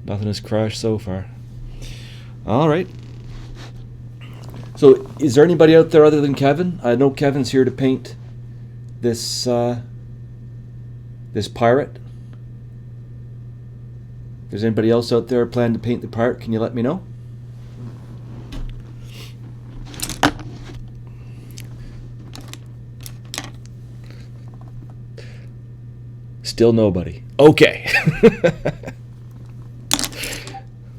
Nothing has crashed so far. All right. So, is there anybody out there other than Kevin? I know Kevin's here to paint this this pirate. If there's anybody else out there planning to paint the pirate, can you let me know? Still nobody. Okay.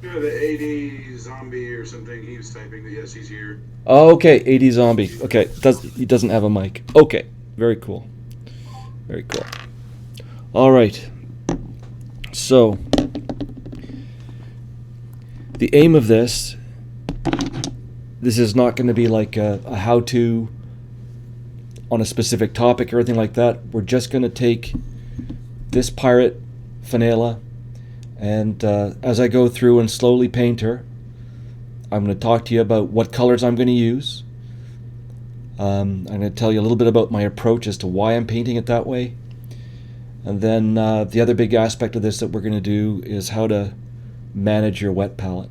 The AD zombie or something, he was typing that yes, he's here. Okay, AD zombie. Okay, he doesn't have a mic. Okay, very cool. Very cool. All right. So, the aim of this is not going to be like a how-to on a specific topic or anything like that. We're just going to take this pirate, Fenella, and as I go through and slowly paint her, I'm going to talk to you about what colors I'm going to use. I'm going to tell you a little bit about my approach as to why I'm painting it that way. And then the other big aspect of this that we're going to do is how to manage your wet palette.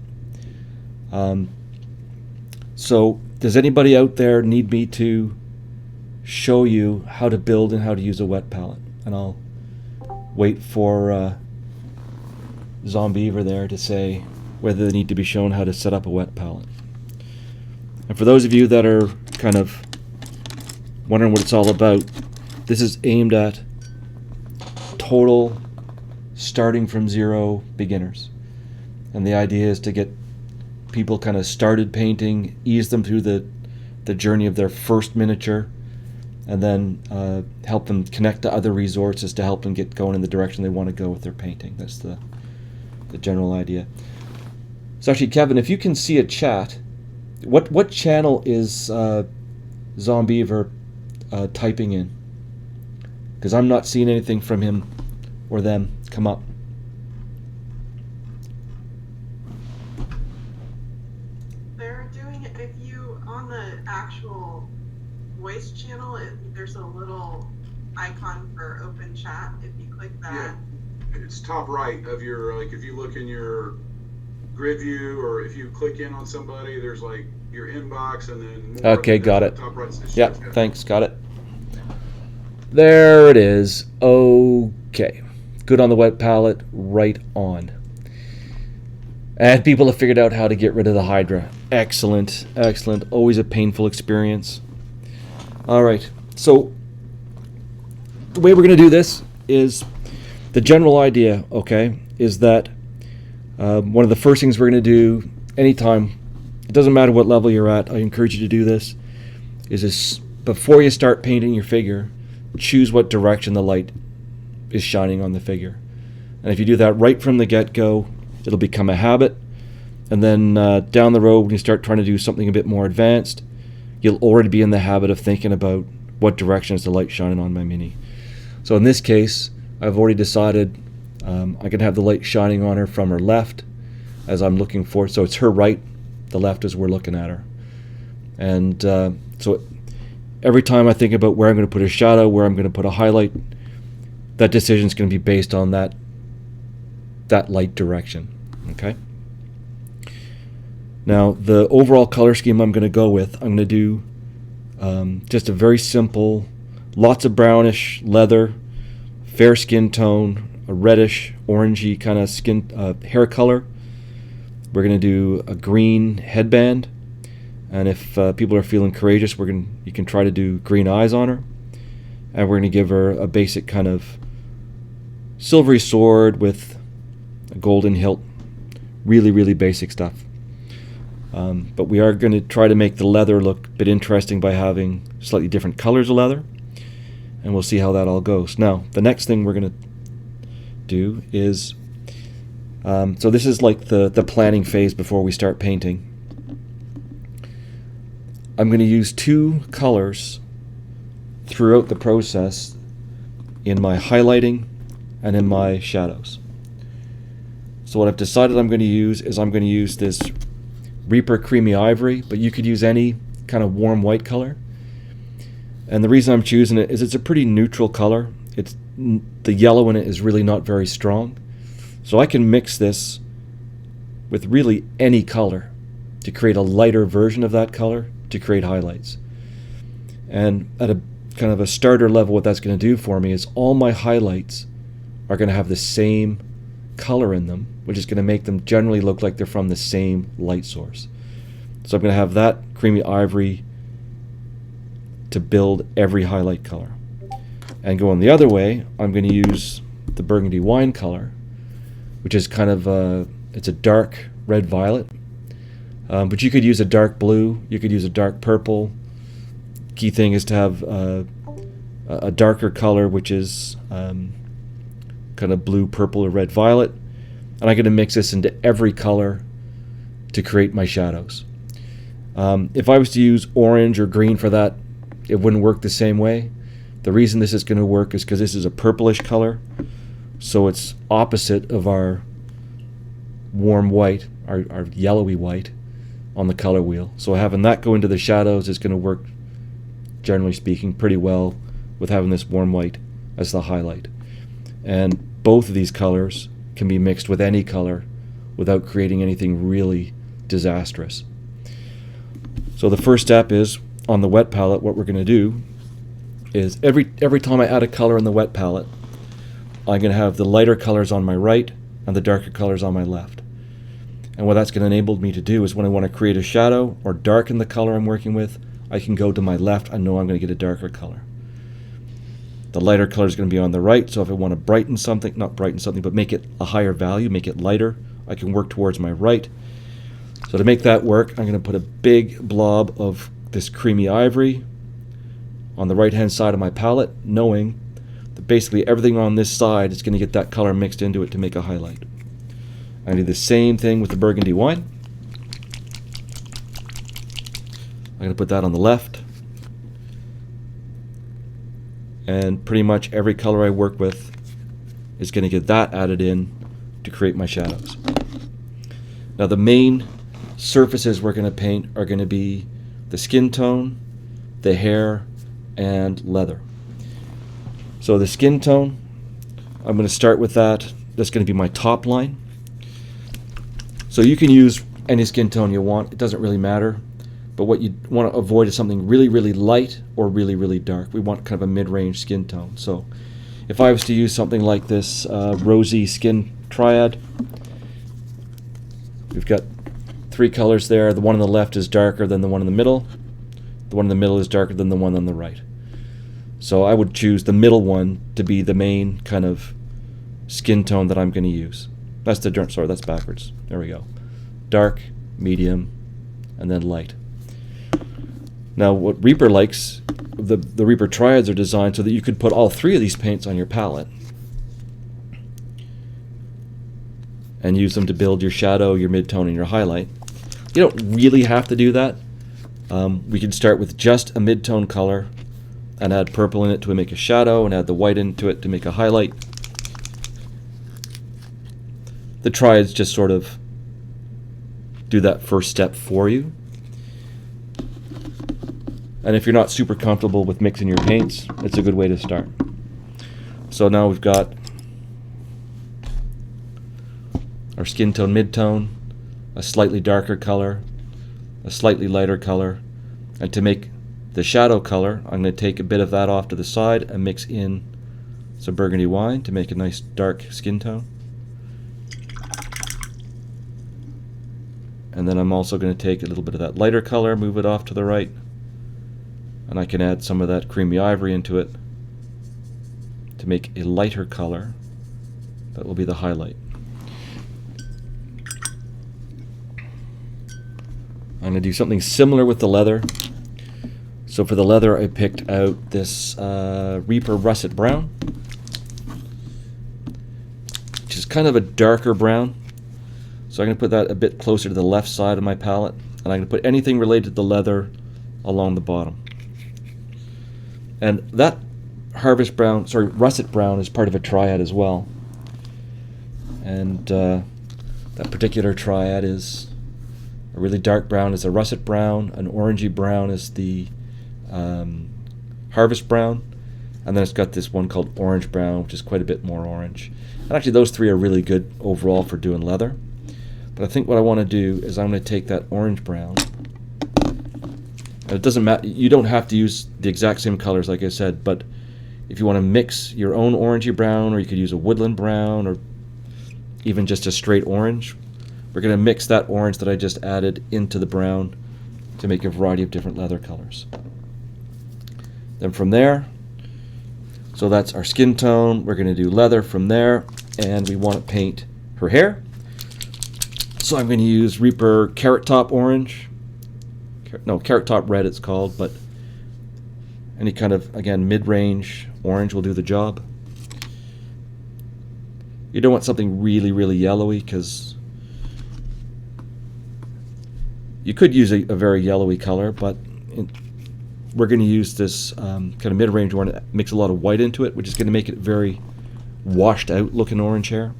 So does anybody out there need me to show you how to build and how to use a wet palette? And I'll wait for Zombiever there to say whether they need to be shown how to set up a wet palette. And for those of you that are kind of wondering what it's all about, this is aimed at total starting from zero beginners. And the idea is to get people kind of started painting, ease them through the journey of their first miniature, and then help them connect to other resources to help them get going in the direction they want to go with their painting. That's the general idea. So actually, Kevin, if you can see a chat, what channel is Zombiever typing in? Because I'm not seeing anything from him or them come up. They're doing it if you on the actual voice channel. There's a little icon for open chat. If you click that. Yeah. It's top right of your, like, if you look in your grid view, or if you click in on somebody, there's like your inbox, and then more okay, got it. Top right says yeah, thanks, got it. There it is. Okay, good on the wet palette, right on. And people have figured out how to get rid of the Hydra. Excellent, excellent. Always a painful experience. All right, so the way we're going to do this is, the general idea, okay, is that one of the first things we're going to do anytime, it doesn't matter what level you're at, I encourage you to do this, is before you start painting your figure, choose what direction the light is shining on the figure. And if you do that right from the get-go, it'll become a habit. And then down the road, when you start trying to do something a bit more advanced, you'll already be in the habit of thinking about what direction is the light shining on my mini. So in this case, I've already decided I can have the light shining on her from her left as I'm looking for. So it's her right, the left as we're looking at her. And so every time I think about where I'm going to put a shadow, where I'm going to put a highlight, that decision is going to be based on that light direction. Okay. Now the overall color scheme I'm going to go with, I'm going to do just a very simple, lots of brownish leather, fair skin tone, a reddish, orangey kind of skin hair color. We're going to do a green headband, and if people are feeling courageous, you can try to do green eyes on her, and we're going to give her a basic kind of silvery sword with a golden hilt. Really, really basic stuff. But we are going to try to make the leather look a bit interesting by having slightly different colors of leather. And we'll see how that all goes. Now, the next thing we're going to do is, so this is like the planning phase before we start painting. I'm going to use two colors throughout the process in my highlighting and in my shadows. So what I've decided I'm going to use is I'm going to use this Reaper Creamy Ivory, but you could use any kind of warm white color. And the reason I'm choosing it is it's a pretty neutral color. The yellow in it is really not very strong. So I can mix this with really any color to create a lighter version of that color to create highlights. And at a kind of a starter level, what that's going to do for me is all my highlights are going to have the same color in them, which is going to make them generally look like they're from the same light source. So I'm going to have that creamy ivory to build every highlight color. And going the other way, I'm going to use the burgundy wine color, which is kind of it's a dark red violet, but you could use a dark blue, you could use a dark purple. Key thing is to have a darker color, which is kind of blue, purple, or red violet, and I'm going to mix this into every color to create my shadows. If I was to use orange or green for that, it wouldn't work the same way. The reason this is going to work is because this is a purplish color, so it's opposite of our warm white, our yellowy white on the color wheel. So having that go into the shadows is going to work, generally speaking, pretty well with having this warm white as the highlight. And both of these colors can be mixed with any color without creating anything really disastrous. So the first step is, on the wet palette, what we're going to do is every time I add a color in the wet palette, I'm going to have the lighter colors on my right and the darker colors on my left. And what that's going to enable me to do is when I want to create a shadow or darken the color I'm working with, I can go to my left. I know I'm going to get a darker color. The lighter color is going to be on the right, so if I want to brighten something, not brighten something, but make it a higher value, make it lighter, I can work towards my right. So to make that work, I'm going to put a big blob of this creamy ivory on the right hand side of my palette, knowing that basically everything on this side is going to get that color mixed into it to make a highlight. I do the same thing with the burgundy wine. I'm going to put that on the left, and pretty much every color I work with is going to get that added in to create my shadows. Now the main surfaces we're going to paint are going to be the skin tone, the hair, and leather. So the skin tone, I'm going to start with that. That's going to be my top line. So you can use any skin tone you want. It doesn't really matter. But what you want to avoid is something really, really light or really, really dark. We want kind of a mid-range skin tone. So if I was to use something like this rosy skin triad, we've got 3 colors there. The one on the left is darker than the one in the middle. The one in the middle is darker than the one on the right. So I would choose the middle one to be the main kind of skin tone that I'm going to use. That's backwards. There we go. Dark, medium, and then light. Now what Reaper likes, the Reaper triads are designed so that you could put all 3 of these paints on your palette and use them to build your shadow, your midtone, and your highlight. You don't really have to do that. We can start with just a midtone color and add purple in it to make a shadow and add the white into it to make a highlight. The triads just sort of do that first step for you. And if you're not super comfortable with mixing your paints, it's a good way to start. So now we've got our skin tone, mid-tone, a slightly darker color, a slightly lighter color, and to make the shadow color, I'm going to take a bit of that off to the side and mix in some burgundy wine to make a nice dark skin tone. And then I'm also going to take a little bit of that lighter color, move it off to the right, and I can add some of that creamy ivory into it to make a lighter color that will be the highlight. I'm going to do something similar with the leather. So for the leather, I picked out this Reaper Russet Brown, which is kind of a darker brown. So I'm going to put that a bit closer to the left side of my palette, and I'm going to put anything related to the leather along the bottom. And that Russet Brown is part of a triad as well. And that particular triad is a really dark brown is a russet brown, an orangey brown is the harvest brown, And then it's got this one called orange brown, which is quite a bit more orange. And actually those three are really good overall for doing leather. But I think what I want to do is I'm going to take that orange brown. And it doesn't matter, you don't have to use the exact same colors like I said, but if you want to mix your own orangey brown, or you could use a woodland brown, or even just a straight orange, we're going to mix that orange that I just added into the brown to make a variety of different leather colors. Then from there, so that's our skin tone, we're going to do leather from there, and we want to paint her hair. So I'm going to use Reaper Carrot Top Orange, no, Carrot Top Red it's called, but any kind of, again, mid-range orange will do the job. You don't want something really, really yellowy, because you could use a very yellowy color, but we're going to use this kind of mid-range one that mix a lot of white into it, which is going to make it very washed out looking orange hair.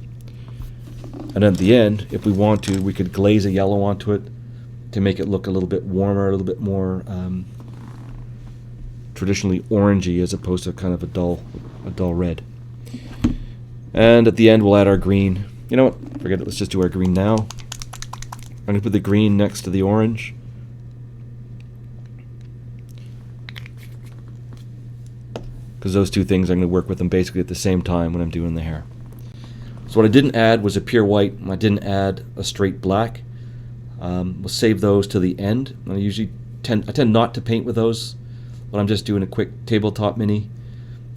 And at the end, if we want to, we could glaze a yellow onto it to make it look a little bit warmer, a little bit more traditionally orangey, as opposed to kind of a dull red. And at the end, we'll add our green. You know what? Forget it. Let's just do our green now. I'm going to put the green next to the orange. Because those two things, I'm going to work with them basically at the same time when I'm doing the hair. So what I didn't add was a pure white. I didn't add a straight black. We'll save those to the end. I tend not to paint with those when I'm just doing a quick tabletop mini,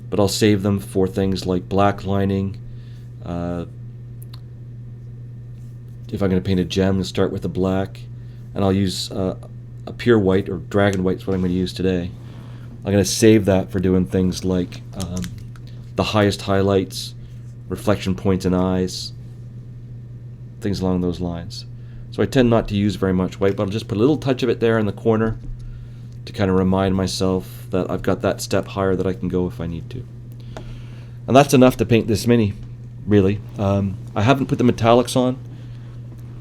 but I'll save them for things like black lining. If I'm going to paint a gem, I'll start with a black, and I'll use a pure white, or dragon white is what I'm going to use today. I'm going to save that for doing things like the highest highlights, reflection points and eyes, things along those lines. So I tend not to use very much white, but I'll just put a little touch of it there in the corner to kind of remind myself that I've got that step higher that I can go if I need to. And that's enough to paint this mini, really. I haven't put the metallics on.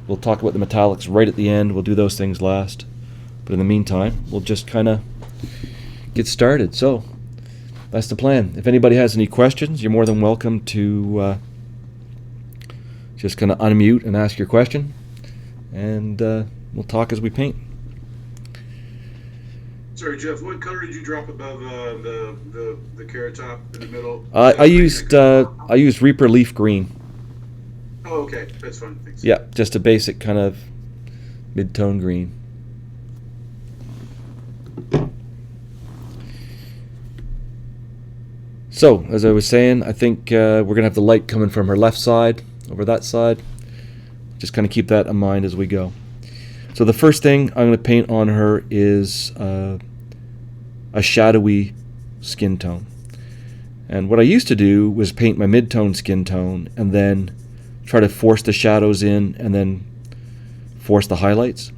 We'll talk about the metallics right at the end. We'll do those things last. But in the meantime, we'll just kind of get started. So that's the plan. If anybody has any questions, you're more than welcome to just kind of unmute and ask your question, and we'll talk as we paint. Sorry, Geoff, what color did you drop above the carrot top in the middle? I used Reaper Leaf Green. Oh, okay, that's fine. Thanks. Yeah, just a basic kind of mid-tone green. So, as I was saying, I think we're going to have the light coming from her left side over that side. Just kind of keep that in mind as we go. So the first thing I'm going to paint on her is a shadowy skin tone. And what I used to do was paint my mid-tone skin tone and then try to force the shadows in and then force the highlights.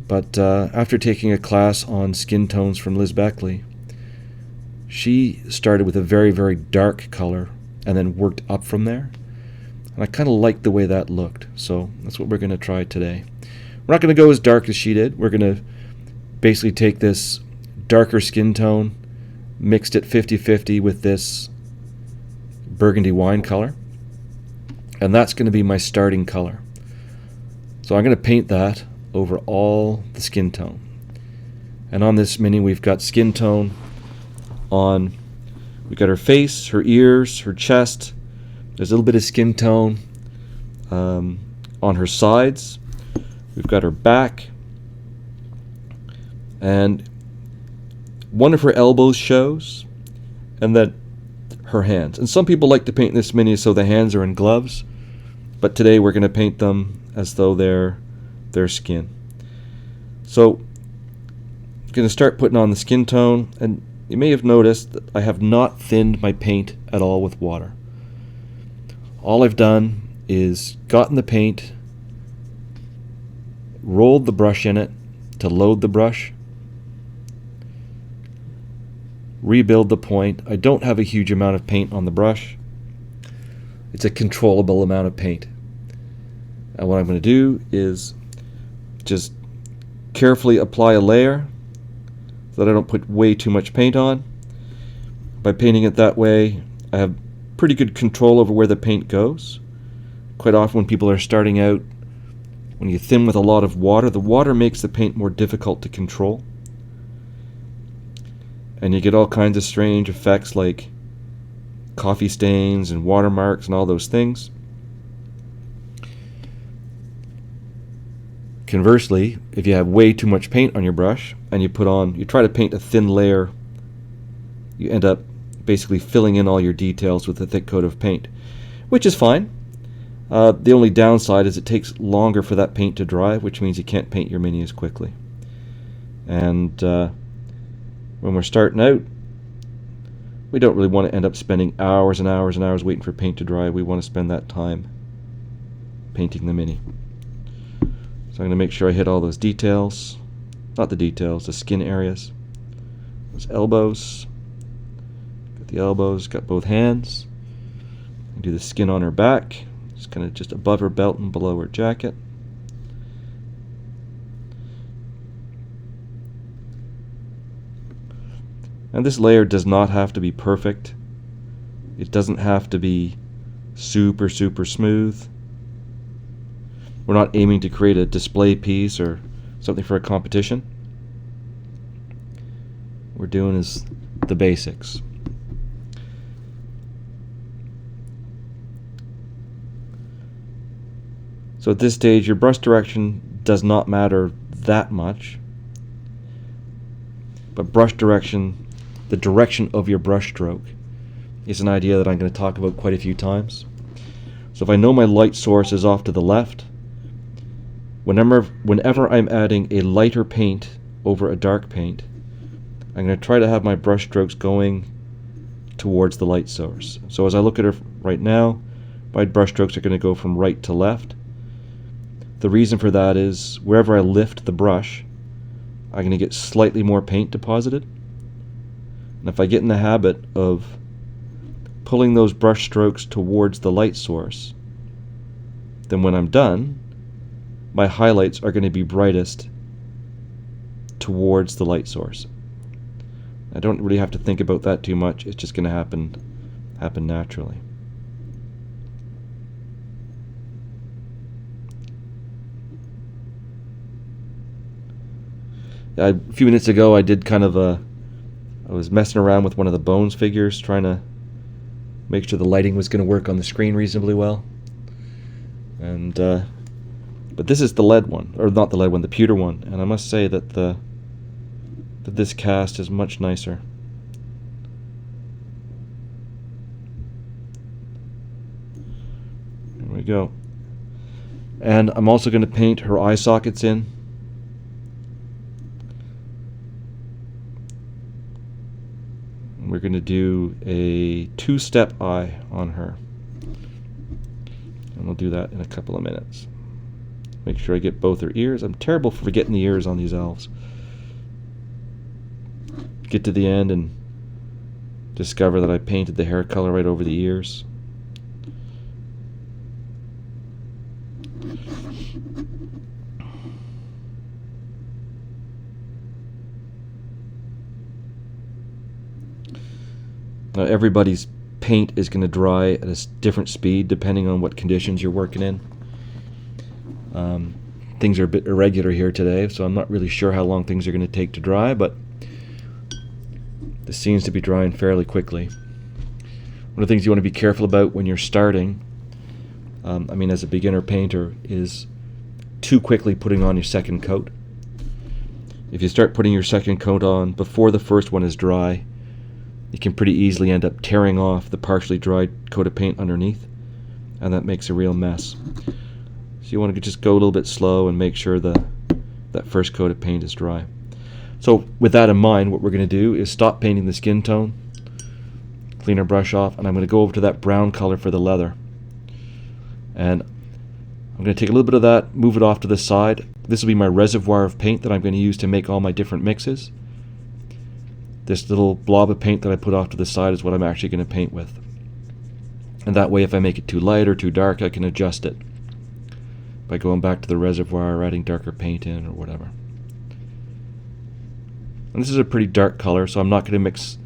But after taking a class on skin tones from Liz Beckley, she started with a very, very dark color and then worked up from there. And I kind of liked the way that looked. So that's what we're going to try today. We're not going to go as dark as she did. We're going to basically take this darker skin tone, mixed it 50-50 with this burgundy wine color. And that's going to be my starting color. So I'm going to paint that over all the skin tone. And on this mini, we've got skin tone on, we've got her face, her ears, her chest. There's a little bit of skin tone on her sides. We've got her back. And one of her elbows shows. And then her hands. And some people like to paint this mini so the hands are in gloves. But today we're going to paint them as though they're their skin. So I'm going to start putting on the skin tone. And you may have noticed that I have not thinned my paint at all with water. All I've done is gotten the paint, rolled the brush in it to load the brush, rebuild the point. I don't have a huge amount of paint on the brush. It's a controllable amount of paint. And what I'm going to do is just carefully apply a layer so that I don't put way too much paint on. By painting it that way, I have pretty good control over where the paint goes. Quite often when people are starting out, when you thin with a lot of water, the water makes the paint more difficult to control. And you get all kinds of strange effects like coffee stains and watermarks and all those things. Conversely, if you have way too much paint on your brush and you try to paint a thin layer, you end up basically filling in all your details with a thick coat of paint, which is fine. The only downside is it takes longer for that paint to dry, which means you can't paint your mini as quickly. And when we're starting out, we don't really want to end up spending hours and hours and hours waiting for paint to dry. We want to spend that time painting the mini. So I'm going to make sure I hit all those details. Not the details, the skin areas. Those elbows. Got the elbows, got both hands. Do the skin on her back. Just kind of just above her belt and below her jacket. And this layer does not have to be perfect. It doesn't have to be super, super smooth. We're not aiming to create a display piece or something for a competition. What we're doing is the basics. So at this stage, your brush direction does not matter that much. But brush direction, the direction of your brush stroke, is an idea that I'm going to talk about quite a few times. So if I know my light source is off to the left, whenever I'm adding a lighter paint over a dark paint, I'm going to try to have my brush strokes going towards the light source. So as I look at her right now, my brush strokes are going to go from right to left. The reason for that is wherever I lift the brush, I'm going to get slightly more paint deposited. And if I get in the habit of pulling those brush strokes towards the light source, then when I'm done, my highlights are going to be brightest towards the light source. I don't really have to think about that too much. It's just going to happen naturally. A few minutes ago I did kind of I was messing around with one of the Bones figures, trying to make sure the lighting was going to work on the screen reasonably well. And but this is the lead one, or not the lead one, the pewter one, and I must say that that this cast is much nicer. There we go. And I'm also going to paint her eye sockets in. We're going to do a two-step eye on her. And we'll do that in a couple of minutes. Make sure I get both her ears. I'm terrible for forgetting the ears on these elves. Get to the end and discover that I painted the hair color right over the ears. Now everybody's paint is going to dry at a different speed depending on what conditions you're working in. Things are a bit irregular here today, so I'm not really sure how long things are going to take to dry, but this seems to be drying fairly quickly. One of the things you want to be careful about when you're starting, as a beginner painter, is too quickly putting on your second coat. If you start putting your second coat on before the first one is dry, you can pretty easily end up tearing off the partially dried coat of paint underneath, and that makes a real mess. So you want to just go a little bit slow and make sure that first coat of paint is dry. So with that in mind, what we're going to do is stop painting the skin tone, clean our brush off, and I'm going to go over to that brown color for the leather. And I'm going to take a little bit of that, move it off to the side. This will be my reservoir of paint that I'm going to use to make all my different mixes. This little blob of paint that I put off to the side is what I'm actually going to paint with. And that way, if I make it too light or too dark, I can adjust it by going back to the reservoir or adding darker paint in or whatever. And this is a pretty dark color, so I'm not going to mix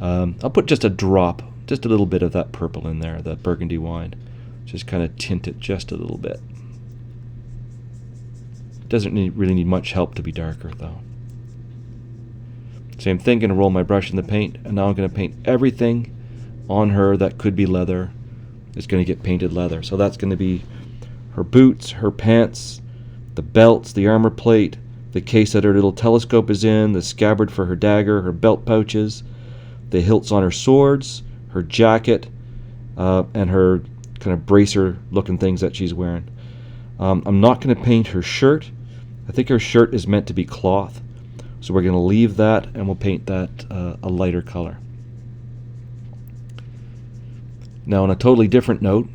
I'll put just a drop, just a little bit of that purple in there, that burgundy wine. Just kind of tint it just a little bit. Doesn't really need much help to be darker though. Same thing, going to roll my brush in the paint, and now I'm going to paint everything on her that could be leather. It's going to get painted leather. So that's going to be her boots, her pants, the belts, the armor plate, the case that her little telescope is in, the scabbard for her dagger, her belt pouches, the hilts on her swords, her jacket, and her kind of bracer looking things that she's wearing. I'm not going to paint her shirt. I think her shirt is meant to be cloth. So we're going to leave that, and we'll paint that a lighter color. Now, on a totally different note,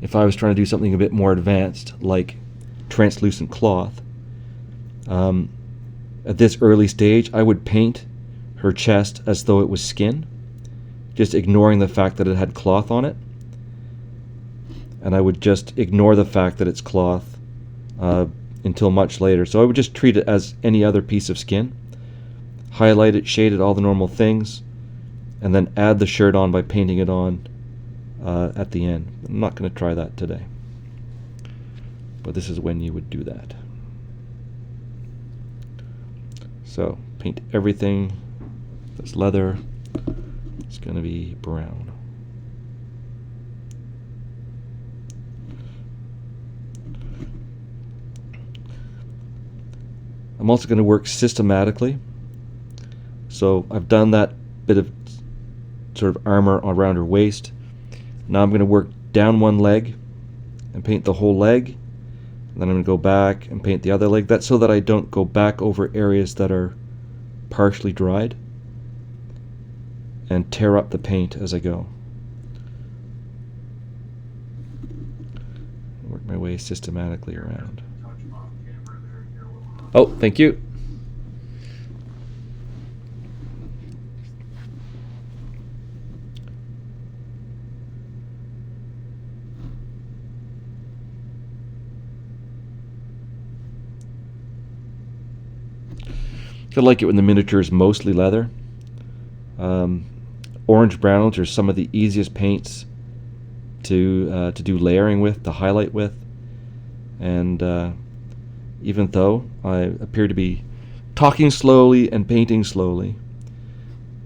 if I was trying to do something a bit more advanced, like translucent cloth, at this early stage, I would paint her chest as though it was skin, just ignoring the fact that it had cloth on it. And I would just ignore the fact that it's cloth until much later. So I would just treat it as any other piece of skin, highlight it, shade it, all the normal things, and then add the shirt on by painting it on at the end. I'm not going to try that today, but this is when you would do that. So paint everything that's leather. It's going to be brown. I'm also going to work systematically. So I've done that bit of sort of armor around her waist. Now I'm going to work down one leg and paint the whole leg. And then I'm going to go back and paint the other leg. That's so that I don't go back over areas that are partially dried and tear up the paint as I go. Work my way systematically around. Oh, thank you. I like it when the miniature is mostly leather. Orange browns are some of the easiest paints to do layering with, to highlight with, and even though I appear to be talking slowly and painting slowly,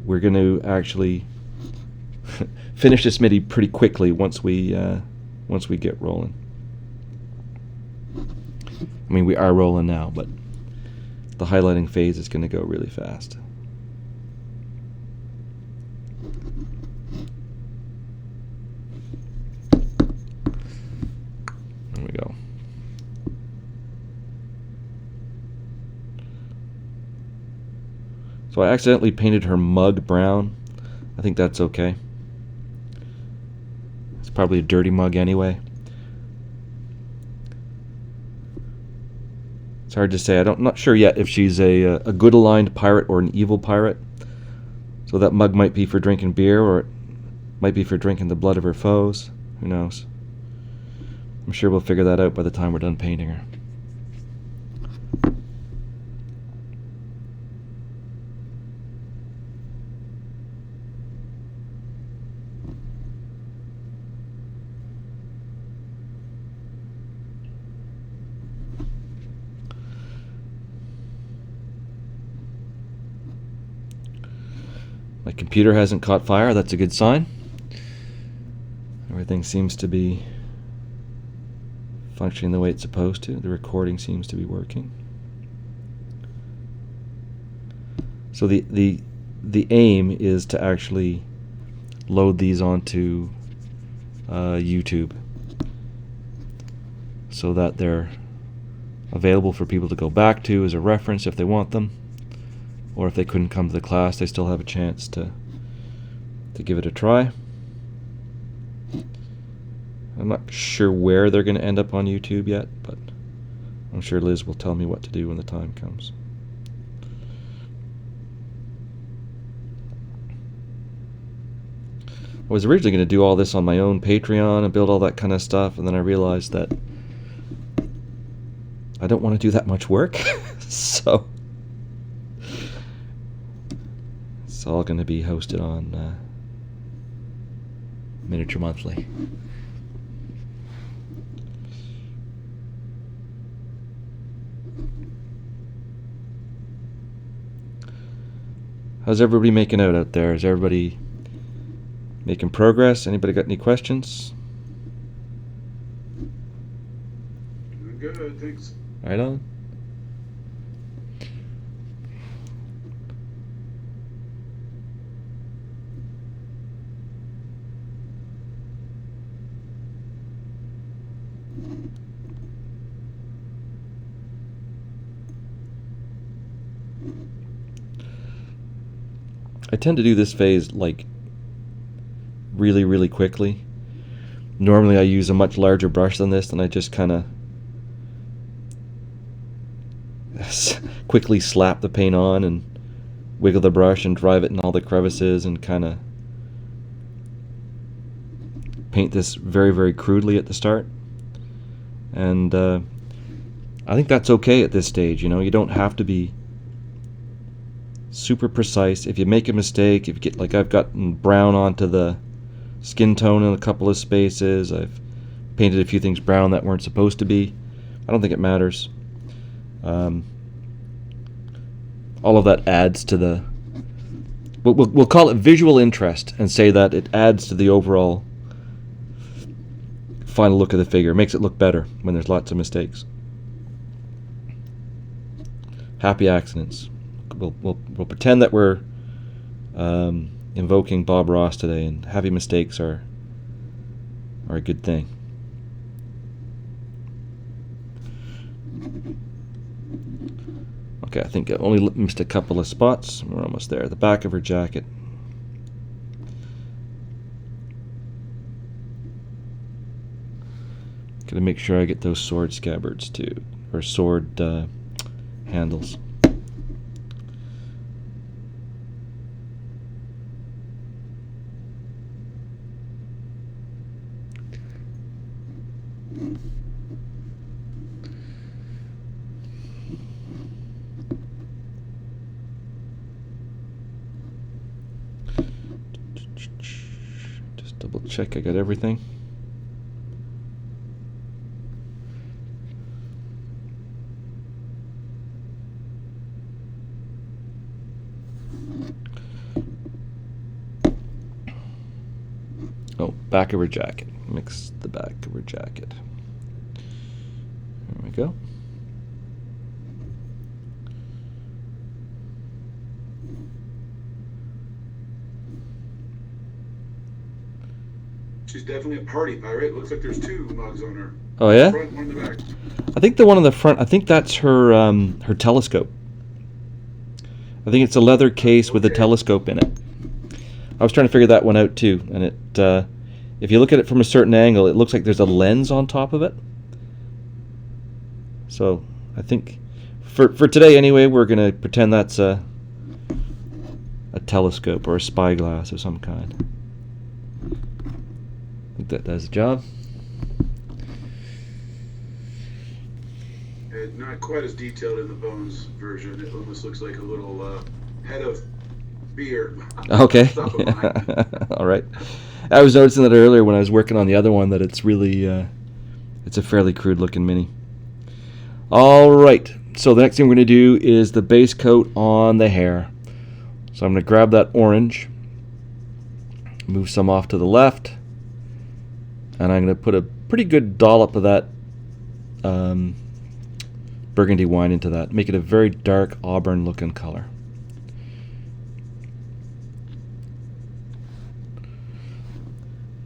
we're going to actually finish this MIDI pretty quickly once we get rolling. I mean, we are rolling now, but the highlighting phase is going to go really fast. There we go. So I accidentally painted her mug brown. I think that's okay. It's probably a dirty mug anyway. It's hard to say. I'm not sure yet if she's a good aligned pirate or an evil pirate. So that mug might be for drinking beer, or it might be for drinking the blood of her foes. Who knows? I'm sure we'll figure that out by the time we're done painting her. My computer hasn't caught fire. That's a good sign. Everything seems to be functioning the way it's supposed to. The recording seems to be working. So the aim is to actually load these onto YouTube so that they're available for people to go back to as a reference if they want them. Or if they couldn't come to the class, they still have a chance to give it a try. I'm not sure where they're going to end up on YouTube yet, but I'm sure Liz will tell me what to do when the time comes. I was originally going to do all this on my own Patreon and build all that kind of stuff, and then I realized that I don't want to do that much work. So It's all going to be hosted on Miniature Monthly. How's everybody making out there? Is everybody making progress? Anybody got any questions? Good, thanks. Right on. I tend to do this phase like really, really quickly. Normally I use a much larger brush than this, and I just kind of quickly slap the paint on and wiggle the brush and drive it in all the crevices and kind of paint this very, very crudely at the start. And I think that's okay at this stage. You know, you don't have to be super precise. If you make a mistake, if you get, like I've gotten brown onto the skin tone in a couple of spaces, I've painted a few things brown that weren't supposed to be, I don't think it matters. All of that adds to the, we'll call it visual interest, and say that it adds to the overall final look of the figure. It makes it look better when there's lots of mistakes. Happy accidents. We'll pretend that we're invoking Bob Ross today, and happy mistakes are a good thing. Okay, I think I only missed a couple of spots. We're almost there. The back of her jacket. Gotta make sure I get those sword scabbards too, or sword handles. Just double check I got everything. Oh, back of her jacket. Mix the back of her jacket. There we go. She's definitely a party pirate. Looks like there's two mugs on her. Oh yeah? Front, one in the back. I think the one on the front, I think that's her her telescope. I think it's a leather case with a telescope in it. I was trying to figure that one out too, and it if you look at it from a certain angle, it looks like there's a lens on top of it. So I think for today anyway, we're gonna pretend that's a telescope or a spyglass of some kind. I think that does the job. Not quite as detailed in the Bones version. It almost looks like a little head of beer. Okay. All right. I was noticing that earlier when I was working on the other one, that it's really it's a fairly crude looking mini. All right. So the next thing we're going to do is the base coat on the hair. So I'm going to grab that orange, move some off to the left, and I'm going to put a pretty good dollop of that burgundy wine into that. Make it a very dark auburn looking color.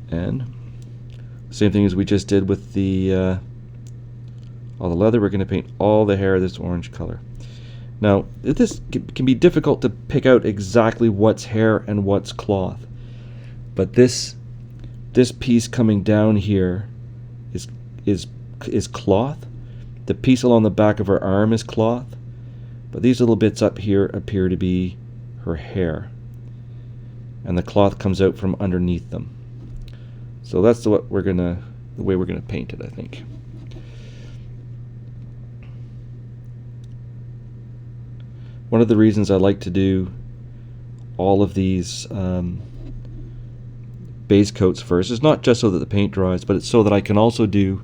And same thing as we just did with the all the leather, we're going to paint all the hair this orange color. Now, this can be difficult to pick out exactly what's hair and what's cloth, but this piece coming down here is cloth. The piece along the back of her arm is cloth, but these little bits up here appear to be her hair, and the cloth comes out from underneath them. So that's the way we're gonna paint it, I think. One of the reasons I like to do all of these base coats first. It's not just so that the paint dries, but it's so that I can also do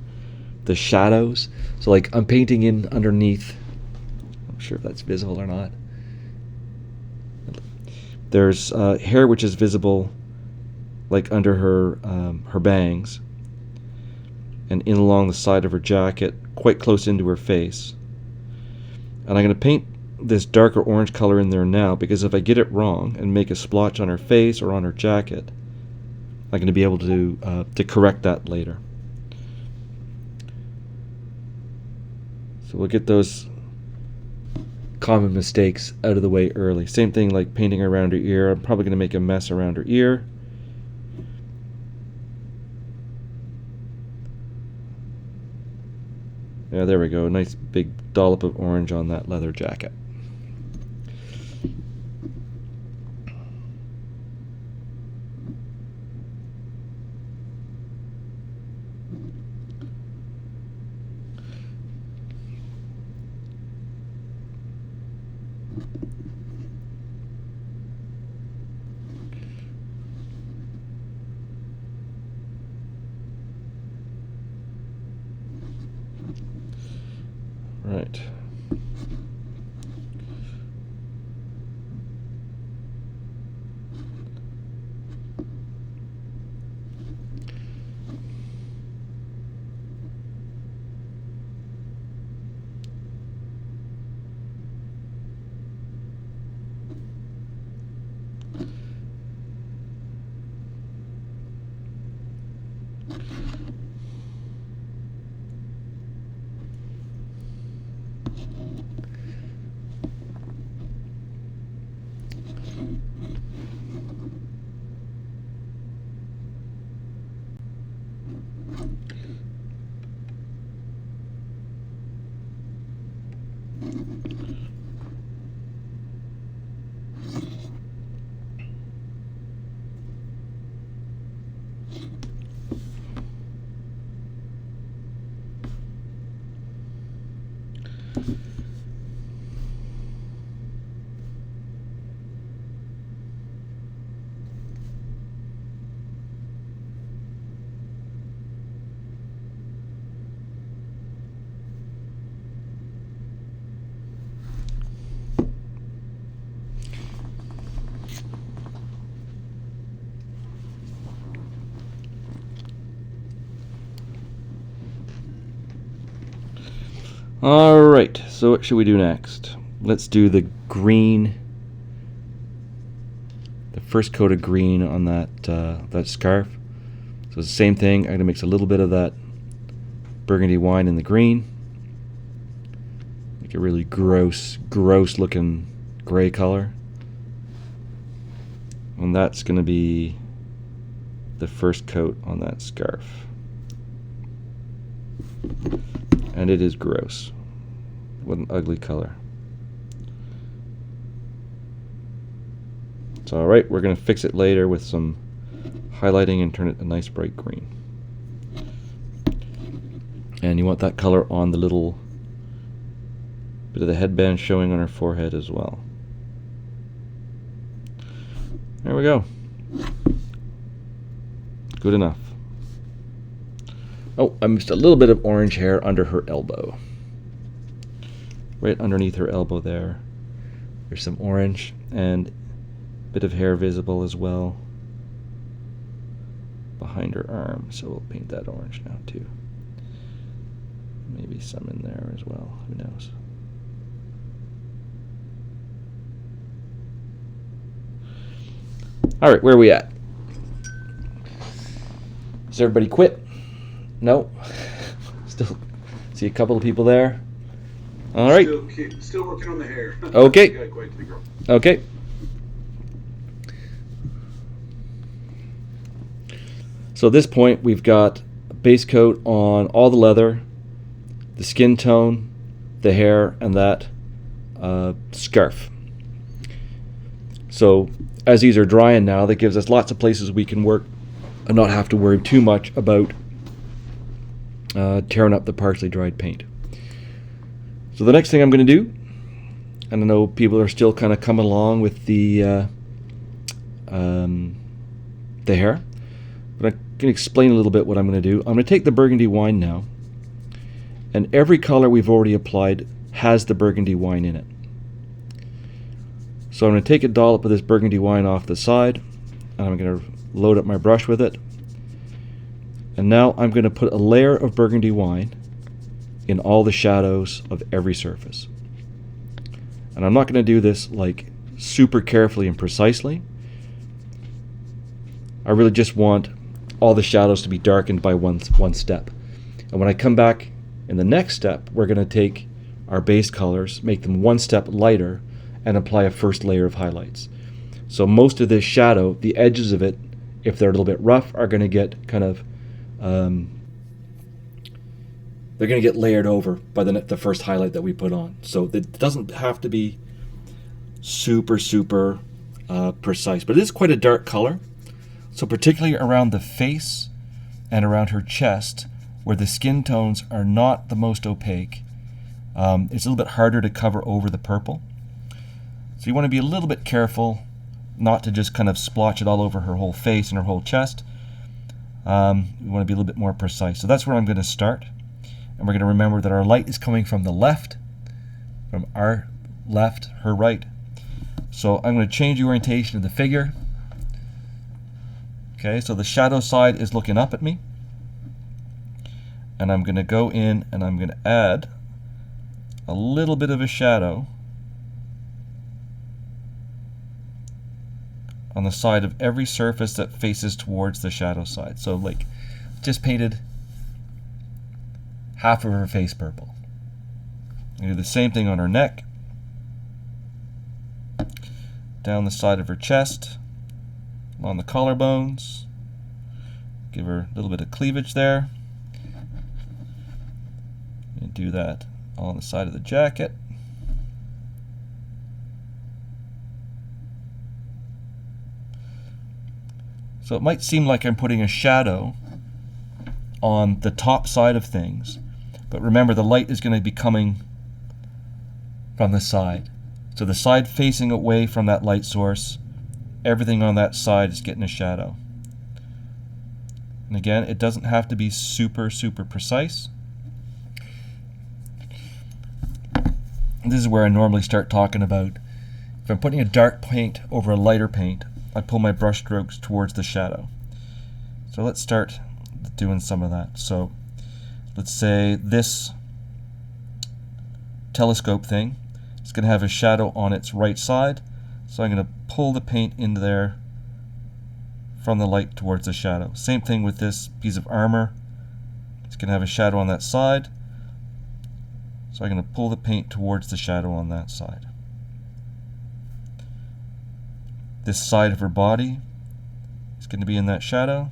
the shadows. So like I'm painting in underneath, I'm not sure if that's visible or not. There's hair which is visible like under her bangs and in along the side of her jacket, quite close into her face. And I'm going to paint this darker orange color in there now, because if I get it wrong and make a splotch on her face or on her jacket, I'm going to be able to correct that later. So we'll get those common mistakes out of the way early. Same thing like painting around her ear. I'm probably going to make a mess around her ear. Yeah, there we go. Nice big dollop of orange on that leather jacket. Right. Alright, so what should we do next? Let's do the green, the first coat of green on that scarf. So it's the same thing. I'm going to mix a little bit of that burgundy wine in the green. Make a really gross looking gray color. And that's going to be the first coat on that scarf. And it is gross. What an ugly color. It's alright, we're going to fix it later with some highlighting and turn it a nice bright green. And you want that color on the little bit of the headband showing on her forehead as well. There we go. Good enough. Oh, I missed a little bit of orange hair under her elbow. Right underneath her elbow there. There's some orange and a bit of hair visible as well behind her arm. So we'll paint that orange now too. Maybe some in there as well. Who knows? All right, where are we at? Does everybody quit? No. Still see a couple of people there. All right. Still working on the hair. Okay. Okay. So at this point, we've got a base coat on all the leather, the skin tone, the hair, and that scarf. So as these are drying now, that gives us lots of places we can work and not have to worry too much about tearing up the partially dried paint. So the next thing I'm going to do, and I know people are still kind of coming along with the the hair. But I can explain a little bit what I'm going to do. I'm going to take the burgundy wine now, and every color we've already applied has the burgundy wine in it. So I'm going to take a dollop of this burgundy wine off the side, and I'm going to load up my brush with it. And now I'm going to put a layer of burgundy wine in all the shadows of every surface. And I'm not going to do this like super carefully and precisely. I really just want all the shadows to be darkened by one step. And when I come back in the next step, we're going to take our base colors, make them one step lighter, and apply a first layer of highlights. So most of this shadow, the edges of it, if they're a little bit rough, are going to get kind of they're going to get layered over by the first highlight that we put on. So it doesn't have to be super precise, but it is quite a dark color. So particularly around the face and around her chest, where the skin tones are not the most opaque, it's a little bit harder to cover over the purple. So you want to be a little bit careful not to just kind of splotch it all over her whole face and her whole chest. You want to be a little bit more precise. So that's where I'm going to start. And we're going to remember that our light is coming from the left, from our left, her right. So I'm going to change the orientation of the figure. Okay, so the shadow side is looking up at me. And I'm going to go in and I'm going to add a little bit of a shadow on the side of every surface that faces towards the shadow side. So like just painted half of her face purple. I do the same thing on her neck, down the side of her chest, along the collarbones. Give her a little bit of cleavage there. And do that on the side of the jacket. So it might seem like I'm putting a shadow on the top side of things, but remember the light is going to be coming from the side. So the side facing away from that light source, everything on that side is getting a shadow. And again, it doesn't have to be super precise. And this is where I normally start talking about, if I'm putting a dark paint over a lighter paint, I pull my brush strokes towards the shadow. So let's start doing some of that. So let's say this telescope thing is going to have a shadow on its right side. So I'm going to pull the paint into there from the light towards the shadow. Same thing with this piece of armor. It's going to have a shadow on that side. So I'm going to pull the paint towards the shadow on that side. This side of her body is going to be in that shadow.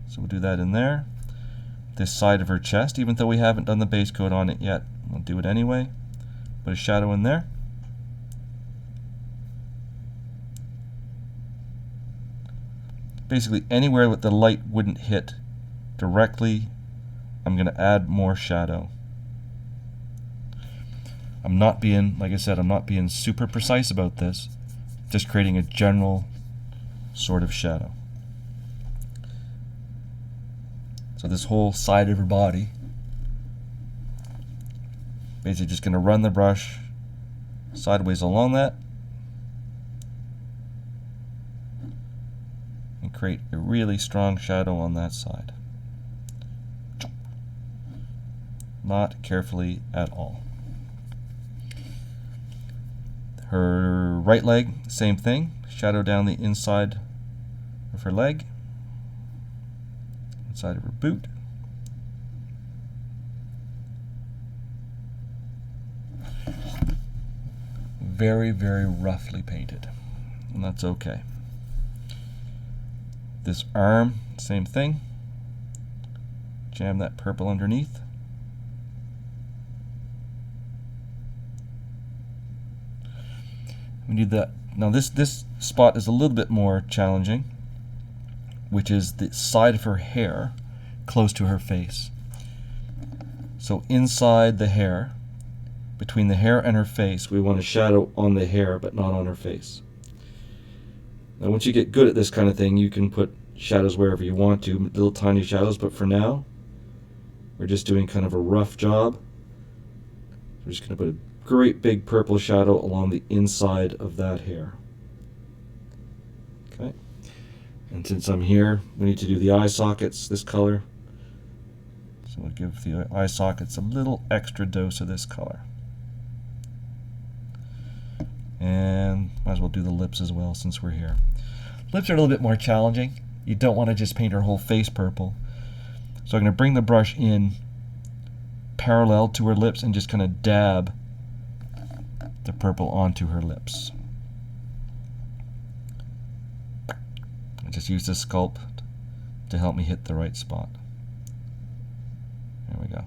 So we'll do that in there. This side of her chest, even though we haven't done the base coat on it yet, we'll do it anyway. Put a shadow in there. Basically anywhere that the light wouldn't hit directly, I'm going to add more shadow. I'm not being, like I said, I'm not being super precise about this. Just creating a general sort of shadow. So this whole side of her body, basically just going to run the brush sideways along that and create a really strong shadow on that side. Not carefully at all. Her right leg, same thing. Shadow down the inside of her leg, inside of her boot. Very roughly painted, and that's okay. This arm, same thing. Jam that purple underneath. We need that. Now this spot is a little bit more challenging, which is the side of her hair close to her face. So inside the hair, between the hair and her face, we want a shadow on the hair but not on her face. Now once you get good at this kind of thing, you can put shadows wherever you want to, little tiny shadows, but for now, we're just doing kind of a rough job. We're just going to put a great big purple shadow along the inside of that hair. Okay. And since I'm here, we need to do the eye sockets this color. So we'll give the eye sockets a little extra dose of this color. And might as well do the lips as well since we're here. Lips are a little bit more challenging. You don't want to just paint her whole face purple. So I'm going to bring the brush in parallel to her lips and just kind of dab the purple onto her lips. I just use this sculpt to help me hit the right spot. There we go.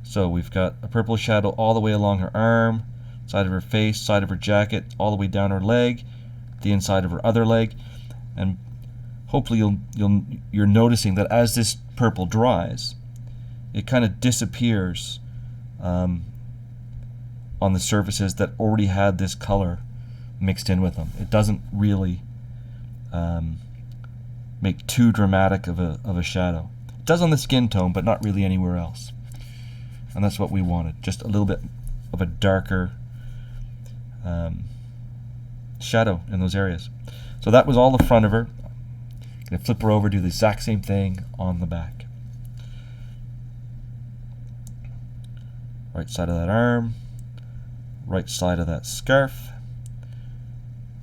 So we've got a purple shadow all the way along her arm, side of her face, side of her jacket, all the way down her leg, the inside of her other leg, and hopefully you're noticing that as this purple dries, it kind of disappears on the surfaces that already had this color mixed in with them. It doesn't really make too dramatic of a shadow. It does on the skin tone, but not really anywhere else. And that's what we wanted, just a little bit of a darker shadow in those areas. So that was all the front of her. I'm going to flip her over, do the exact same thing on the back. Right side of that arm, right side of that scarf,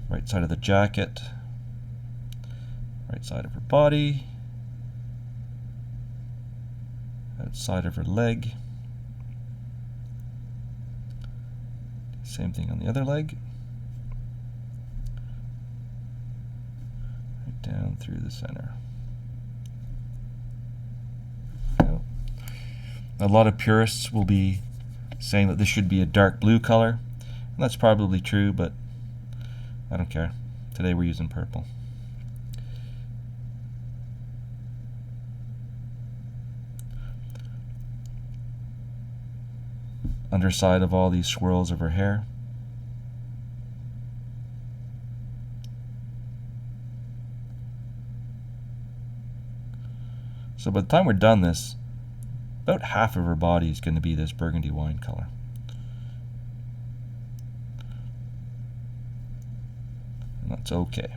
right side of the jacket, right side of her body, outside of her leg. Same thing on the other leg. Right down through the center. Now, a lot of purists will be saying that this should be a dark blue color. And that's probably true, but I don't care. Today we're using purple. Underside of all these swirls of her hair. So by the time we're done this, about half of her body is going to be this burgundy wine color. And that's okay.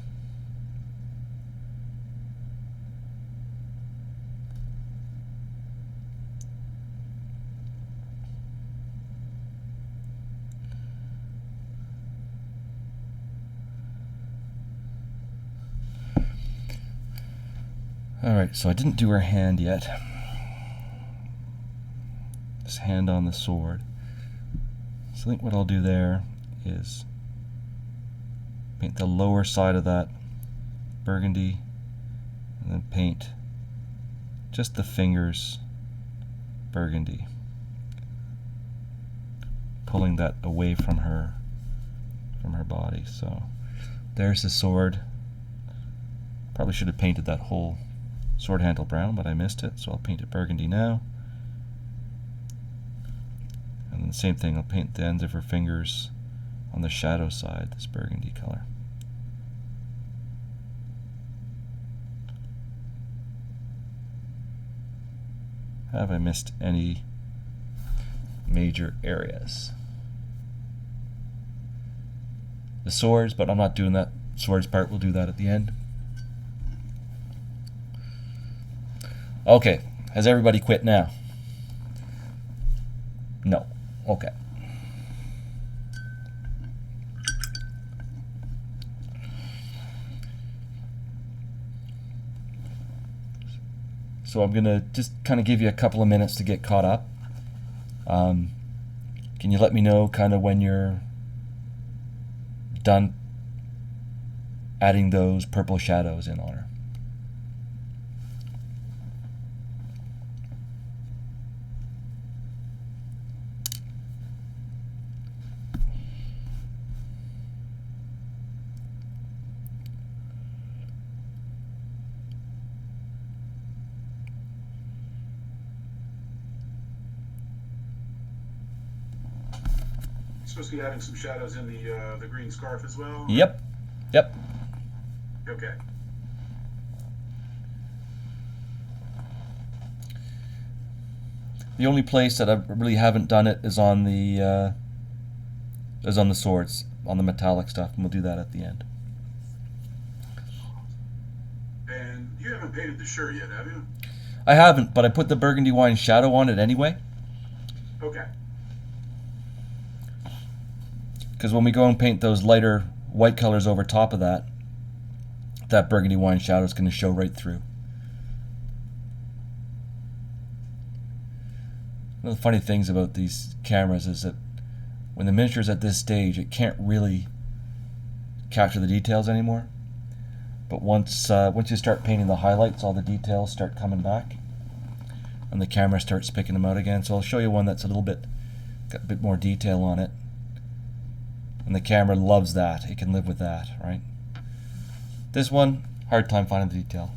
Alright, so I didn't do her hand yet. This hand on the sword. So I think what I'll do there is paint the lower side of that burgundy and then paint just the fingers burgundy, pulling that away from her body. So there's the sword. Probably should have painted that whole sword handle brown, but I missed it, so I'll paint it burgundy now. And then the same thing, I'll paint the ends of her fingers on the shadow side, this burgundy color. Have I missed any major areas? The swords, but I'm not doing that swords part, we'll do that at the end. Okay, has everybody quit now? No. Okay. So I'm going to just kind of give you a couple of minutes to get caught up. Can you let me know kind of when you're done adding those purple shadows in on her? supposed to be having some shadows in the green scarf as well? Yep. Yep. Okay. The only place that I really haven't done it is on the swords, on the metallic stuff, and we'll do that at the end. And you haven't painted the shirt yet, have you? I haven't, but I put the burgundy wine shadow on it anyway. Okay. Because when we go and paint those lighter white colors over top of that, that burgundy wine shadow is going to show right through. One of the funny things about these cameras is that when the miniature is at this stage, it can't really capture the details anymore. But once you start painting the highlights, all the details start coming back, and the camera starts picking them out again. So I'll show you one that's got a bit more detail on it, and the camera loves that. It can live with that, right? This one, hard time finding the detail.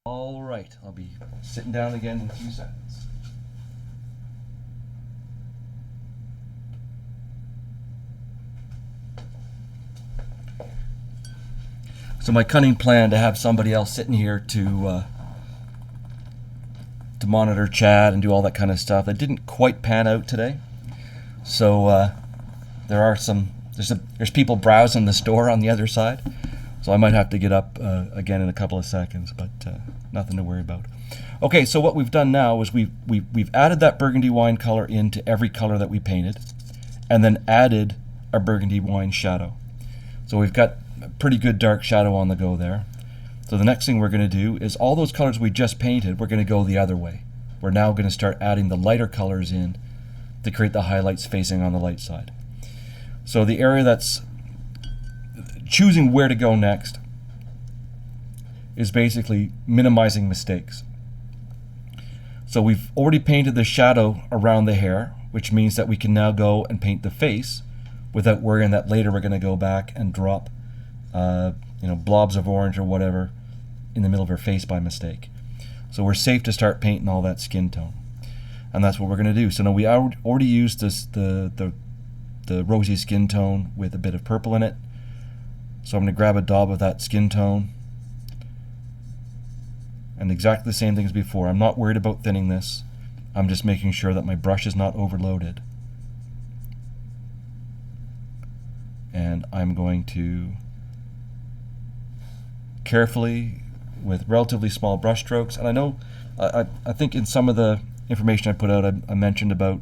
All right, I'll be sitting down again in a few seconds. So my cunning plan to have somebody else sitting here to monitor chat and do all that kind of stuff, that didn't quite pan out today. So there's people browsing the store on the other side. So I might have to get up again in a couple of seconds, but nothing to worry about. Okay, so what we've done now is we've added that burgundy wine color into every color that we painted, and then added our burgundy wine shadow. So we've got a pretty good dark shadow on the go there. So the next thing we're going to do is all those colors we just painted, we're going to go the other way. We're now going to start adding the lighter colors in to create the highlights facing on the light side. So the area that's choosing where to go next is basically minimizing mistakes. So we've already painted the shadow around the hair, which means that we can now go and paint the face without worrying that later we're going to go back and drop blobs of orange or whatever in the middle of her face by mistake. So we're safe to start painting all that skin tone, and that's what we're going to do. So now we already used the rosy skin tone with a bit of purple in it. So I'm going to grab a daub of that skin tone, and exactly the same thing as before. I'm not worried about thinning this. I'm just making sure that my brush is not overloaded. And I'm going to carefully, with relatively small brush strokes, and I know, I think in some of the information I put out, I mentioned about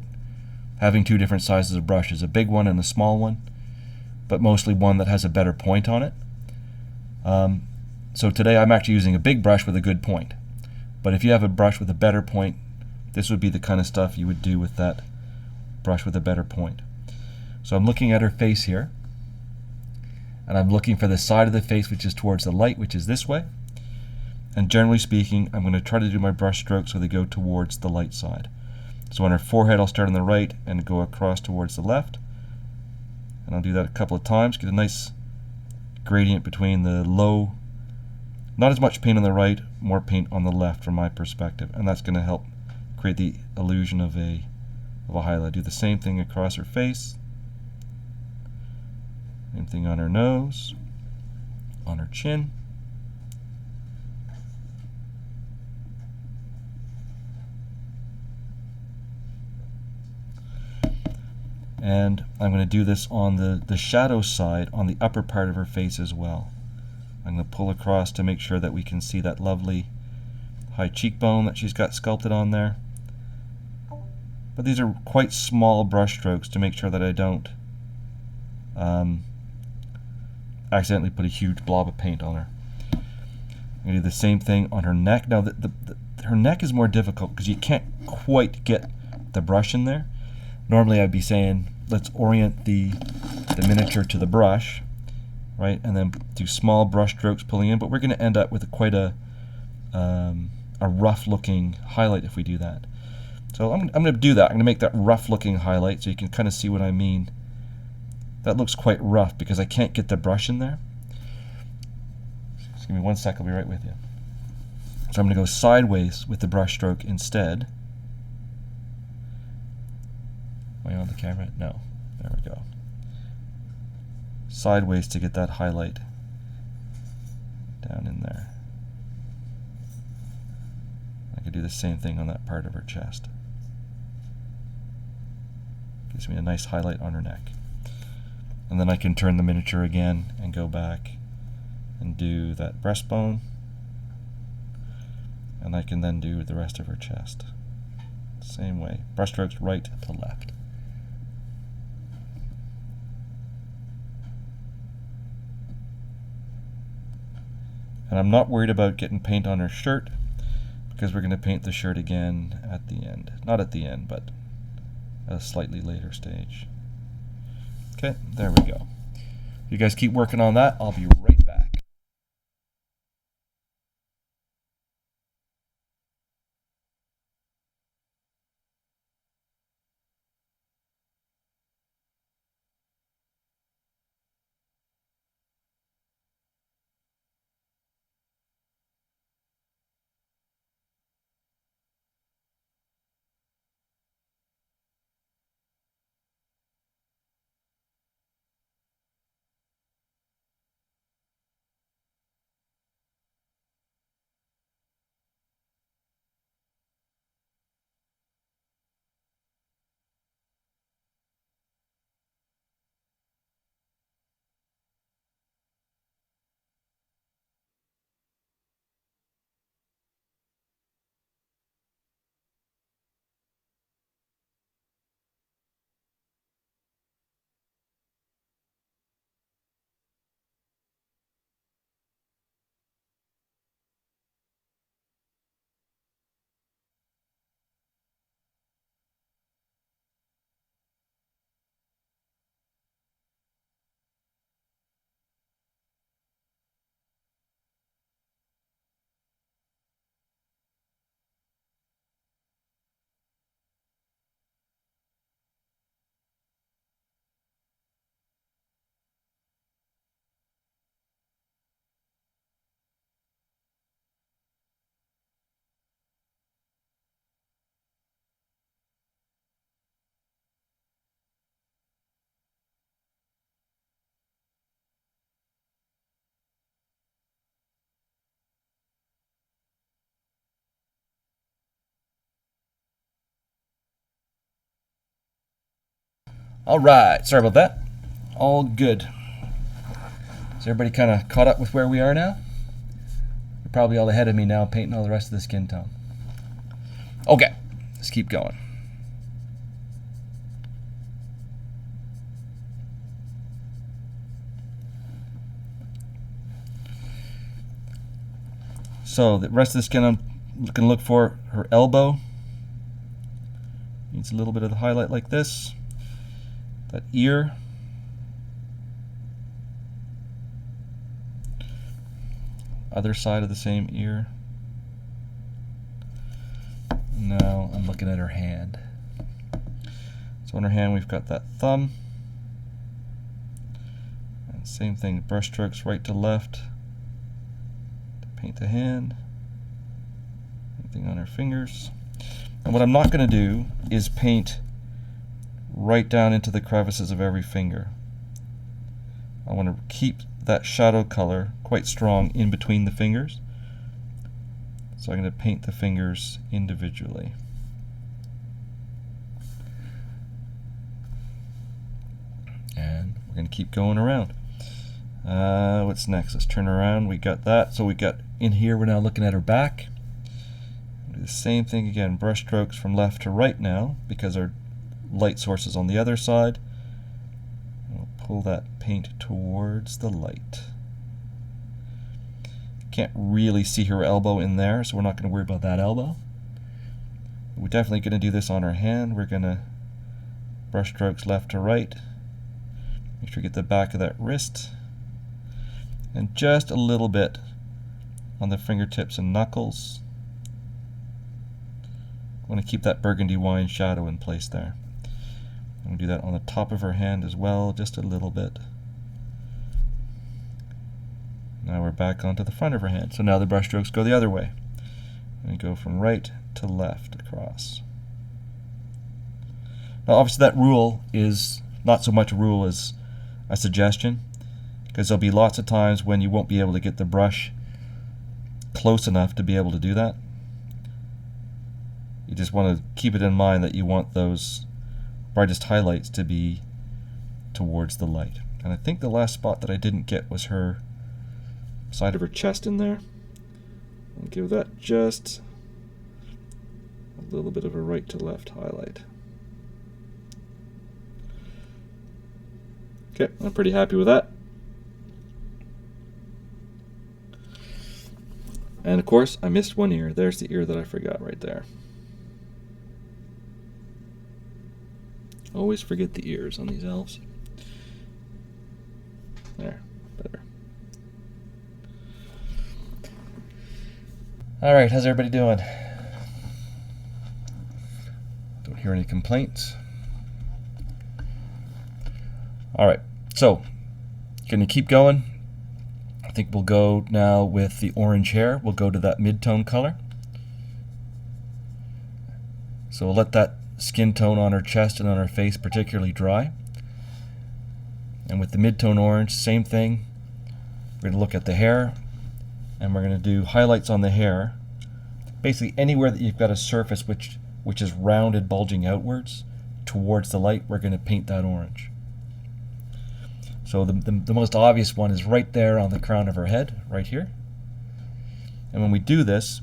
having two different sizes of brushes, a big one and a small one, but mostly one that has a better point on it. So today I'm actually using a big brush with a good point, but if you have a brush with a better point, this would be the kind of stuff you would do with that brush with a better point. So I'm looking at her face here, and I'm looking for the side of the face which is towards the light, which is this way. And generally speaking, I'm going to try to do my brush strokes so they go towards the light side. So on her forehead, I'll start on the right and go across towards the left. And I'll do that a couple of times, get a nice gradient between the low, not as much paint on the right, more paint on the left from my perspective. And that's going to help create the illusion of a highlight. Do the same thing across her face. Same thing on her nose, on her chin. And I'm going to do this on the shadow side, on the upper part of her face as well. I'm going to pull across to make sure that we can see that lovely high cheekbone that she's got sculpted on there. But these are quite small brush strokes to make sure that I don't accidentally put a huge blob of paint on her. I'm going to do the same thing on her neck. Now, her neck is more difficult because you can't quite get the brush in there. Normally, I'd be saying, let's orient the miniature to the brush, right, and then do small brush strokes pulling in. But we're going to end up with quite a rough-looking highlight if we do that. So I'm going to do that. I'm going to make that rough-looking highlight so you can kind of see what I mean. That looks quite rough because I can't get the brush in there. Just give me 1 sec, I'll be right with you. So I'm going to go sideways with the brush stroke instead. Am I on the camera? No. There we go. Sideways to get that highlight down in there. I could do the same thing on that part of her chest. Gives me a nice highlight on her neck. And then I can turn the miniature again and go back and do that breastbone. And I can then do the rest of her chest. Same way. Brushstrokes right to left. And I'm not worried about getting paint on her shirt because we're going to paint the shirt again at the end. Not at the end, but at a slightly later stage. Okay, there we go. You guys keep working on that. I'll be right back. All right, sorry about that. All good. Is everybody kind of caught up with where we are now? You're probably all ahead of me now, painting all the rest of the skin tone. Okay, let's keep going. So the rest of the skin I'm going to look for her elbow. Needs a little bit of the highlight like this. That ear. Other side of the same ear. Now I'm looking at her hand. So on her hand we've got that thumb. And same thing, brush strokes right to left to paint the hand. Same thing on her fingers. And what I'm not going to do is paint right down into the crevices of every finger. I want to keep that shadow color quite strong in between the fingers. So I'm going to paint the fingers individually. And we're going to keep going around. What's next? Let's turn around. We got that. So we got in here, we're now looking at her back. Do the same thing again, brush strokes from left to right now, because our light source is on the other side. We'll pull that paint towards the light. Can't really see her elbow in there, so we're not going to worry about that elbow. We're definitely going to do this on our hand. We're going to brush strokes left to right. Make sure you get the back of that wrist. And just a little bit on the fingertips and knuckles. I want to keep that burgundy wine shadow in place there. I'm going to do that on the top of her hand as well, just a little bit. Now we're back onto the front of her hand. So now the brush strokes go the other way. And go from right to left across. Now obviously that rule is not so much a rule as a suggestion, because there'll be lots of times when you won't be able to get the brush close enough to be able to do that. You just want to keep it in mind that you want those brightest highlights to be towards the light. And I think the last spot that I didn't get was her side of her chest in there. I'll give that just a little bit of a right to left highlight. Okay, I'm pretty happy with that. And of course, I missed one ear. There's the ear that I forgot right there. Always forget the ears on these elves. There, better. Alright, how's everybody doing? Don't hear any complaints. Alright, so, gonna keep going. I think we'll go now with the orange hair. We'll go to that mid-tone color. So we'll let that skin tone on her chest and on her face particularly dry. And with the mid-tone orange, same thing. We're gonna look at the hair, and we're going to do highlights on the hair. Basically anywhere that you've got a surface which is rounded, bulging outwards towards the light, we're going to paint that orange. So the most obvious one is right there on the crown of her head, right here. And when we do this,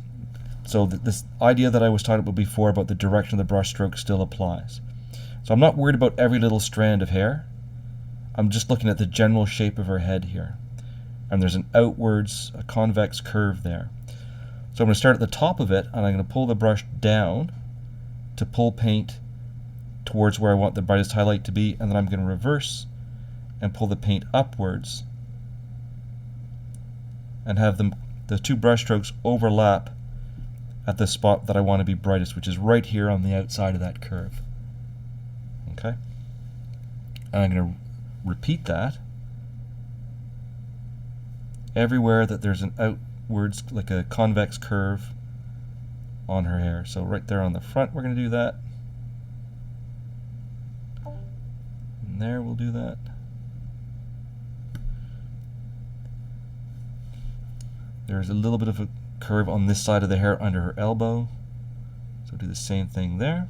so this idea that I was talking about before about the direction of the brush stroke still applies. So I'm not worried about every little strand of hair. I'm just looking at the general shape of her head here. And there's an outwards, a convex curve there. So I'm going to start at the top of it, and I'm going to pull the brush down to pull paint towards where I want the brightest highlight to be, and then I'm going to reverse and pull the paint upwards and have the two brush strokes overlap at the spot that I want to be brightest, which is right here on the outside of that curve. Okay? And I'm going to repeat that everywhere that there's an outwards, like a convex curve on her hair. So right there on the front, we're going to do that. And there we'll do that. There's a little bit of a curve on this side of the hair under her elbow. So do the same thing there.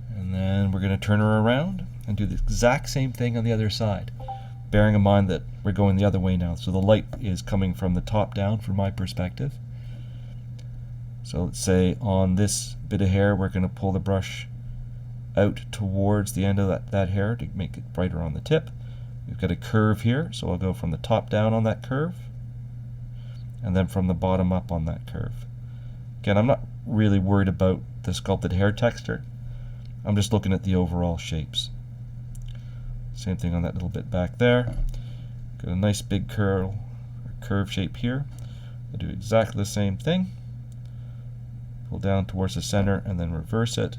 And then we're going to turn her around and do the exact same thing on the other side, bearing in mind that we're going the other way now. So the light is coming from the top down from my perspective. So let's say on this bit of hair, we're going to pull the brush out towards the end of that hair to make it brighter on the tip. We've got a curve here, so I'll go from the top down on that curve, and then from the bottom up on that curve. Again, I'm not really worried about the sculpted hair texture. I'm just looking at the overall shapes. Same thing on that little bit back there. Got a nice big curl, or curve shape here. I'll do exactly the same thing. Pull down towards the center and then reverse it.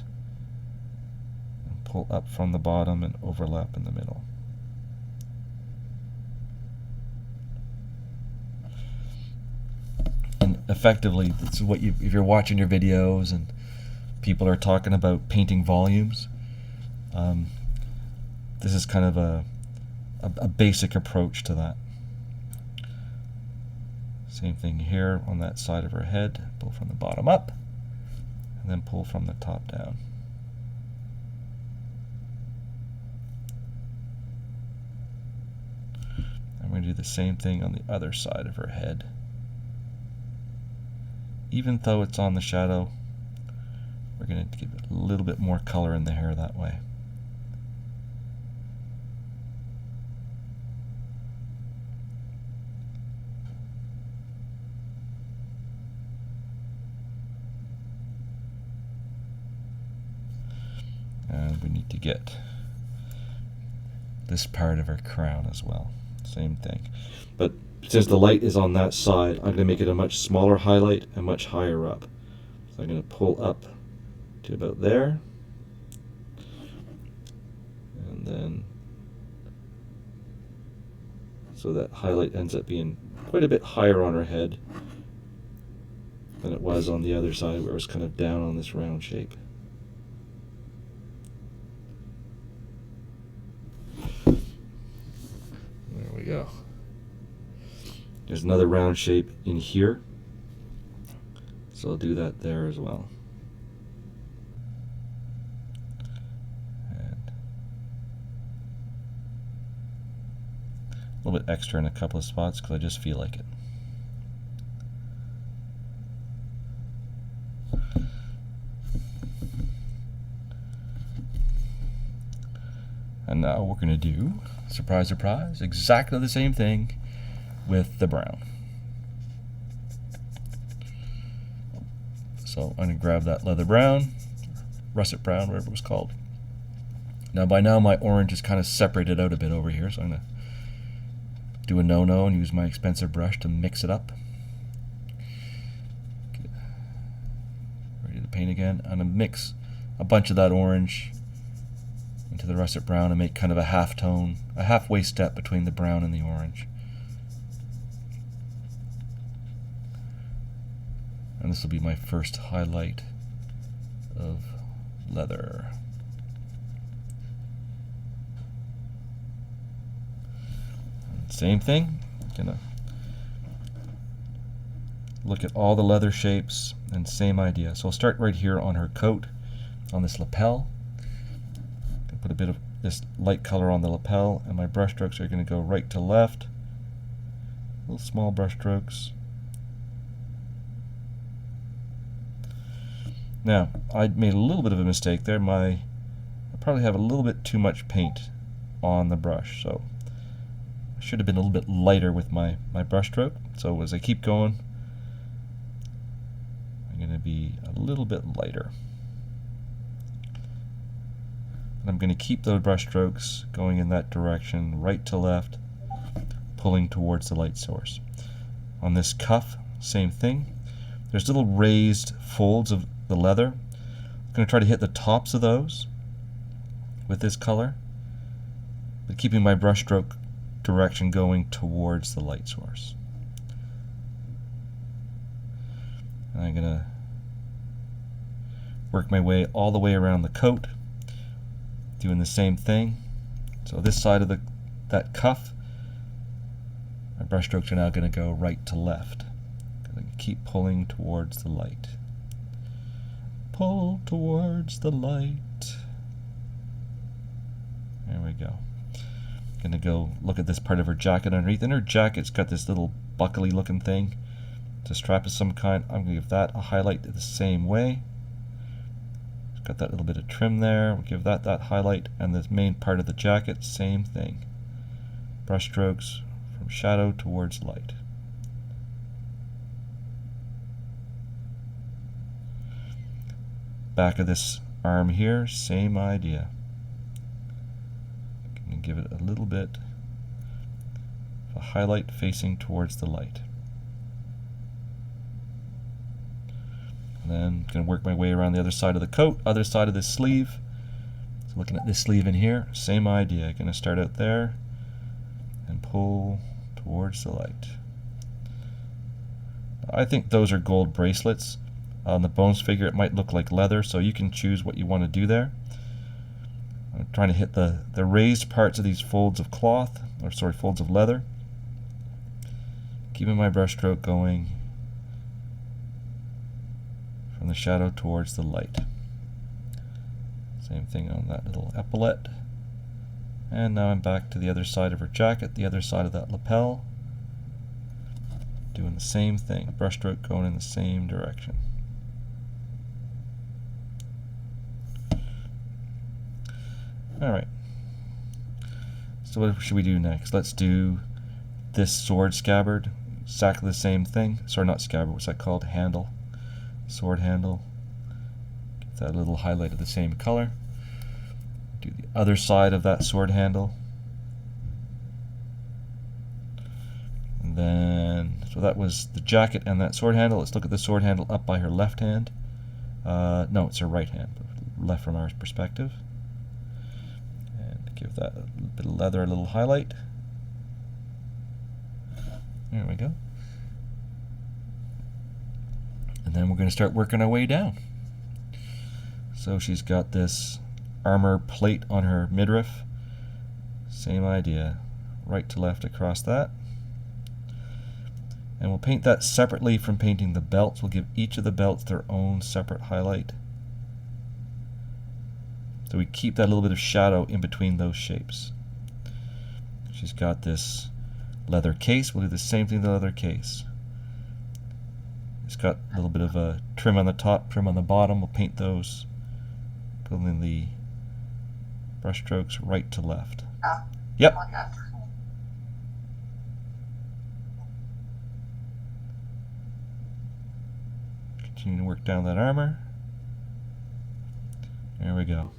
And pull up from the bottom and overlap in the middle. And effectively, this is what if you're watching your videos and people are talking about painting volumes, this is kind of a basic approach to that. Same thing here on that side of her head. Pull from the bottom up, and then pull from the top down. And we're going to do the same thing on the other side of her head. even though it's on the shadow, we're going to give it a little bit more color in the hair that way. And we need to get this part of her crown as well. Same thing. But since the light is on that side, I'm going to make it a much smaller highlight and much higher up. So I'm going to pull up to about there. And then, so that highlight ends up being quite a bit higher on her head than it was on the other side where it was kind of down on this round shape. There we go. There's another round shape in here, so I'll do that there as well. And a little bit extra in a couple of spots because I just feel like it. And now we're going to do, surprise, surprise, exactly the same thing with the brown. So I'm going to grab that leather brown, russet brown, whatever it was called. Now by now my orange is kind of separated out a bit over here, so I'm going to do a no-no and use my expensive brush to mix it up. Get ready to paint again. I'm going to mix a bunch of that orange into the russet brown and make kind of a half tone, a halfway step between the brown and the orange. And this will be my first highlight of leather. And same thing, gonna look at all the leather shapes and same idea. So I'll start right here on her coat, on this lapel. Put a bit of this light color on the lapel, and my brush strokes are going to go right to left. Little small brush strokes. Now, I made a little bit of a mistake there. I probably have a little bit too much paint on the brush, so I should have been a little bit lighter with my brush stroke. So as I keep going, I'm going to be a little bit lighter. And I'm going to keep those brush strokes going in that direction, right to left, pulling towards the light source. On this cuff, same thing. There's little raised folds of the leather. I'm going to try to hit the tops of those with this color, but keeping my brush stroke direction going towards the light source. And I'm going to work my way all the way around the coat, doing the same thing. So this side of that cuff, my brush strokes are now going to go right to left. Going to keep pulling towards the light. Pull towards the light. There we go. Going to go look at this part of her jacket underneath. And her jacket's got this little buckly looking thing. It's a strap of some kind. I'm going to give that a highlight the same way. Got that little bit of trim there. We'll give that highlight, and the main part of the jacket, same thing. Brush strokes from shadow towards light. Back of this arm here, same idea. Can give it a little bit of a highlight facing towards the light. And then I'm going to work my way around the other side of the coat, other side of this sleeve. So looking at this sleeve in here, same idea. I'm going to start out there and pull towards the light. I think those are gold bracelets. On the bones figure it might look like leather, so you can choose what you want to do there. I'm trying to hit the raised parts of these folds of cloth, or sorry, folds of leather. Keeping my brush stroke going from the shadow towards the light. Same thing on that little epaulette. And now I'm back to the other side of her jacket, the other side of that lapel. Doing the same thing, brush stroke going in the same direction. Alright, so what should we do next? Let's do this sword scabbard, exactly the same thing. Sorry, not scabbard, what's that called? Handle. Sword handle. Get that little highlight of the same color. Do the other side of that sword handle. And then, so that was the jacket and that sword handle. Let's look at the sword handle up by her left hand. No, it's her right hand, left from our perspective. And give that a bit of leather, a little highlight. There we go. And then we're going to start working our way down. So she's got this armor plate on her midriff. Same idea. Right to left across that. And we'll paint that separately from painting the belts. We'll give each of the belts their own separate highlight. So we keep that little bit of shadow in between those shapes. She's got this leather case. We'll do the same thing with the leather case. It's got a little bit of a trim on the top, trim on the bottom. We'll paint those, pulling the brush strokes right to left. Yep. Continue to work down that armor. There we go.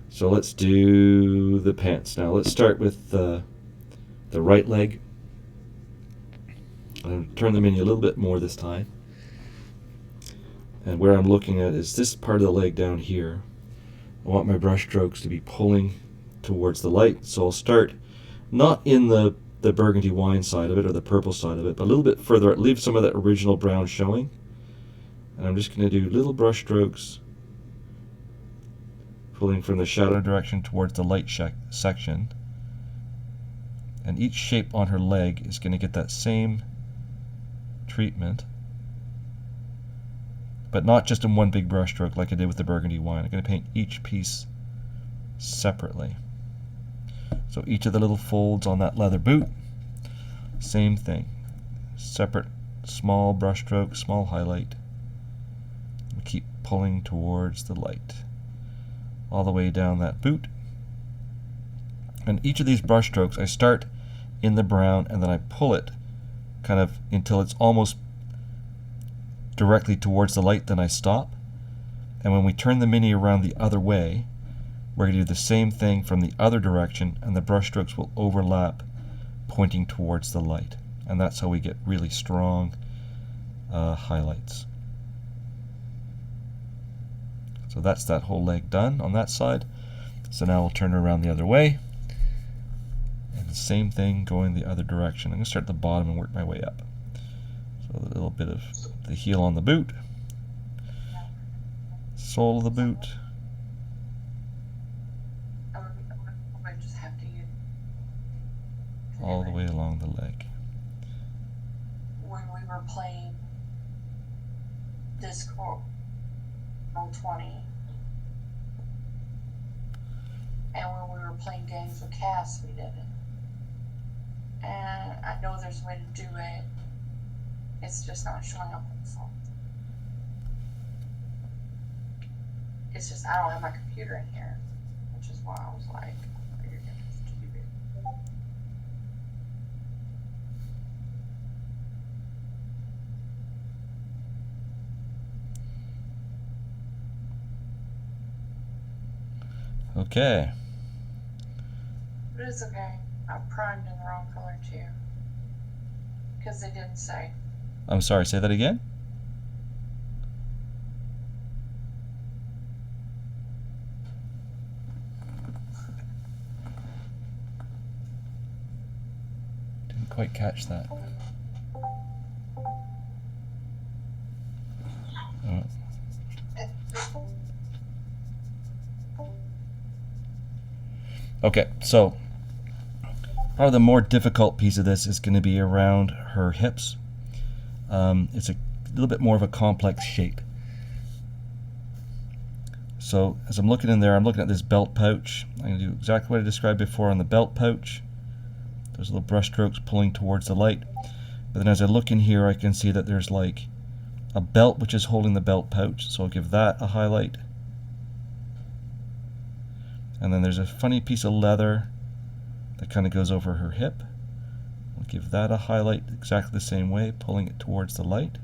So let's do the pants now. Let's start with the right leg. I'm going to turn the menu a little bit more this time. And where I'm looking at is this part of the leg down here. I want my brush strokes to be pulling towards the light. So I'll start not in the burgundy wine side of it or the purple side of it, but a little bit further out. Leave some of that original brown showing. And I'm just going to do little brush strokes pulling from the shadow direction towards the light section. And each shape on her leg is going to get that same treatment, but not just in one big brush stroke like I did with the burgundy wine. I'm going to paint each piece separately. So each of the little folds on that leather boot, same thing. Separate small brush stroke, small highlight. And keep pulling towards the light. All the way down that boot. And each of these brush strokes, I start in the brown and then I pull it kind of until it's almost directly towards the light, then I stop. And when we turn the mini around the other way, we're going to do the same thing from the other direction, and the brush strokes will overlap pointing towards the light. And that's how we get really strong highlights. So that's that whole leg done on that side. So now we'll turn it around the other way. And the same thing going the other direction. I'm going to start at the bottom and work my way up. So a little bit of the heel on the boot. Sole of the boot. All the way along the leg. When we were playing Discord on 20, and when we were playing games with Cass, we did it. And I know there's a way to do it. It's just not showing up on the phone. It's just I don't have my computer in here, which is why I was like, "You're gonna have to do it." Okay. But it's okay. I primed in the wrong color too. Because they didn't say. I'm sorry, say that again? Didn't quite catch that. Oh. Okay, so probably the more difficult piece of this is going to be around her hips. It's a little bit more of a complex shape. So as I'm looking in there, I'm looking at this belt pouch. I'm going to do exactly what I described before on the belt pouch. those little brush strokes pulling towards the light. But then as I look in here, I can see that there's like a belt which is holding the belt pouch, so I'll give that a highlight. And then there's a funny piece of leather that kind of goes over her hip. I'll give that a highlight exactly the same way, pulling it towards the light.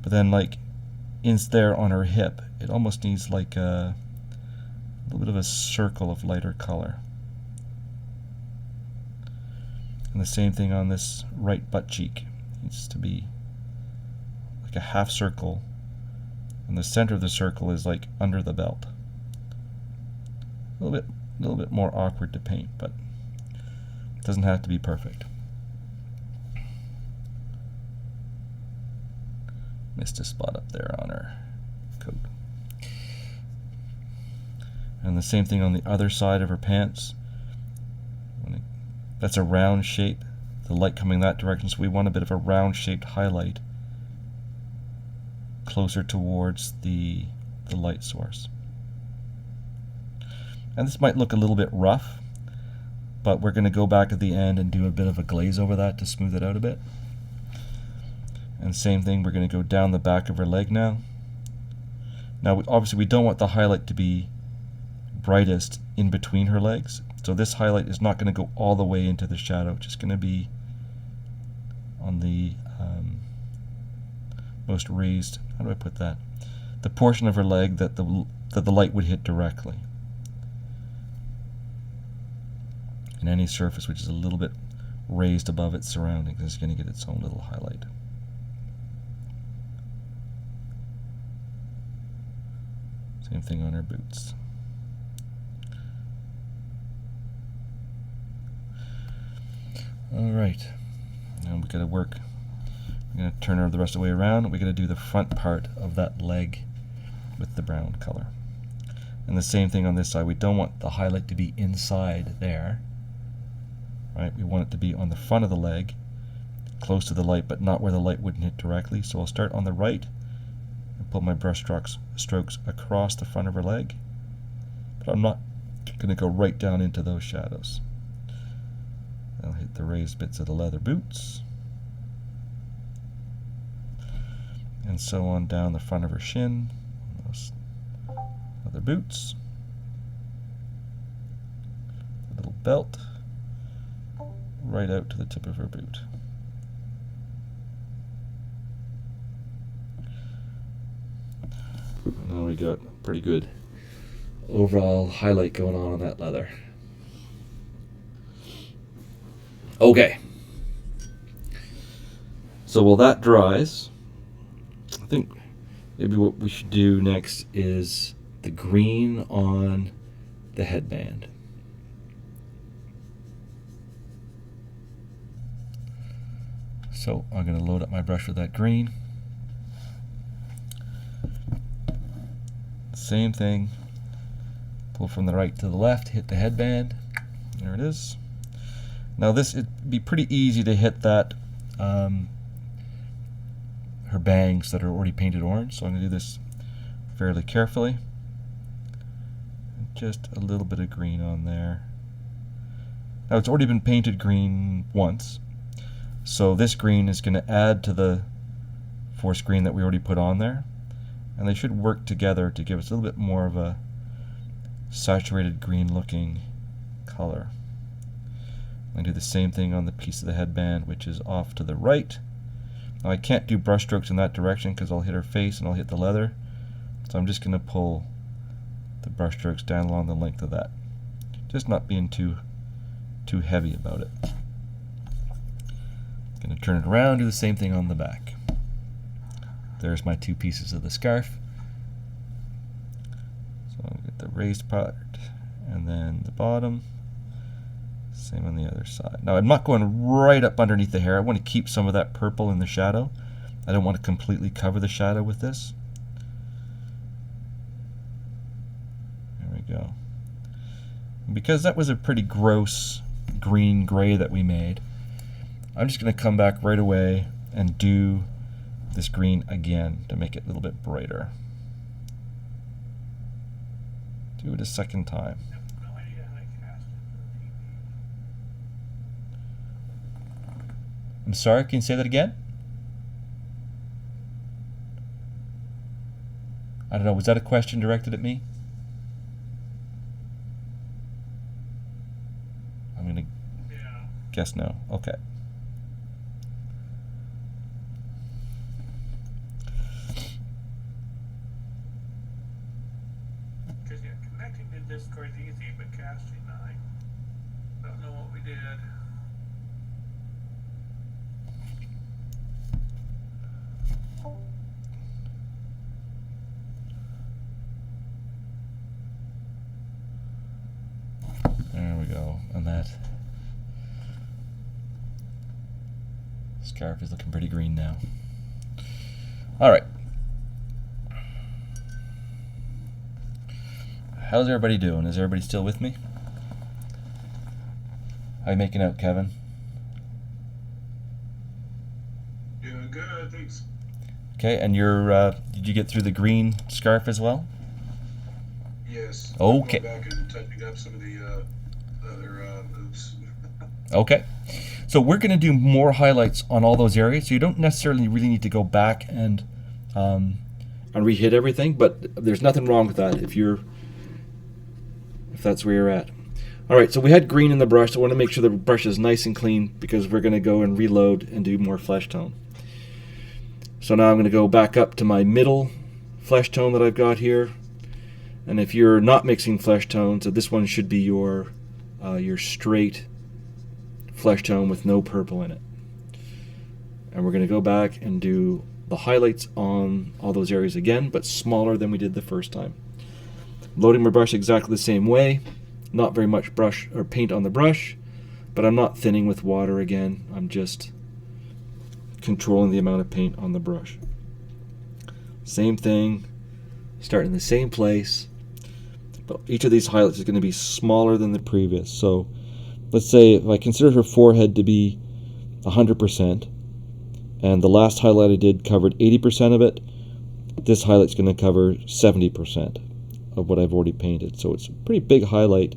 But then like in there on her hip, it almost needs like a little bit of a circle of lighter color. And the same thing on this right butt cheek. It needs to be like a half circle, and the center of the circle is like under the belt. A little bit more awkward to paint, but it doesn't have to be perfect. Missed a spot up there on her coat. And the same thing on the other side of her pants. That's a round shape, the light coming that direction, so we want a bit of a round shaped highlight closer towards the light source. And this might look a little bit rough, but we're going to go back at the end and do a bit of a glaze over that to smooth it out a bit. And same thing, we're going to go down the back of her leg now. Now obviously we don't want the highlight to be brightest in between her legs. So this highlight is not going to go all the way into the shadow, it's just going to be on the most raised, how do I put that? The portion of her leg that the light would hit directly. And any surface which is a little bit raised above its surroundings is going to get its own little highlight. Same thing on her boots. Alright, now we've got to work. We're going to turn her the rest of the way around. We're going to do the front part of that leg with the brown color. And the same thing on this side. We don't want the highlight to be inside there. Right? We want it to be on the front of the leg, close to the light, but not where the light wouldn't hit directly. So I'll start on the right and pull my brush strokes across the front of her leg. But I'm not going to go right down into those shadows. I'll hit the raised bits of the leather boots, and so on down the front of her shin, those leather boots, a little belt, right out to the tip of her boot. Now we got pretty good overall highlight going on that leather. Okay, so while that dries, I think maybe what we should do next is the green on the headband. So I'm going to load up my brush with that green. Same thing, pull from the right to the left, hit the headband, there it is. Now this, it'd be pretty easy to hit that, her bangs that are already painted orange, so I'm going to do this fairly carefully. Just a little bit of green on there. Now it's already been painted green once, so this green is going to add to the forest green that we already put on there, and they should work together to give us a little bit more of a saturated green looking color. I do the same thing on the piece of the headband which is off to the right. Now I can't do brush strokes in that direction because I'll hit her face and I'll hit the leather. So I'm just going to pull the brush strokes down along the length of that. Just not being too heavy about it. Going to turn it around, do the same thing on the back. There's my two pieces of the scarf. So I'll get the raised part and then the bottom. Same on the other side. Now I'm not going right up underneath the hair. I want to keep some of that purple in the shadow. I don't want to completely cover the shadow with this. There we go. And because that was a pretty gross green gray that we made, I'm just going to come back right away and do this green again to make it a little bit brighter. Do it a second time. I'm sorry, can you say that again? I don't know, was that a question directed at me? I'm gonna guess no. Okay. Because connecting to Discord is easy, but casting, I don't know what we did. There we go. And that scarf is looking pretty green now. All right. How's everybody doing? Is everybody still with me? How you making out, Kevin? Doing good, thanks. Okay, and did you get through the green scarf as well? Yes. Okay. I'm going back and touching up some of the other oops. Okay. So we're going to do more highlights on all those areas. So you don't necessarily really need to go back and re-hit everything, but there's nothing wrong with that if that's where you're at. All right, so we had green in the brush. So I want to make sure the brush is nice and clean because we're going to go and reload and do more flesh tone. So now I'm going to go back up to my middle flesh tone that I've got here. And if you're not mixing flesh tones, so this one should be your straight flesh tone with no purple in it. And we're going to go back and do the highlights on all those areas again, but smaller than we did the first time. Loading my brush exactly the same way. Not very much brush or paint on the brush, but I'm not thinning with water again. I'm just controlling the amount of paint on the brush. Same thing, starting in the same place. But each of these highlights is going to be smaller than the previous. So let's say if I consider her forehead to be 100%, and the last highlight I did covered 80% of it, this highlight's going to cover 70% of what I've already painted. So it's a pretty big highlight,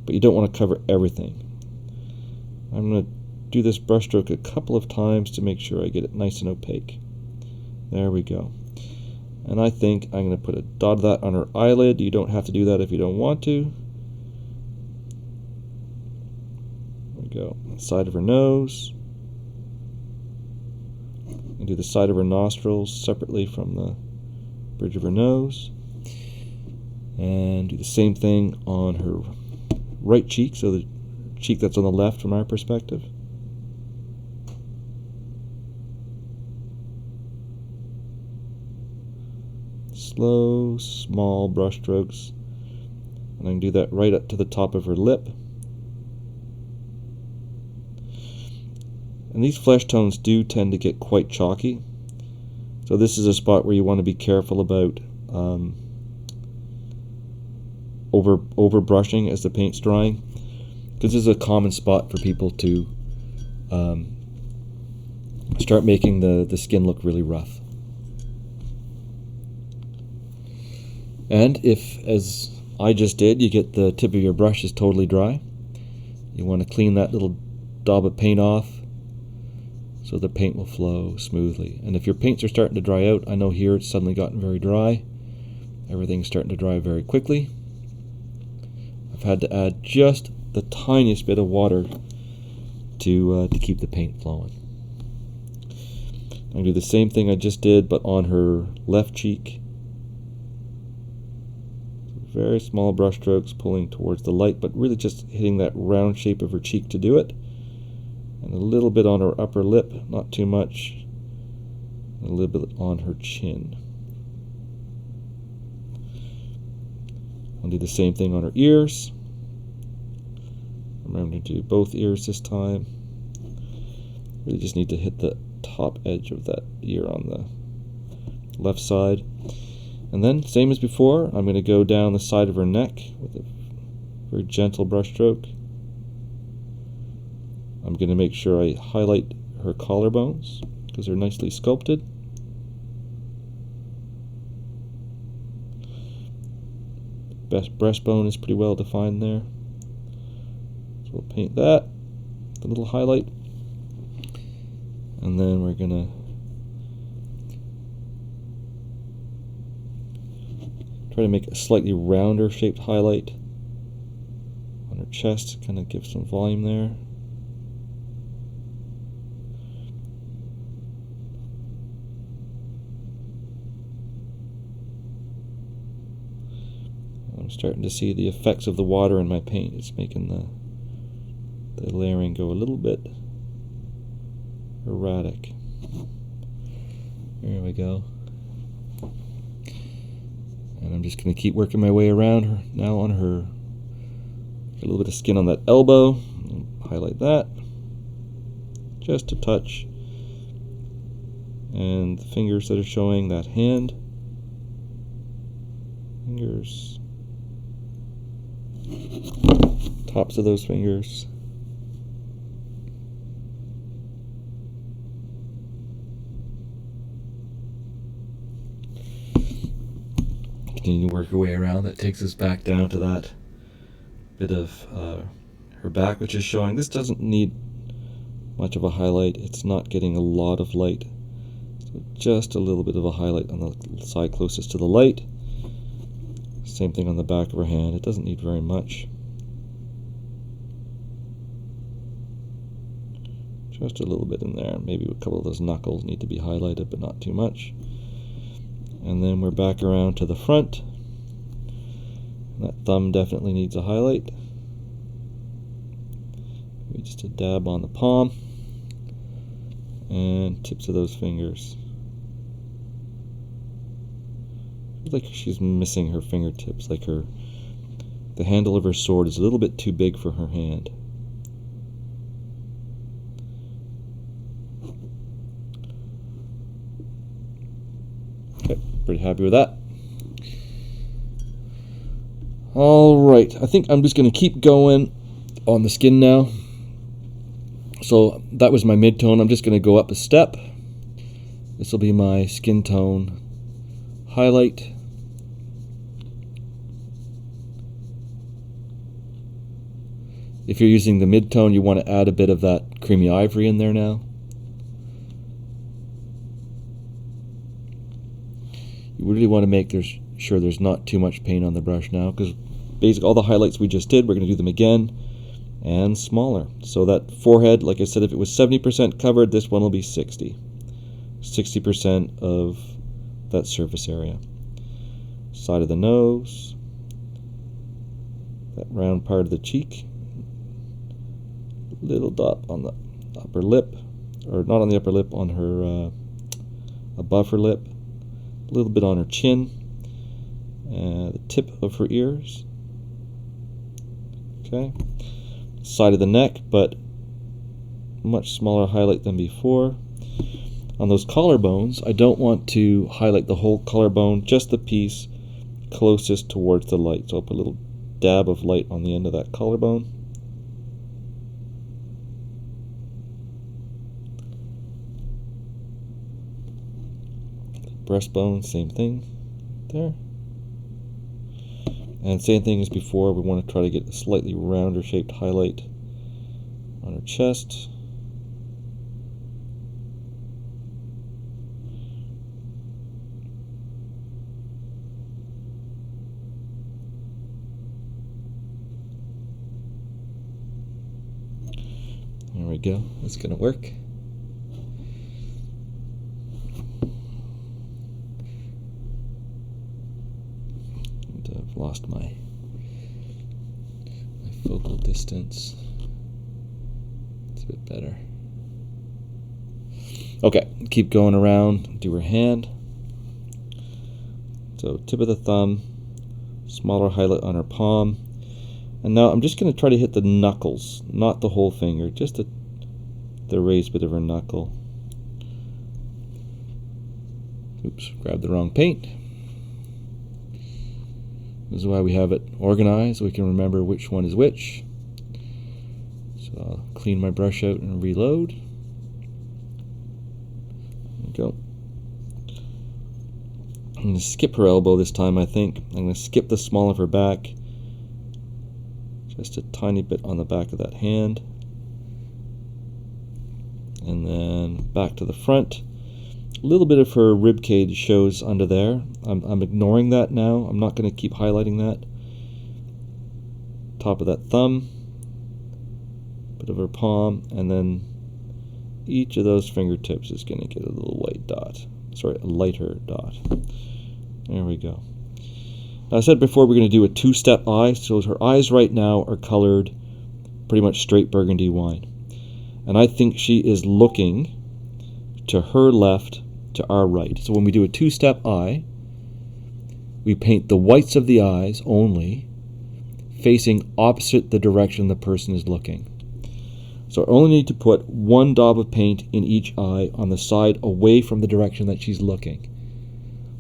but you don't want to cover everything. I'm going to do this brush stroke a couple of times to make sure I get it nice and opaque. There we go. And I think I'm going to put a dot of that on her eyelid. You don't have to do that if you don't want to. There we go. Side of her nose. And do the side of her nostrils separately from the bridge of her nose. And do the same thing on her right cheek, so the cheek that's on the left from our perspective. Slow, small brush strokes. And I can do that right up to the top of her lip. And these flesh tones do tend to get quite chalky. So this is a spot where you want to be careful about over brushing as the paint's drying, because this is a common spot for people to start making the skin look really rough. And if, as I just did, you get the tip of your brush is totally dry, you want to clean that little daub of paint off so the paint will flow smoothly. And if your paints are starting to dry out, I know here it's suddenly gotten very dry. Everything's starting to dry very quickly. I've had to add just the tiniest bit of water to keep the paint flowing. I'm going to do the same thing I just did, but on her left cheek. Very small brush strokes pulling towards the light, but really just hitting that round shape of her cheek to do it. And a little bit on her upper lip, not too much. And a little bit on her chin. I'll do the same thing on her ears. Remember to do both ears this time. Really just need to hit the top edge of that ear on the left side. And then, same as before, I'm going to go down the side of her neck with a very gentle brush stroke. I'm going to make sure I highlight her collarbones because they're nicely sculpted. Breastbone is pretty well defined there. So we'll paint that with a little highlight. And then we're gonna try to make a slightly rounder shaped highlight on her chest, kind of give some volume there. I'm starting to see the effects of the water in my paint. It's making the layering go a little bit erratic. There we go. And I'm just going to keep working my way around her now on her. Get a little bit of skin on that elbow. Highlight that. Just a touch. And the fingers that are showing, that hand. Fingers. Tops of those fingers. Continue to work our way around. That takes us back down to that bit of her back, which is showing. This doesn't need much of a highlight. It's not getting a lot of light. So just a little bit of a highlight on the side closest to the light. Same thing on the back of her hand. It doesn't need very much. Just a little bit in there. Maybe a couple of those knuckles need to be highlighted, but not too much. And then we're back around to the front. That thumb definitely needs a highlight. Maybe just a dab on the palm. And tips of those fingers. Feels like she's missing her fingertips, like the handle of her sword is a little bit too big for her hand. Okay, pretty happy with that. Alright, I think I'm just going to keep going on the skin now. So that was my mid-tone. I'm just going to go up a step. This will be my skin tone highlight. If you're using the mid-tone, you want to add a bit of that creamy ivory in there now. You really want to make sure there's not too much paint on the brush now, because basically all the highlights we just did, we're going to do them again and smaller. So that forehead, like I said, if it was 70% covered, this one will be 60. 60% of that surface area. Side of the nose, that round part of the cheek, little dot on the upper lip, or not on the upper lip, on her above her lip, a little bit on her chin, the tip of her ears. Okay, side of the neck, but much smaller highlight than before. On those collarbones, I don't want to highlight the whole collarbone, just the piece closest towards the light. So I'll put a little dab of light on the end of that collarbone. Breastbone, same thing there. And same thing as before, we want to try to get a slightly rounder shaped highlight on her chest. There we go, that's going to work. I've lost my focal distance. It's a bit better. Okay, keep going around, do her hand. So tip of the thumb, smaller highlight on her palm. And now I'm just going to try to hit the knuckles, not the whole finger, just the raised bit of her knuckle. Oops, grabbed the wrong paint. This is why we have it organized, so we can remember which one is which. So I'll clean my brush out and reload. There we go. I'm going to skip her elbow this time, I think. I'm going to skip the small of her back. Just a tiny bit on the back of that hand. And then then back to the front. A little bit of her rib cage shows under there. I'm ignoring that now. I'm not going to keep highlighting that. Top of that thumb, bit of her palm, and then each of those fingertips is going to get a little white dot. Sorry, a lighter dot. There we go. Now, I said before we're going to do a two-step eye, so her eyes right now are colored pretty much straight burgundy wine. And I think she is looking to her left, to our right. So when we do a two-step eye, we paint the whites of the eyes only, facing opposite the direction the person is looking. So I only need to put one daub of paint in each eye on the side away from the direction that she's looking.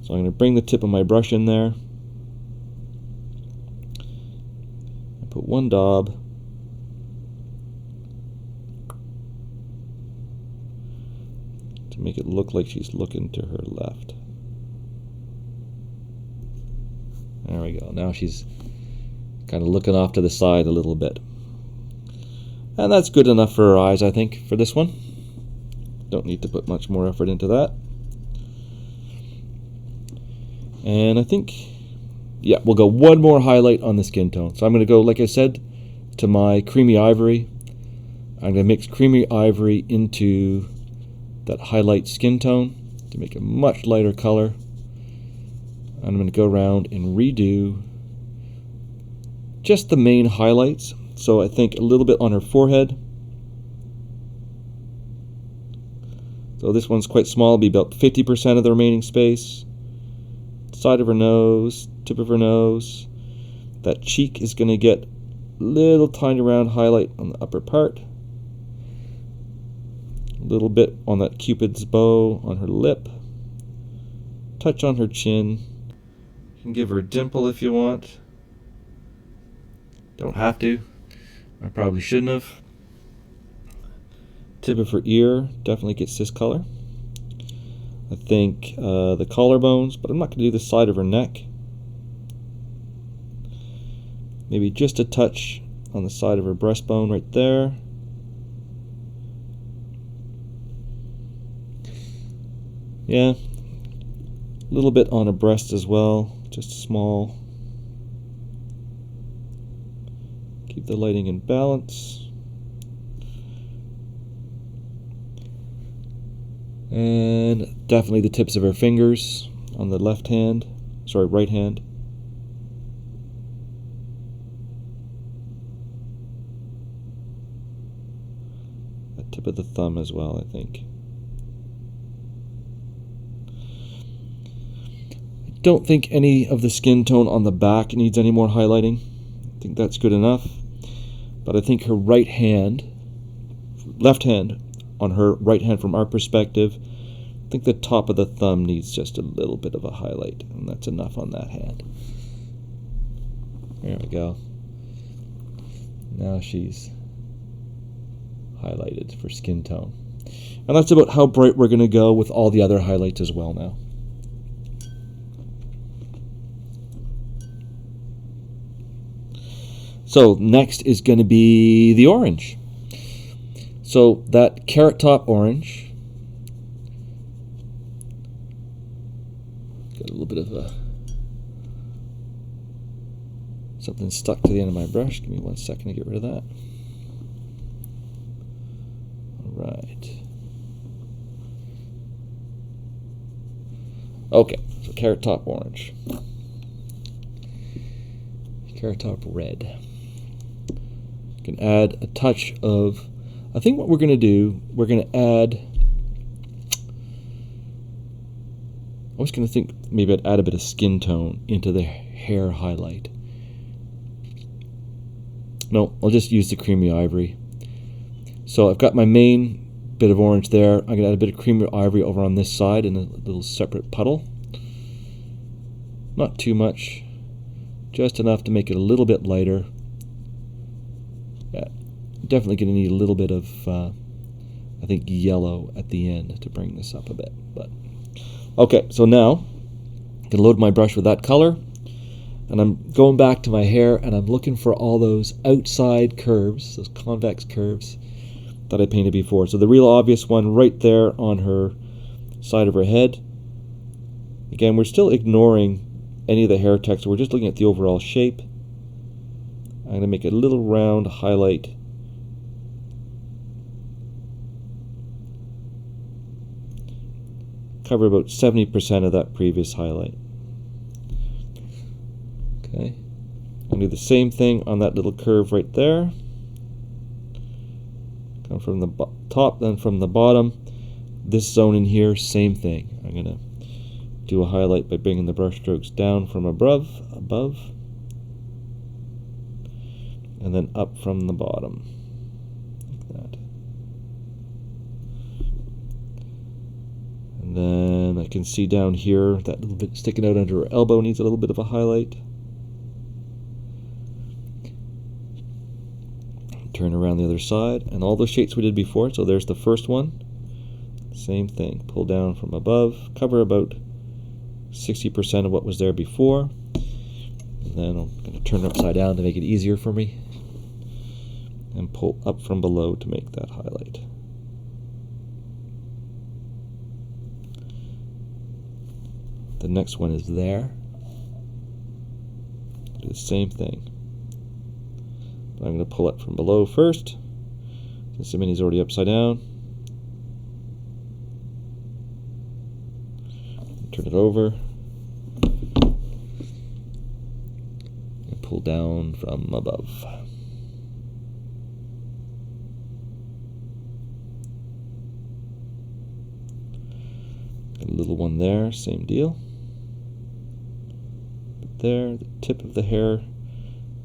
So I'm going to bring the tip of my brush in there. I put one daub. To make it look like she's looking to her left. There we go. Now she's kind of looking off to the side a little bit. And that's good enough for her eyes, I think, for this one. Don't need to put much more effort into that. And I think, yeah, we'll go one more highlight on the skin tone. So I'm going to go, like I said, to my creamy ivory. I'm going to mix creamy ivory into that highlight skin tone to make a much lighter color. I'm going to go around and redo just the main highlights. So I think a little bit on her forehead. So this one's quite small, be about 50% of the remaining space. Side of her nose, tip of her nose. That cheek is going to get a little tiny round highlight on the upper part. A little bit on that Cupid's bow on her lip. Touch on her chin. You can give her a dimple if you want. Don't have to. I probably shouldn't have. Tip of her ear definitely gets this color. I think the collarbones, but I'm not going to do the side of her neck. Maybe just a touch on the side of her breastbone right there. Yeah, a little bit on her breast as well, just small. Keep the lighting in balance. And definitely the tips of her fingers on the right hand. The tip of the thumb as well, I think. I don't think any of the skin tone on the back needs any more highlighting. I think that's good enough. But I think her left hand on her right hand from our perspective, I think the top of the thumb needs just a little bit of a highlight, and that's enough on that hand. There we go. Now she's highlighted for skin tone. And that's about how bright we're going to go with all the other highlights as well now. So next is going to be the orange. So that carrot top orange, got a little bit of something stuck to the end of my brush. Give me 1 second to get rid of that. All right. Okay, so carrot top orange. Carrot top red. You can add a touch of, I think what we're going to do, we're going to add, I was going to think maybe I'd add a bit of skin tone into the hair highlight. No, I'll just use the creamy ivory. So I've got my main bit of orange there. I'm going to add a bit of creamy ivory over on this side in a little separate puddle. Not too much, just enough to make it a little bit lighter. Yeah, definitely going to need a little bit of, I think, yellow at the end to bring this up a bit. But okay, so now I can load my brush with that color, and I'm going back to my hair, and I'm looking for all those outside curves, those convex curves, that I painted before. So the real obvious one right there on her side of her head. Again, we're still ignoring any of the hair text. We're just looking at the overall shape. I'm going to make a little round highlight. Cover about 70% of that previous highlight. Okay. I'll do the same thing on that little curve right there. Come from the top, then from the bottom. This zone in here, same thing. I'm going to do a highlight by bringing the brush strokes down from above, and then up from the bottom, like that. And then I can see down here, that little bit sticking out under her elbow needs a little bit of a highlight. Turn around the other side, and all those shapes we did before. So there's the first one. Same thing. Pull down from above, cover about 60% of what was there before. And then I'm going to turn it upside down to make it easier for me. And pull up from below to make that highlight. The next one is there. Do the same thing. I'm going to pull it from below first, since the mini's already upside down. Turn it over. And pull down from above. A little one there, same deal. But there, the tip of the hair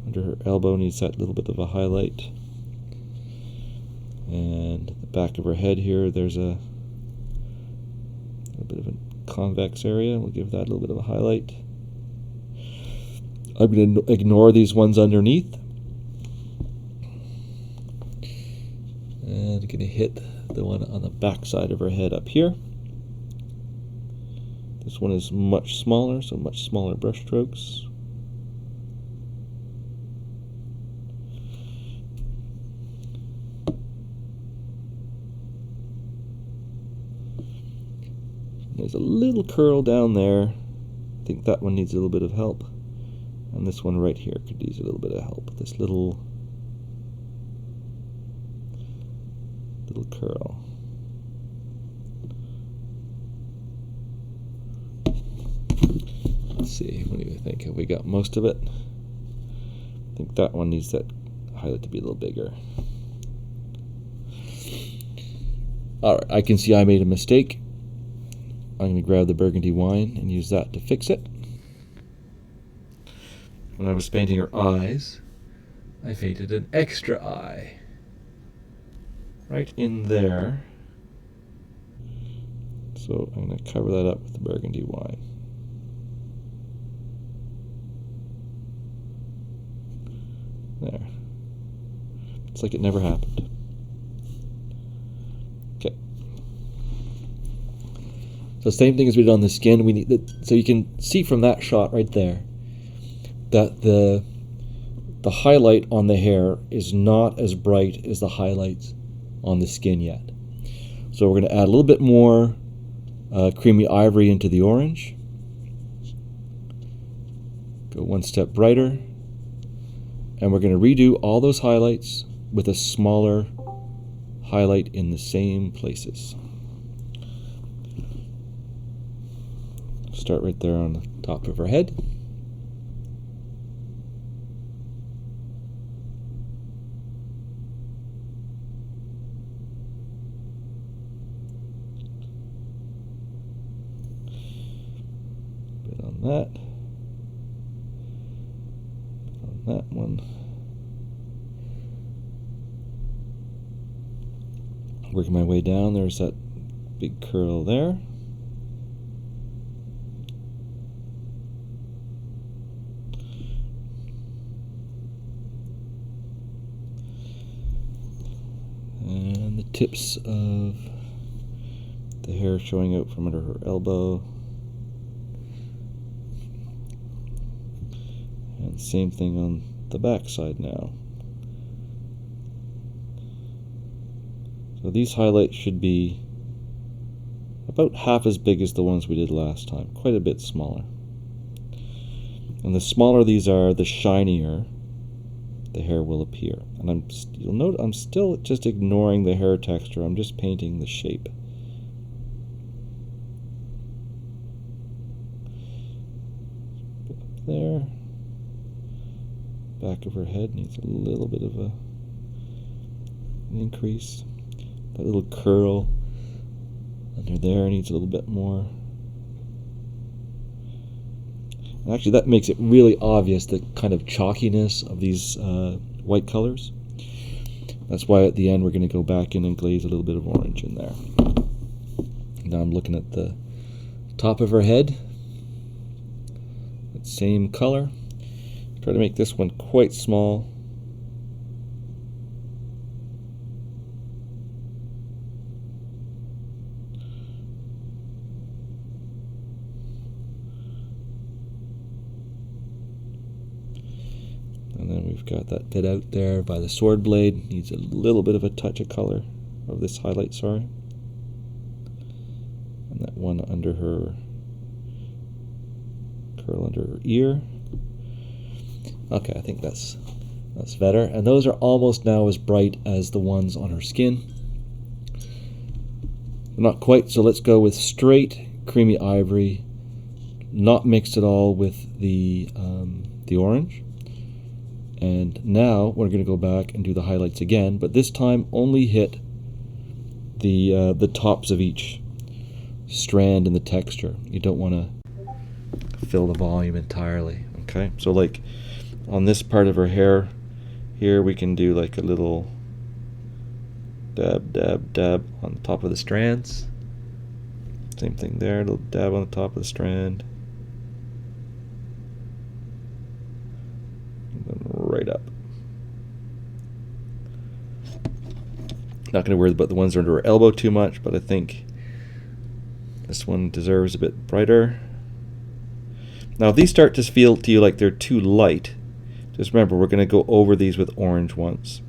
under her elbow needs that little bit of a highlight. And the back of her head here, there's a bit of a convex area. We'll give that a little bit of a highlight. I'm going to ignore these ones underneath. And I'm going to hit the one on the back side of her head up here. This one is much smaller, so much smaller brush strokes. There's a little curl down there. I think that one needs a little bit of help. And this one right here could use a little bit of help. This little curl. Let's see, what do you think? Have we got most of it? I think that one needs that highlight to be a little bigger. Alright, I can see I made a mistake. I'm going to grab the burgundy wine and use that to fix it. When I was painting her eyes, I painted an extra eye. Right in there. So I'm going to cover that up with the burgundy wine. There. It's like it never happened. Okay. So same thing as we did on the skin. We need so you can see from that shot right there that the highlight on the hair is not as bright as the highlights on the skin yet. So we're going to add a little bit more creamy ivory into the orange. Go one step brighter. And we're going to redo all those highlights with a smaller highlight in the same places. Start right there on the top of her head. Bit on that. That one. Working my way down, there's that big curl there. And the tips of the hair showing out from under her elbow. And same thing on the back side now. So these highlights should be about half as big as the ones we did last time, quite a bit smaller. And the smaller these are, the shinier the hair will appear. And you'll note I'm still just ignoring the hair texture, I'm just painting the shape. There. Back of her head needs a little bit of an increase. That little curl under there needs a little bit more. And actually, that makes it really obvious, the kind of chalkiness of these white colors. That's why at the end we're going to go back in and glaze a little bit of orange in there. Now I'm looking at the top of her head. That same color. Try to make this one quite small. And then we've got that bit out there by the sword blade. Needs a little bit of a touch of color of this highlight, sorry. And that one under her, curl under her ear. Okay, I think that's better. And those are almost now as bright as the ones on her skin. Not quite, so let's go with straight creamy ivory, not mixed at all with the orange. And now we're going to go back and do the highlights again, but this time only hit the tops of each strand in the texture. You don't want to fill the volume entirely. Okay, so like on this part of her hair here, we can do like a little dab, dab, dab on the top of the strands. Same thing there, a little dab on the top of the strand. Right up. Not going to worry about the ones under her elbow too much, but I think this one deserves a bit brighter. Now if these start to feel to you like they're too light, just remember we're going to go over these with orange once,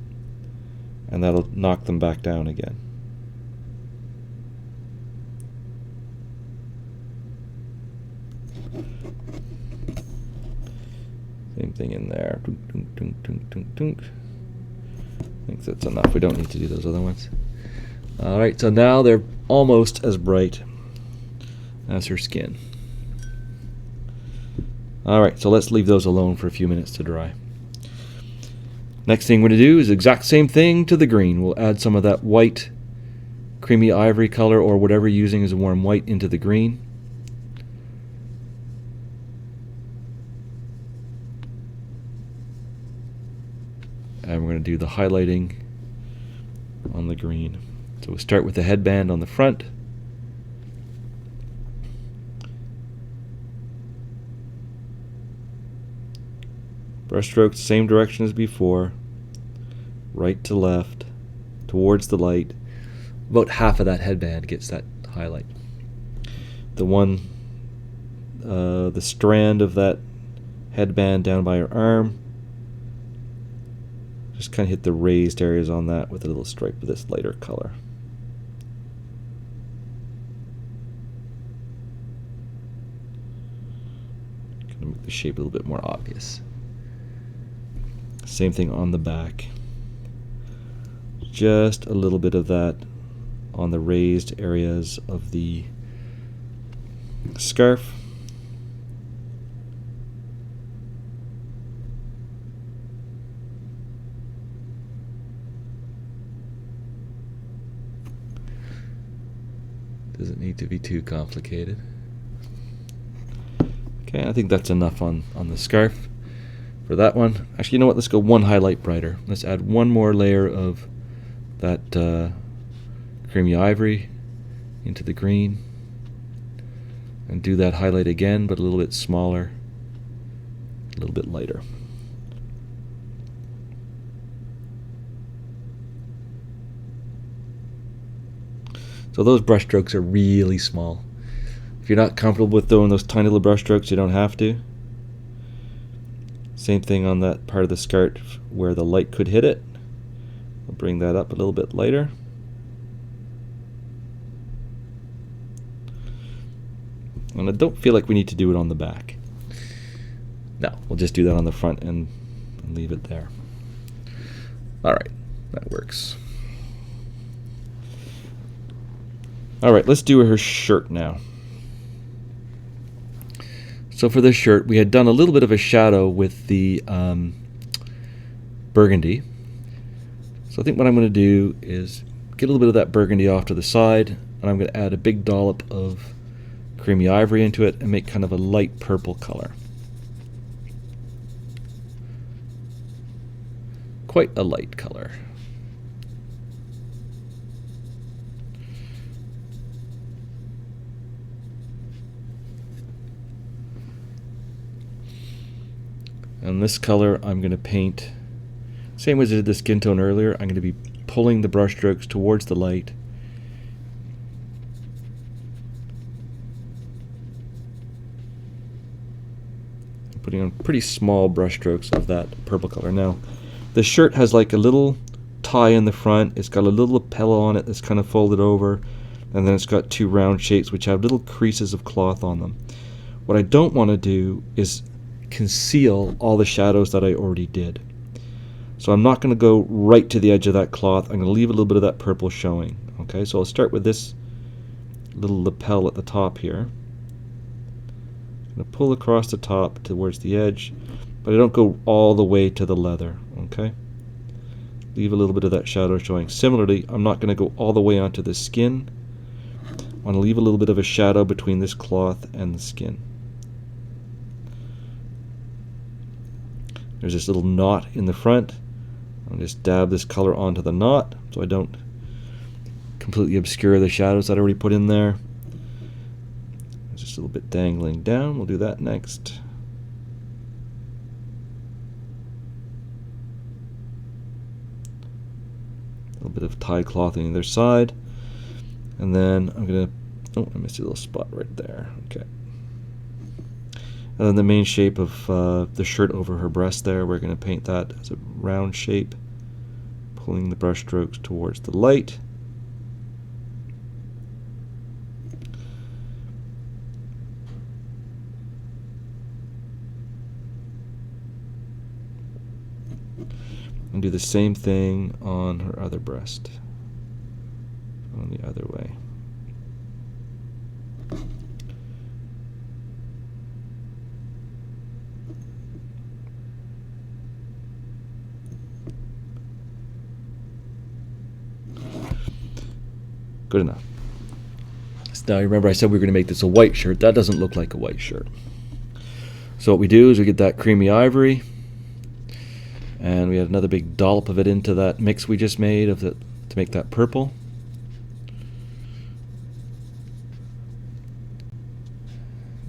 and that'll knock them back down again. Same thing in there. I think that's enough. We don't need to do those other ones. Alright, so now they're almost as bright as her skin. Alright, so let's leave those alone for a few minutes to dry. Next thing we're going to do is the exact same thing to the green. We'll add some of that white creamy ivory color, or whatever you're using as a warm white, into the green. And we're going to do the highlighting on the green. So we'll start with the headband on the front. Brush strokes same direction as before, right to left, towards the light. About half of that headband gets that highlight. The strand of that headband down by her arm, just kind of hit the raised areas on that with a little stripe of this lighter color. Kind of make the shape a little bit more obvious. Same thing on the back. Just a little bit of that on the raised areas of the scarf. Doesn't need to be too complicated. Okay, I think that's enough on the scarf for that one. Actually, you know what? Let's go one highlight brighter. Let's add one more layer of that creamy ivory into the green. And do that highlight again, but a little bit smaller, a little bit lighter. So those brush strokes are really small. If you're not comfortable with doing those tiny little brush strokes, you don't have to. Same thing on that part of the skirt where the light could hit it. I'll bring that up a little bit lighter. And I don't feel like we need to do it on the back. No, we'll just do that on the front and leave it there. Alright, that works. Alright, let's do her shirt now. So for this shirt, we had done a little bit of a shadow with the burgundy. So I think what I'm going to do is get a little bit of that burgundy off to the side, and I'm going to add a big dollop of creamy ivory into it and make kind of a light purple color. Quite a light color. And this color I'm going to paint, same as I did the skin tone earlier, I'm going to be pulling the brush strokes towards the light. Putting on pretty small brush strokes of that purple color. Now, the shirt has like a little tie in the front. It's got a little lapel on it that's kind of folded over, and then it's got two round shapes which have little creases of cloth on them. What I don't want to do is conceal all the shadows that I already did. So I'm not going to go right to the edge of that cloth. I'm going to leave a little bit of that purple showing. Okay, so I'll start with this little lapel at the top here. I'm going to pull across the top towards the edge, but I don't go all the way to the leather. Okay, leave a little bit of that shadow showing. Similarly, I'm not going to go all the way onto the skin. I want to leave a little bit of a shadow between this cloth and the skin. There's this little knot in the front. I'll just dab this color onto the knot so I don't completely obscure the shadows that I already put in there. There's just a little bit dangling down. We'll do that next. A little bit of tie cloth on either side. And then I'm going to, oh, I missed a little spot right there. Okay. And then the main shape of the shirt over her breast there, we're going to paint that as a round shape, pulling the brush strokes towards the light. And do the same thing on her other breast, on the other way. Good enough. So now remember I said we were going to make this a white shirt. That doesn't look like a white shirt. So what we do is we get that creamy ivory, and we add another big dollop of it into that mix we just made of the, to make that purple.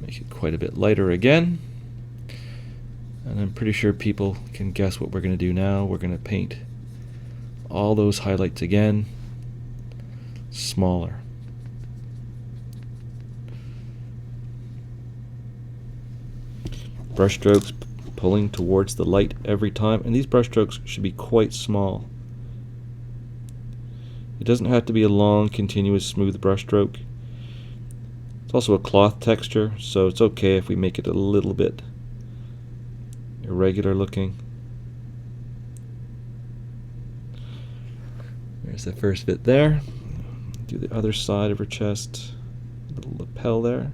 Make it quite a bit lighter again. And I'm pretty sure people can guess what we're going to do now. We're going to paint all those highlights again, smaller. Brush strokes pulling towards the light every time, and these brush strokes should be quite small. It doesn't have to be a long, continuous, smooth brush stroke. It's also a cloth texture, so it's okay if we make it a little bit irregular looking. There's the first bit there. Do the other side of her chest, little lapel there.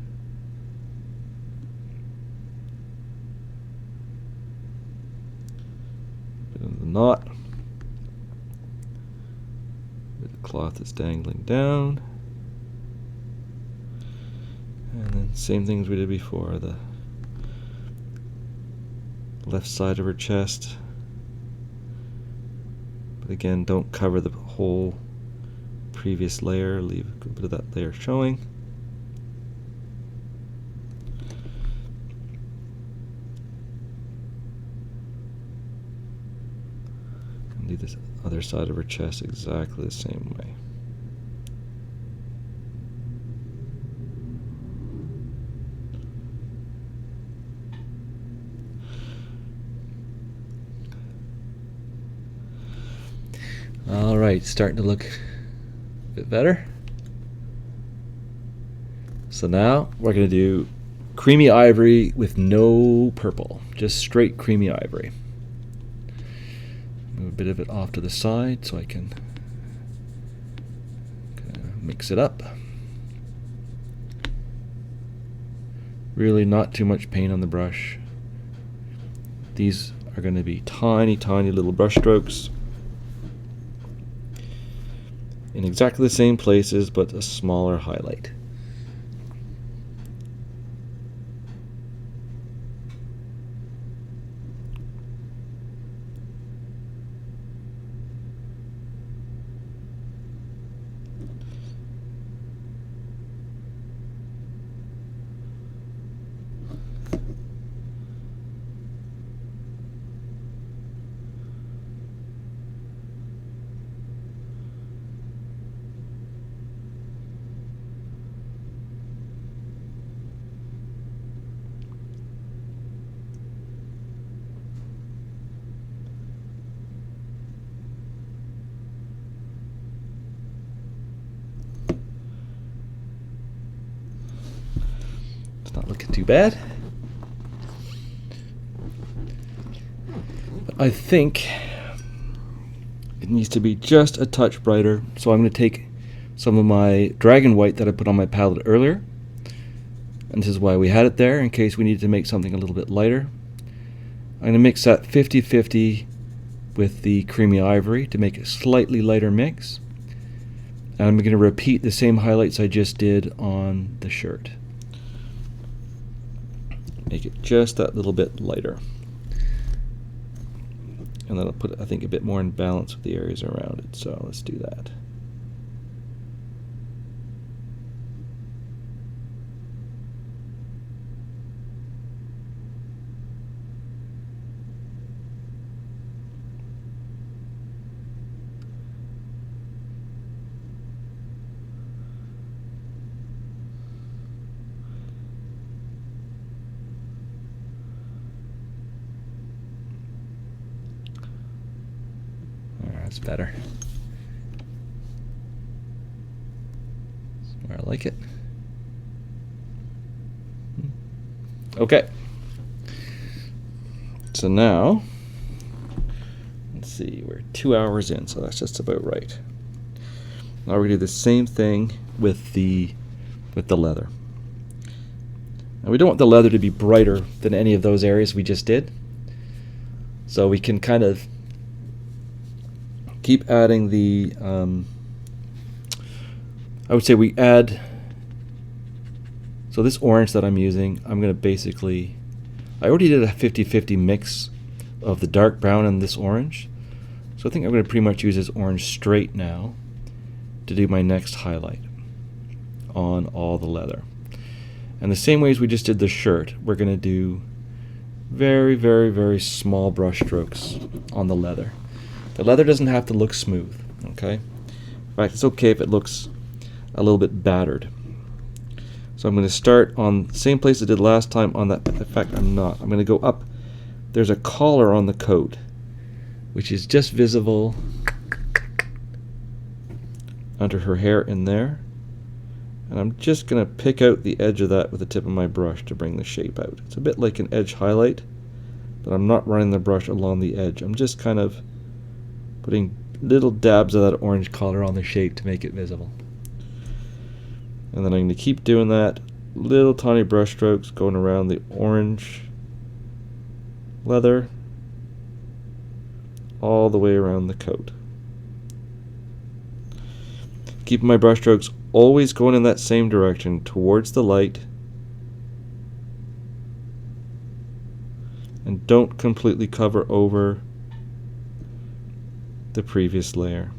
Bit of the knot. Bit of cloth that's dangling down. And then same things we did before, the left side of her chest. But again, don't cover the whole previous layer, leave a bit of that layer showing. And do this other side of her chest exactly the same way. All right, starting to look a bit better. So now we're going to do creamy ivory with no purple, just straight creamy ivory. Move a bit of it off to the side so I can mix it up. Really not too much paint on the brush. These are going to be tiny, tiny little brush strokes in exactly the same places, but a smaller highlight. Not looking too bad. But I think it needs to be just a touch brighter. So I'm going to take some of my dragon white that I put on my palette earlier. And this is why we had it there, in case we needed to make something a little bit lighter. I'm going to mix that 50-50 with the creamy ivory to make a slightly lighter mix. And I'm going to repeat the same highlights I just did on the shirt. Make it just that little bit lighter. And then I'll put it, I think, a bit more in balance with the areas around it. So let's do that. That's better. That's where I like it. Okay. So now, let's see, we're 2 hours in, so that's just about right. Now we're going to do the same thing with the leather. Now we don't want the leather to be brighter than any of those areas we just did. So we can kind of keep adding the, I would say we add, so this orange that I'm using, I'm going to basically, I already did a 50-50 mix of the dark brown and this orange. So I think I'm going to pretty much use this orange straight now to do my next highlight on all the leather. And the same way as we just did the shirt, we're going to do very, very, very small brush strokes on the leather. The leather doesn't have to look smooth, okay? In fact, it's okay if it looks a little bit battered. So I'm going to start on the same place I did last time on that. In fact, I'm not. I'm going to go up. There's a collar on the coat, which is just visible under her hair in there. And I'm just going to pick out the edge of that with the tip of my brush to bring the shape out. It's a bit like an edge highlight, but I'm not running the brush along the edge. I'm just kind of putting little dabs of that orange color on the shape to make it visible. And then I'm going to keep doing that, little tiny brush strokes going around the orange leather all the way around the coat. Keeping my brush strokes always going in that same direction towards the light, and don't completely cover over the previous layer.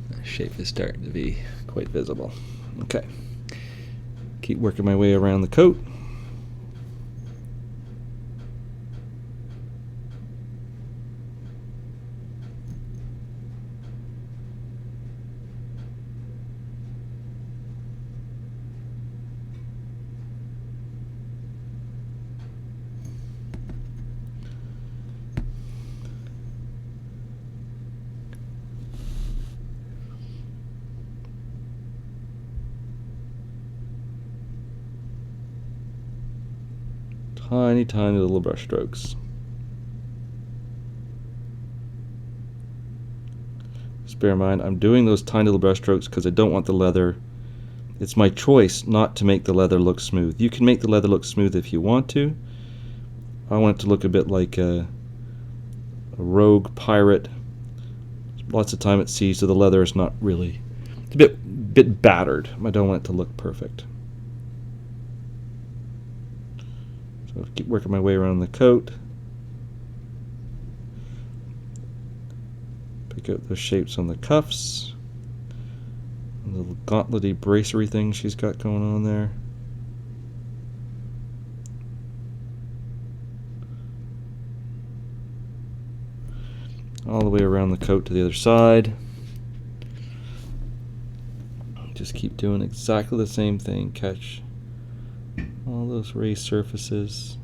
The shape is starting to be quite visible. Okay. Keep working my way around the coat. Tiny, tiny little brush strokes. Just bear in mind, I'm doing those tiny little brush strokes because I don't want the leather. It's my choice not to make the leather look smooth. You can make the leather look smooth if you want to. I want it to look a bit like a rogue pirate. Lots of time at sea, so the leather is not really, it's a bit battered. I don't want it to look perfect. So I'll keep working my way around the coat. Pick out those shapes on the cuffs. And the little gauntlet-y bracery thing she's got going on there. All the way around the coat to the other side. Just keep doing exactly the same thing. Catch all those raised surfaces.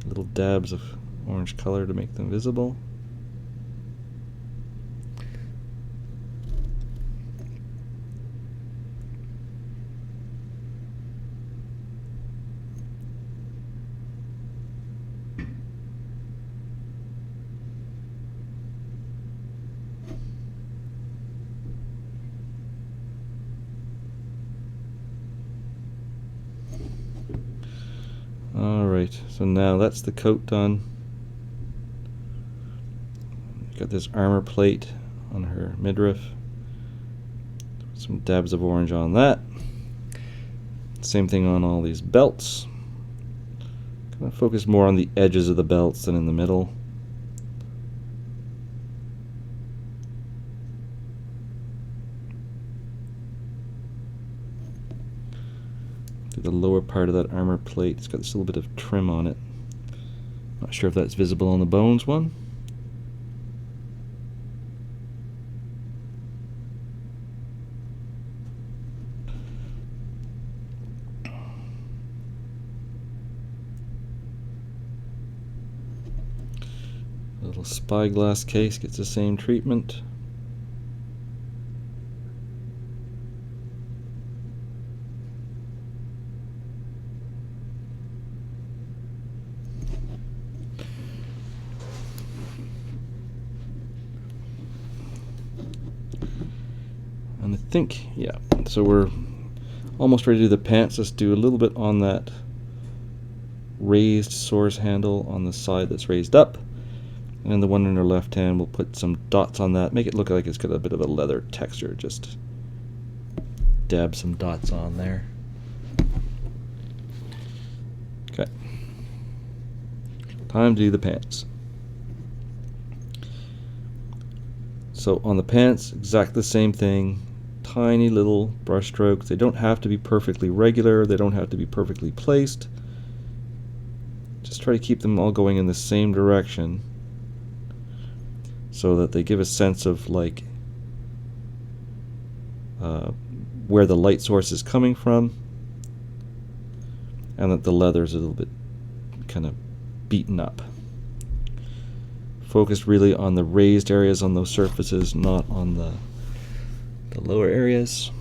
Little dabs of orange color to make them visible. Alright, so now that's the coat done. Got this armor plate on her midriff. Some dabs of orange on that. Same thing on all these belts. Kind of focus more on the edges of the belts than in the middle. The lower part of that armor plate, it's got this little bit of trim on it. Not sure if that's visible on the bones one. A little spyglass case gets the same treatment. And I think, yeah, so we're almost ready to do the pants. Let's do a little bit on that raised source handle on the side that's raised up. And then the one in her left hand, we'll put some dots on that. Make it look like it's got a bit of a leather texture. Just dab some dots on there. Okay. Time to do the pants. So on the pants, exactly the same thing. Tiny little brush strokes. They don't have to be perfectly regular. They don't have to be perfectly placed. Just try to keep them all going in the same direction so that they give a sense of like where the light source is coming from, and that the leather is a little bit kind of beaten up. Focus really on the raised areas on those surfaces, not on the lower areas.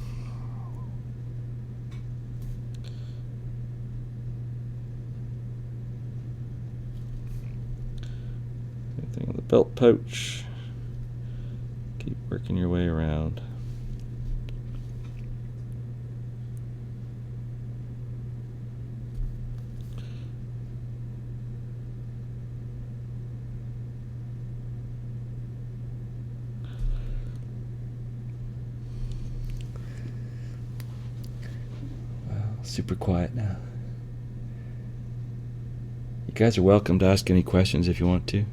Same thing on the belt pouch. Keep working your way around. Super quiet now. You guys are welcome to ask any questions if you want to.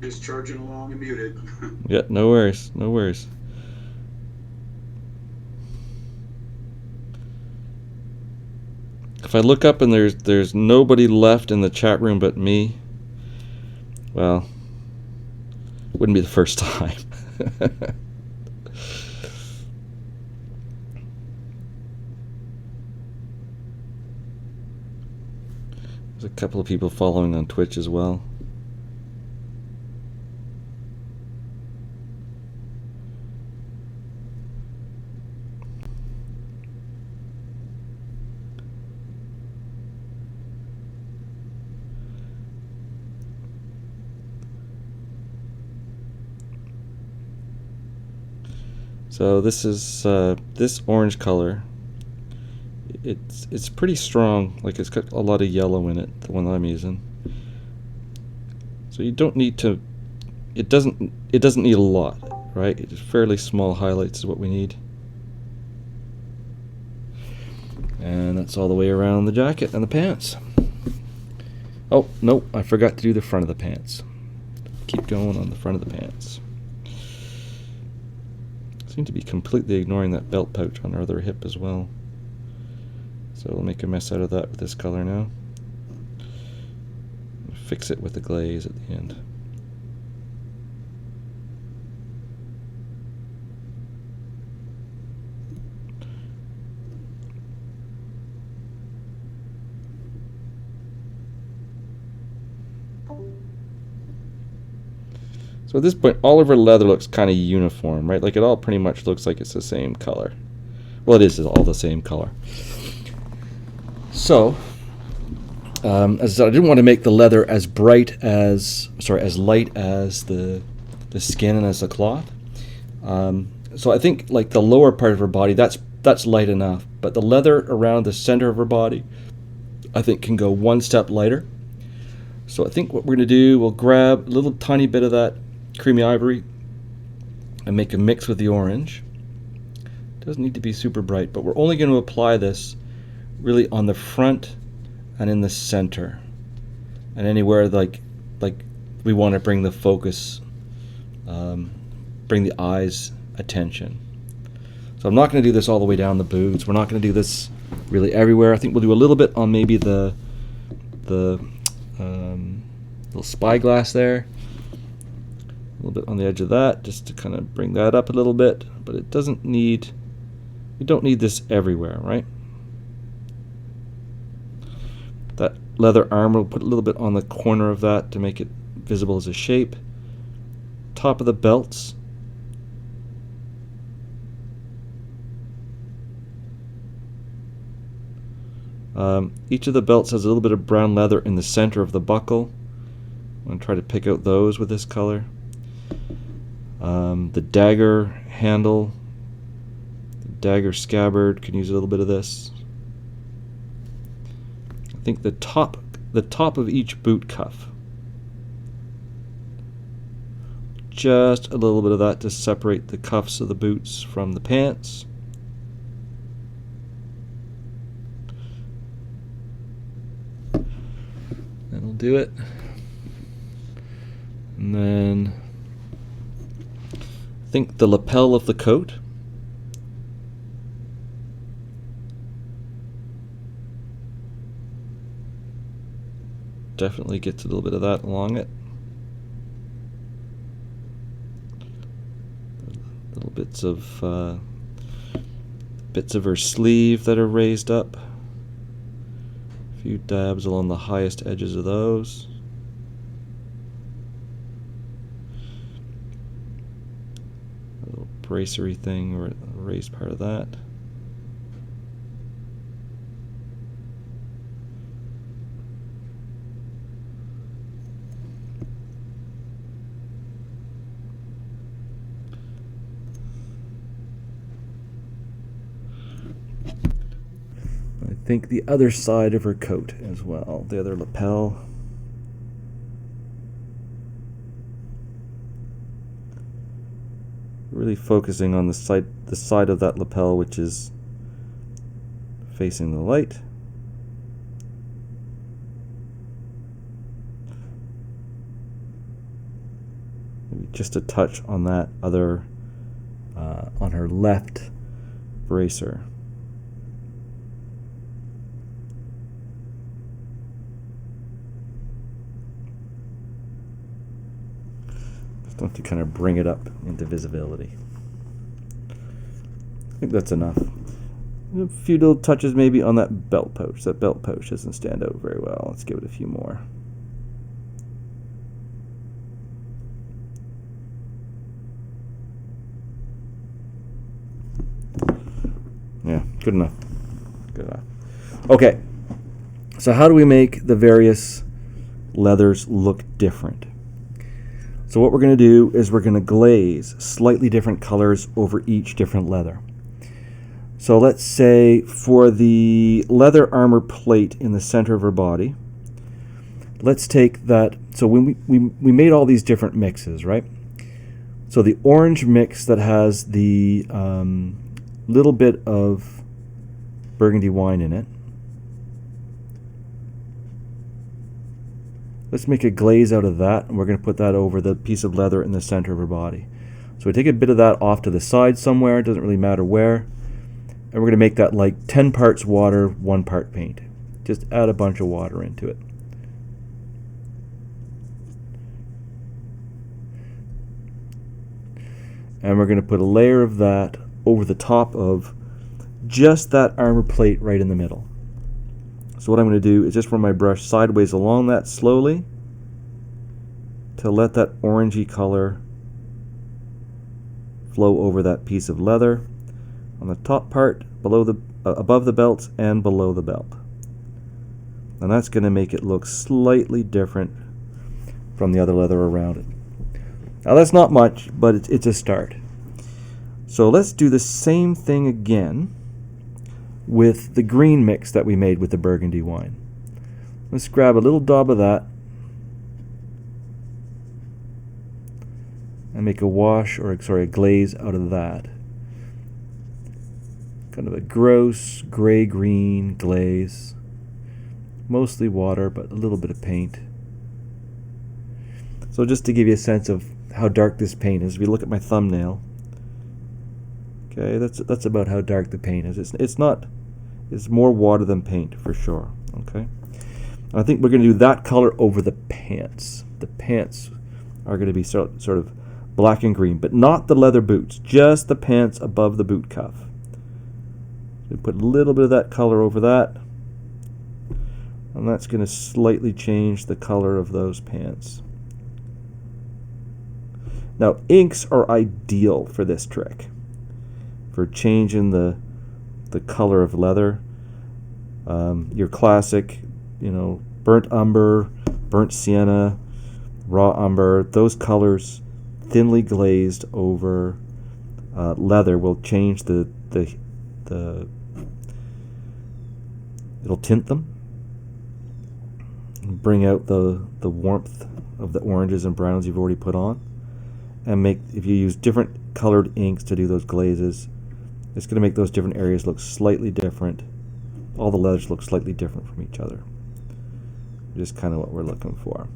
Just charging along and muted. Yeah, no worries, no worries. If I look up and there's nobody left in the chat room but me, well, it wouldn't be the first time. There's a couple of people following on Twitch as well. So this is this orange color. It's pretty strong. Like, it's got a lot of yellow in it, the one that I'm using. So you don't need to. It doesn't need a lot, right? It's fairly small highlights is what we need. And that's all the way around the jacket and the pants. Oh no, I forgot to do the front of the pants. Keep going on the front of the pants. Seem to be completely ignoring that belt pouch on her other hip as well. So we'll make a mess out of that with this color now. Fix it with the glaze at the end. So at this point, all of her leather looks kind of uniform, right? Like, it all pretty much looks like it's the same color. Well, it is all the same color. So, as I said, I didn't want to make the leather as light as the skin and as the cloth. So I think, like, the lower part of her body, that's light enough. But the leather around the center of her body, I think, can go one step lighter. So I think what we're going to do, we'll grab a little tiny bit of that creamy ivory and make a mix with the orange. Doesn't need to be super bright, but we're only going to apply this really on the front and in the center, and anywhere like we want to bring the focus, bring the eye's attention. So I'm not going to do this all the way down the boots. We're not going to do this really everywhere. I think we'll do a little bit on maybe the little spyglass there, a little bit on the edge of that, just to kind of bring that up a little bit. But it doesn't need, we don't need this everywhere, right? That leather arm, we'll put a little bit on the corner of that to make it visible as a shape. Top of the belts. Each of the belts has a little bit of brown leather in the center of the buckle. I'm going to try to pick out those with this color. The dagger handle, the dagger scabbard, can use a little bit of this. I think the top of each boot cuff. Just a little bit of that to separate the cuffs of the boots from the pants. That'll do it. And then I think the lapel of the coat. Definitely gets a little bit of that along it. Little bits of her sleeve that are raised up. A few dabs along the highest edges of those. A little bracery thing or a raised part of that. I think the other side of her coat as well, the other lapel. Really focusing on the side of that lapel which is facing the light. Maybe just a touch on that other, on her left bracer. To kind of bring it up into visibility. I think that's enough. A few little touches maybe on that belt pouch. That belt pouch doesn't stand out very well. Let's give it a few more. Yeah, good enough. Good enough. Okay, so how do we make the various leathers look different? So what we're going to do is we're going to glaze slightly different colors over each different leather. So let's say for the leather armor plate in the center of her body, let's take that. So when we made all these different mixes, right? So the orange mix that has the little bit of burgundy wine in it. Let's make a glaze out of that, and we're going to put that over the piece of leather in the center of her body. So we take a bit of that off to the side somewhere, it doesn't really matter where. And we're going to make that like 10 parts water, 1 part paint. Just add a bunch of water into it. And we're going to put a layer of that over the top of just that armor plate right in the middle. So what I'm going to do is just run my brush sideways along that slowly to let that orangey color flow over that piece of leather on the top part, below the above the belt and below the belt. And that's going to make it look slightly different from the other leather around it. Now that's not much, but it's a start. So let's do the same thing again with the green mix that we made with the burgundy wine. Let's grab a little daub of that and make a wash, or sorry, a glaze out of that. Kind of a gross gray-green glaze. Mostly water, but a little bit of paint. So just to give you a sense of how dark this paint is, if you look at my thumbnail, okay, that's about how dark the paint is. It's more water than paint for sure. Okay, I think we're going to do that color over the pants. The pants are going to be sort of black and green, but not the leather boots, just the pants above the boot cuff. So we put a little bit of that color over that, and that's going to slightly change the color of those pants. Now, inks are ideal for this trick, for changing the color of leather. Your classic, burnt umber, burnt sienna, raw umber, those colors thinly glazed over leather will change it'll tint them, bring out the warmth of the oranges and browns you've already put on, and if you use different colored inks to do those glazes, it's going to make those different areas look slightly different. All the leathers look slightly different from each other. Just kind of what we're looking for.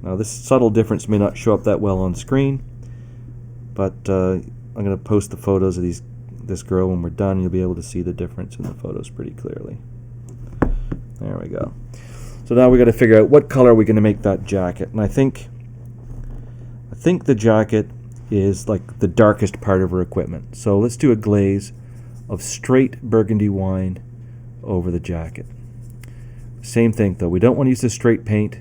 Now this subtle difference may not show up that well on screen, but I'm going to post the photos of this girl when we're done. You'll be able to see the difference in the photos pretty clearly. There we go. So now we got to figure out what color are we going to make that jacket. And I think the jacket is like the darkest part of her equipment. So let's do a glaze of straight burgundy wine over the jacket. Same thing though, we don't want to use the straight paint.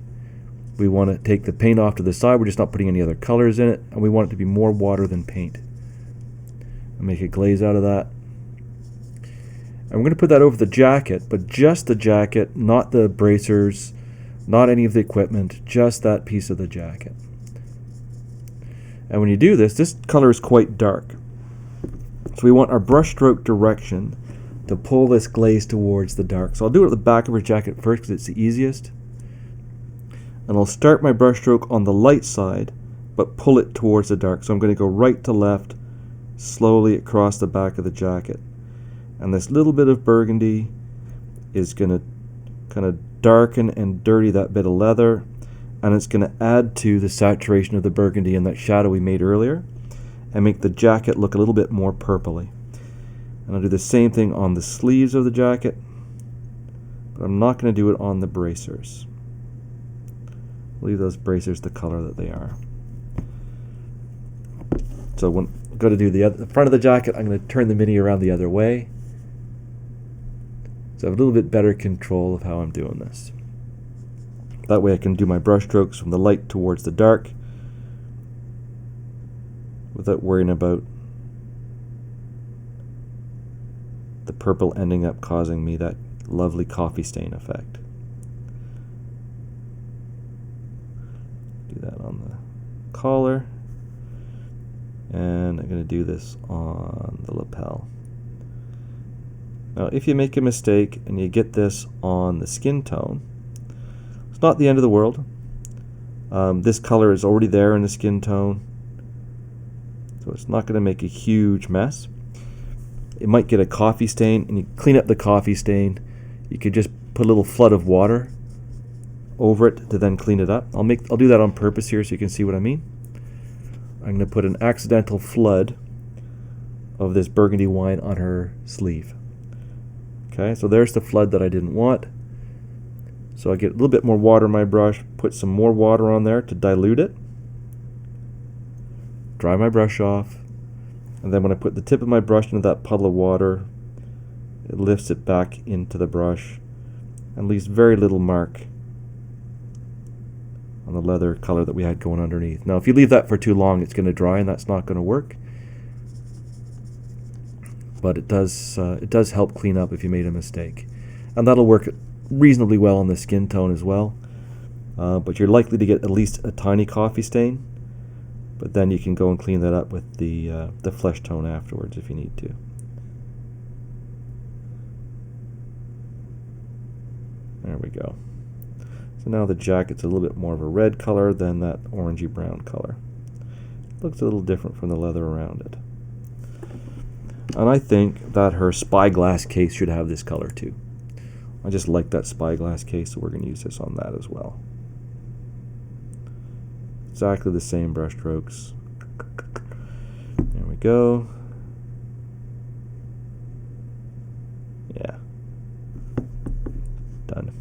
We want to take the paint off to the side. We're just not putting any other colors in it, and we want it to be more water than paint. I'll make a glaze out of that. And we're going to put that over the jacket, but just the jacket, not the bracers, not any of the equipment, just that piece of the jacket. And when you do this color is quite dark. So we want our brush stroke direction to pull this glaze towards the dark. So I'll do it at the back of her jacket first because it's the easiest. And I'll start my brush stroke on the light side, but pull it towards the dark. So I'm going to go right to left, slowly across the back of the jacket. And this little bit of burgundy is going to kind of darken and dirty that bit of leather, and it's going to add to the saturation of the burgundy in that shadow we made earlier, and make the jacket look a little bit more purpley. And I'll do the same thing on the sleeves of the jacket, but I'm not going to do it on the bracers. Leave those bracers the color that they are. So when I go to do the front of the jacket, I'm going to turn the Mini around the other way. So I have a little bit better control of how I'm doing this. That way I can do my brush strokes from the light towards the dark without worrying about the purple ending up causing me that lovely coffee stain effect. Do that on the collar, and I'm going to do this on the lapel. Now if you make a mistake and you get this on the skin tone, it's not the end of the world. This color is already there in the skin tone, so it's not going to make a huge mess. It might get a coffee stain, and you clean up the coffee stain. You could just put a little flood of water over it to then clean it up. I'll do that on purpose here so you can see what I mean. I'm going to put an accidental flood of this burgundy wine on her sleeve. Okay, so there's the flood that I didn't want. So I get a little bit more water in my brush, put some more water on there to dilute it. Dry my brush off. And then when I put the tip of my brush into that puddle of water, it lifts it back into the brush and leaves very little mark on the leather color that we had going underneath. Now if you leave that for too long, it's going to dry, and that's not going to work. But it does help clean up if you made a mistake. And that'll work reasonably well on the skin tone as well. But you're likely to get at least a tiny coffee stain. But then you can go and clean that up with the flesh tone afterwards if you need to. There we go. So now the jacket's a little bit more of a red color than that orangey brown color. Looks a little different from the leather around it. And I think that her spyglass case should have this color too. I just like that spyglass case, so we're going to use this on that as well. Exactly the same brush strokes. There we go. Yeah. Done.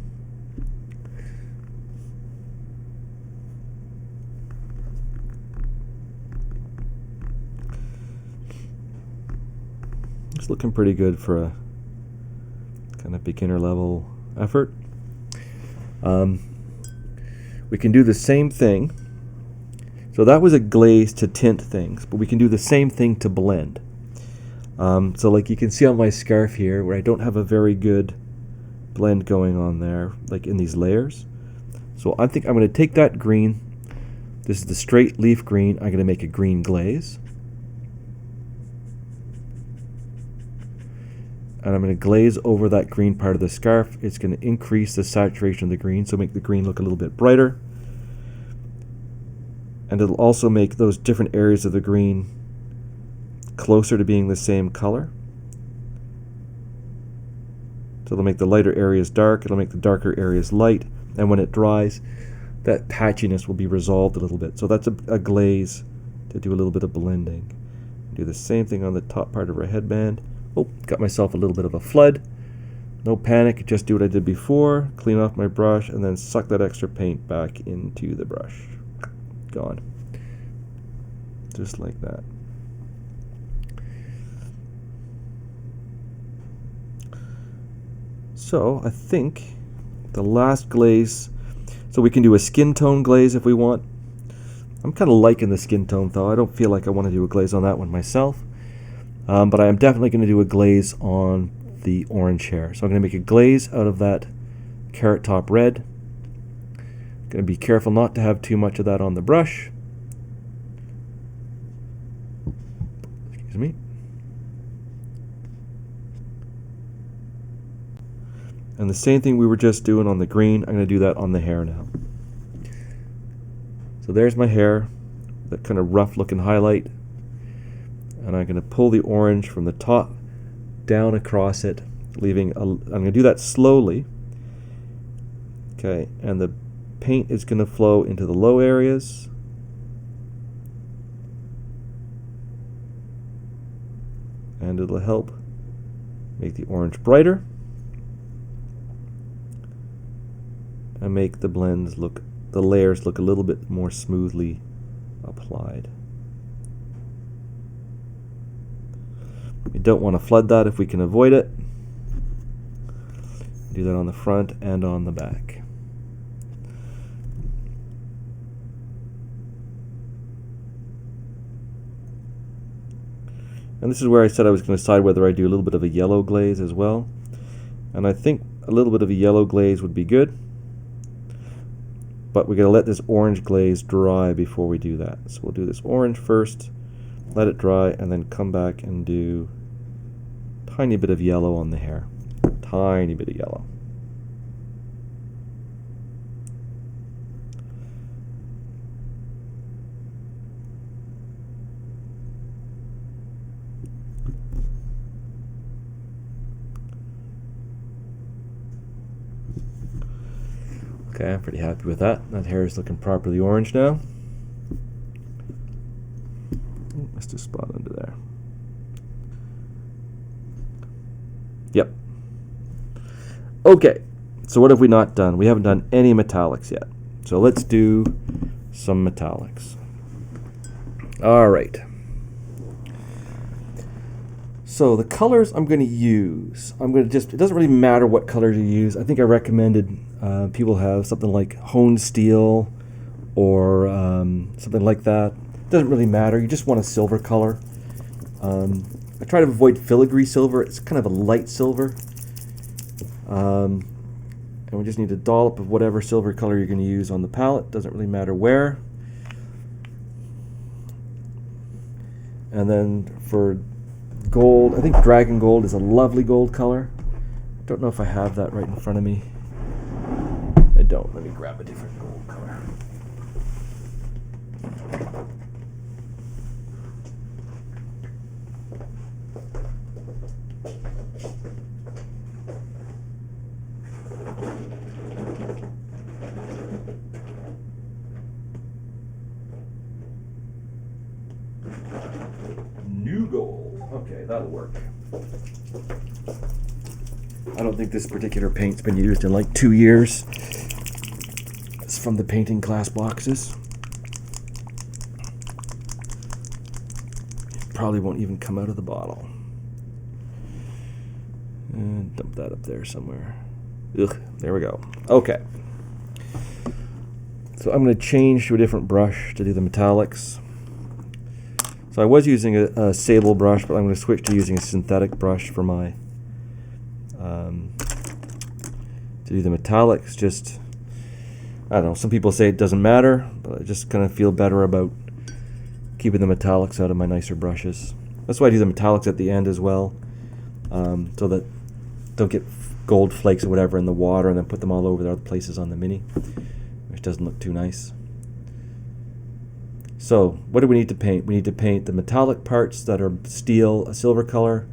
It's looking pretty good for a kind of beginner level effort. We can do the same thing. So that was a glaze to tint things, but we can do the same thing to blend. So like you can see on my scarf here where I don't have a very good blend going on there, like in these layers. So I think I'm going to take that green. This is the straight leaf green. I'm going to make a green glaze. And I'm going to glaze over that green part of the scarf. It's going to increase the saturation of the green, so make the green look a little bit brighter. And it'll also make those different areas of the green closer to being the same color. So it'll make the lighter areas dark, it'll make the darker areas light, and when it dries, that patchiness will be resolved a little bit. So that's a glaze to do a little bit of blending. Do the same thing on the top part of her headband. Oh, got myself a little bit of a flood. No panic, just do what I did before, clean off my brush, and then suck that extra paint back into the brush. Gone. Just like that. So I think the last glaze, so we can do a skin tone glaze if we want. I'm kind of liking the skin tone though. I don't feel like I want to do a glaze on that one myself. But I am definitely going to do a glaze on the orange hair. So I'm going to make a glaze out of that carrot top red. Going to be careful not to have too much of that on the brush. Excuse me. And the same thing we were just doing on the green, I'm going to do that on the hair now. So there's my hair, that kind of rough looking highlight. And I'm going to pull the orange from the top down across it, leaving I'm going to do that slowly. Okay, and the paint is going to flow into the low areas. And it'll help make the orange brighter and make the blends look, the layers look a little bit more smoothly applied. We don't want to flood that if we can avoid it. Do that on the front and on the back. And this is where I said I was going to decide whether I do a little bit of a yellow glaze as well. And I think a little bit of a yellow glaze would be good. But we're going to let this orange glaze dry before we do that. So we'll do this orange first, let it dry, and then come back and do a tiny bit of yellow on the hair. Tiny bit of yellow. Okay, I'm pretty happy with that. That hair is looking properly orange now. Missed a spot under there. Yep. Okay, so what have we not done? We haven't done any metallics yet. So let's do some metallics. All right. So the colors I'm going to use, it doesn't really matter what colors you use. I think I recommended people have something like honed steel or something like that. It doesn't really matter. You just want a silver color. I try to avoid filigree silver. It's kind of a light silver. And we just need a dollop of whatever silver color you're going to use on the palette. Doesn't really matter where. And then for gold, I think dragon gold is a lovely gold color. Don't know if I have that right in front of me. I don't. Let me grab a different gold color. New gold. Okay, that'll work. I don't think this particular paint's been used in like 2 years. It's from the painting class boxes. It probably won't even come out of the bottle. And dump that up there somewhere. Ugh, there we go. Okay. So I'm going to change to a different brush to do the metallics. So I was using a sable brush, but I'm going to switch to using a synthetic brush for my to do the metallics. Just, I don't know, some people say it doesn't matter, but I just kind of feel better about keeping the metallics out of my nicer brushes. That's why I do the metallics at the end as well, so that don't get gold flakes or whatever in the water and then put them all over the other places on the Mini, which doesn't look too nice. So what do we need to paint? We need to paint the metallic parts that are steel, a silver color,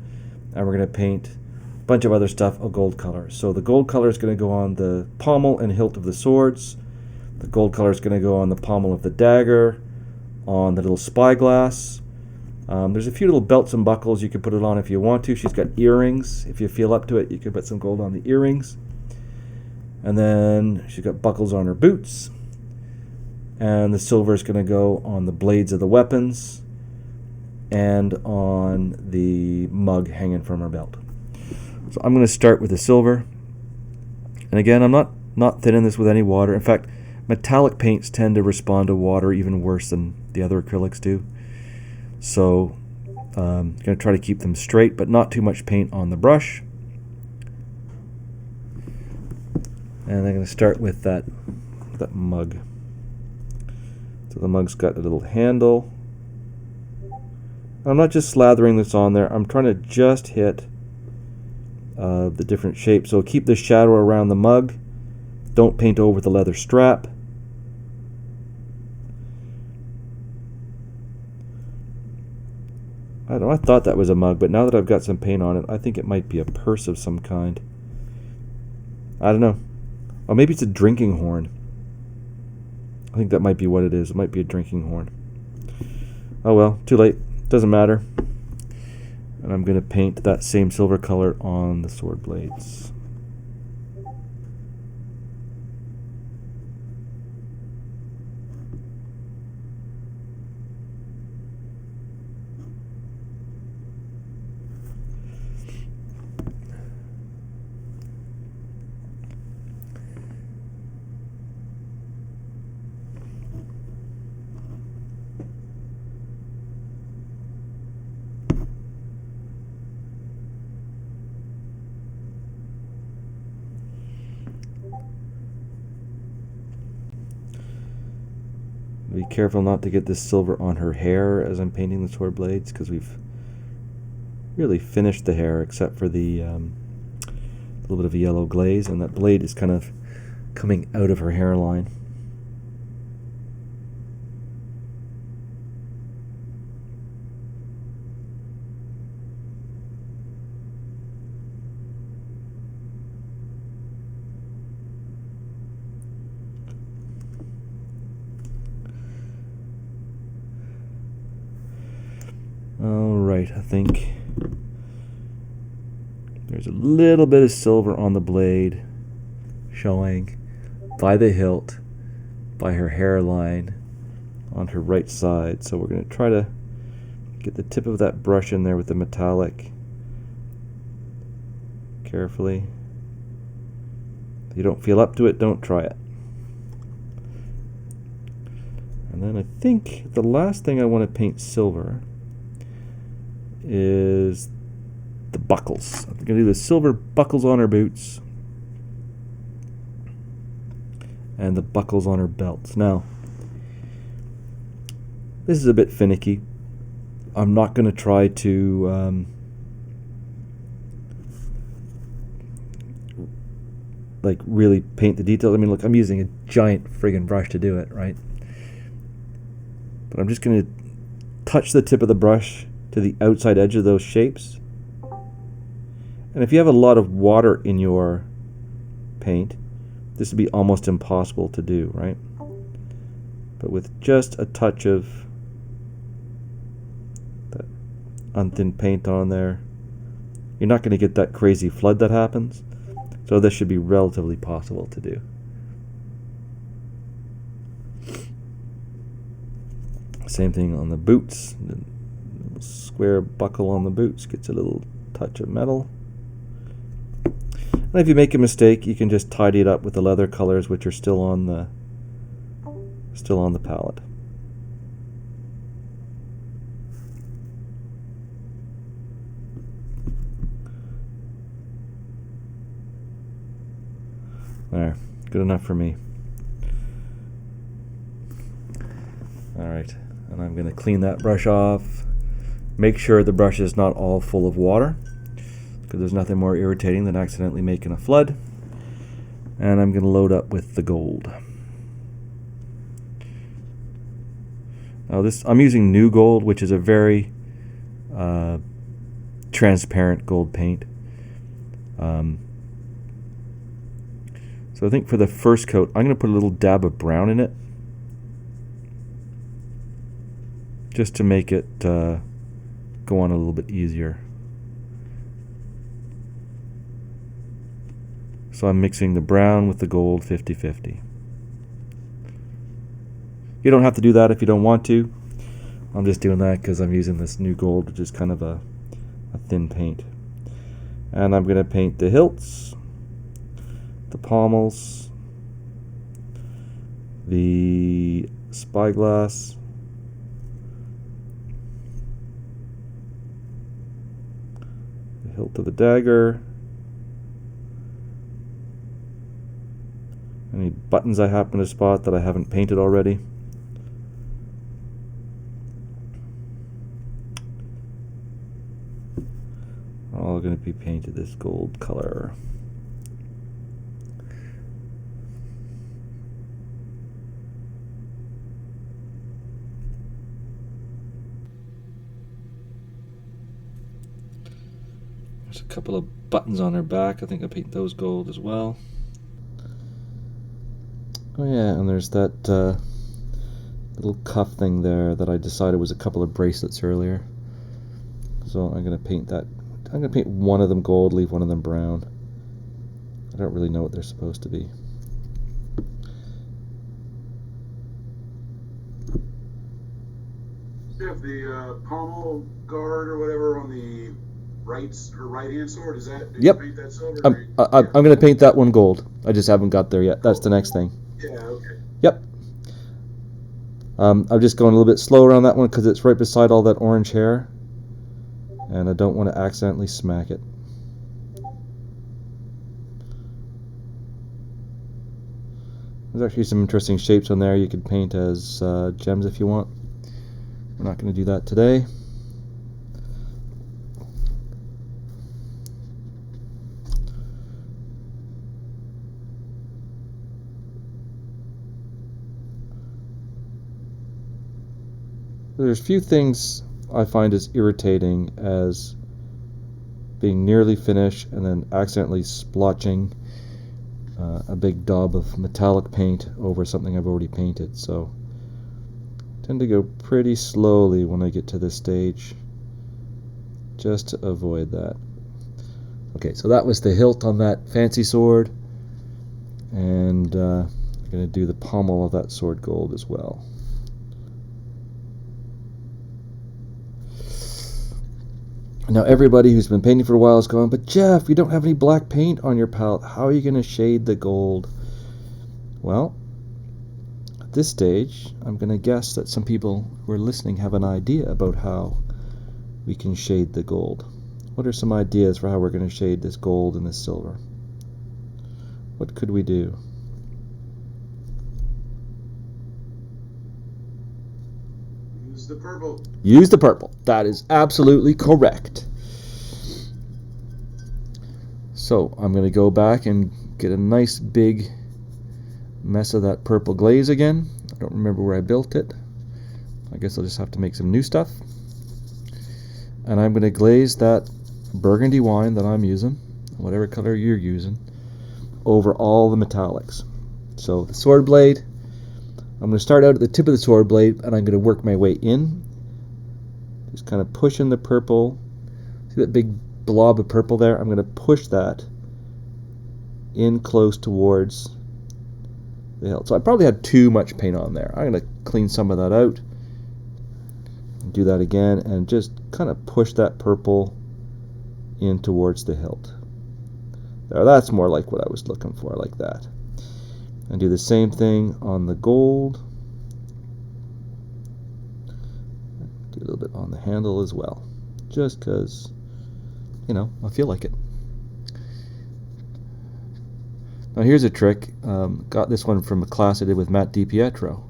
and we're going to paint a bunch of other stuff a gold color. So the gold color is going to go on the pommel and hilt of the swords. The gold color is going to go on the pommel of the dagger, on the little spyglass. There's a few little belts and buckles you can put it on if you want to. She's got earrings. If you feel up to it, you can put some gold on the earrings. And then she's got buckles on her boots. And the silver is going to go on the blades of the weapons and on the mug hanging from her belt. So I'm going to start with the silver. And again, I'm not thinning this with any water. In fact, metallic paints tend to respond to water even worse than the other acrylics do. So I'm going to try to keep them straight, but not too much paint on the brush. And I'm going to start with that mug. So the mug's got a little handle. I'm not just slathering this on there. I'm trying to just hit the different shapes. So keep the shadow around the mug. Don't paint over the leather strap. I don't know, I thought that was a mug, but now that I've got some paint on it, I think it might be a purse of some kind. I don't know. Or maybe it's a drinking horn. I think that might be what it is. It might be a drinking horn. Oh well, too late. Doesn't matter. And I'm going to paint that same silver color on the sword blades. Be careful not to get this silver on her hair as I'm painting the sword blades, because we've really finished the hair except for the little bit of a yellow glaze, and that blade is kind of coming out of her hairline. Alright, I think there's a little bit of silver on the blade showing by the hilt, by her hairline on her right side. So we're going to try to get the tip of that brush in there with the metallic carefully. If you don't feel up to it, don't try it. And then I think the last thing I want to paint silver is the buckles. I'm going to do the silver buckles on her boots and the buckles on her belts. Now, this is a bit finicky. I'm not going to try to like really paint the details. I mean, look, I'm using a giant friggin' brush to do it, right? But I'm just going to touch the tip of the brush to the outside edge of those shapes. And if you have a lot of water in your paint, this would be almost impossible to do, right? But with just a touch of that unthinned paint on there, you're not going to get that crazy flood that happens. So this should be relatively possible to do. Same thing on the boots. The little square buckle on the boots gets a little touch of metal. And if you make a mistake, you can just tidy it up with the leather colors, which are still on the palette. There, good enough for me. All right, and I'm going to clean that brush off. Make sure the brush is not all full of water, because there's nothing more irritating than accidentally making a flood. And I'm going to load up with the gold. Now I'm using new gold, which is a very transparent gold paint. So I think for the first coat, I'm going to put a little dab of brown in it, just to make it go on a little bit easier. So I'm mixing the brown with the gold 50-50. You don't have to do that if you don't want to. I'm just doing that because I'm using this new gold, which is kind of a thin paint. And I'm going to paint the hilts, the pommels, the spyglass, the hilt of the dagger, any buttons I happen to spot that I haven't painted already. All going to be painted this gold color. There's a couple of buttons on her back. I think I'll paint those gold as well. Oh yeah, and there's that little cuff thing there that I decided was a couple of bracelets earlier. So I'm going to paint that. I'm going to paint one of them gold, leave one of them brown. I don't really know what they're supposed to be. You have the pommel guard or whatever on the right-hand sword. Is that? Did Yep. you paint that silver? I'm going to paint that one gold. I just haven't got there yet. That's the next thing. Yeah. Okay. Yep. I'm just going a little bit slower on that one because it's right beside all that orange hair, and I don't want to accidentally smack it. There's actually some interesting shapes on there you could paint as gems if you want. We're not going to do that today. There's few things I find as irritating as being nearly finished and then accidentally splotching a big daub of metallic paint over something I've already painted. So I tend to go pretty slowly when I get to this stage, just to avoid that. Okay, so that was the hilt on that fancy sword, and I'm going to do the pommel of that sword gold as well. Now everybody who's been painting for a while is going, but Geoff, you don't have any black paint on your palette. How are you going to shade the gold? Well, at this stage, I'm going to guess that some people who are listening have an idea about how we can shade the gold. What are some ideas for how we're going to shade this gold and this silver? What could we do? Use the purple. Use the purple. That is absolutely correct. So I'm going to go back and get a nice big mess of that purple glaze again. I don't remember where I built it. I guess I'll just have to make some new stuff. And I'm going to glaze that burgundy wine that I'm using, whatever color you're using, over all the metallics. So the sword blade, I'm going to start out at the tip of the sword blade and I'm going to work my way in. Just kind of pushing the purple. See that big blob of purple there? I'm going to push that in close towards the hilt. So I probably had too much paint on there. I'm going to clean some of that out. Do that again and just kind of push that purple in towards the hilt. There, that's more like what I was looking for, like that. And do the same thing on the gold. Do a little bit on the handle as well, just because, you know, I feel like it. Now here's a trick. Got this one from a class I did with Matt DiPietro.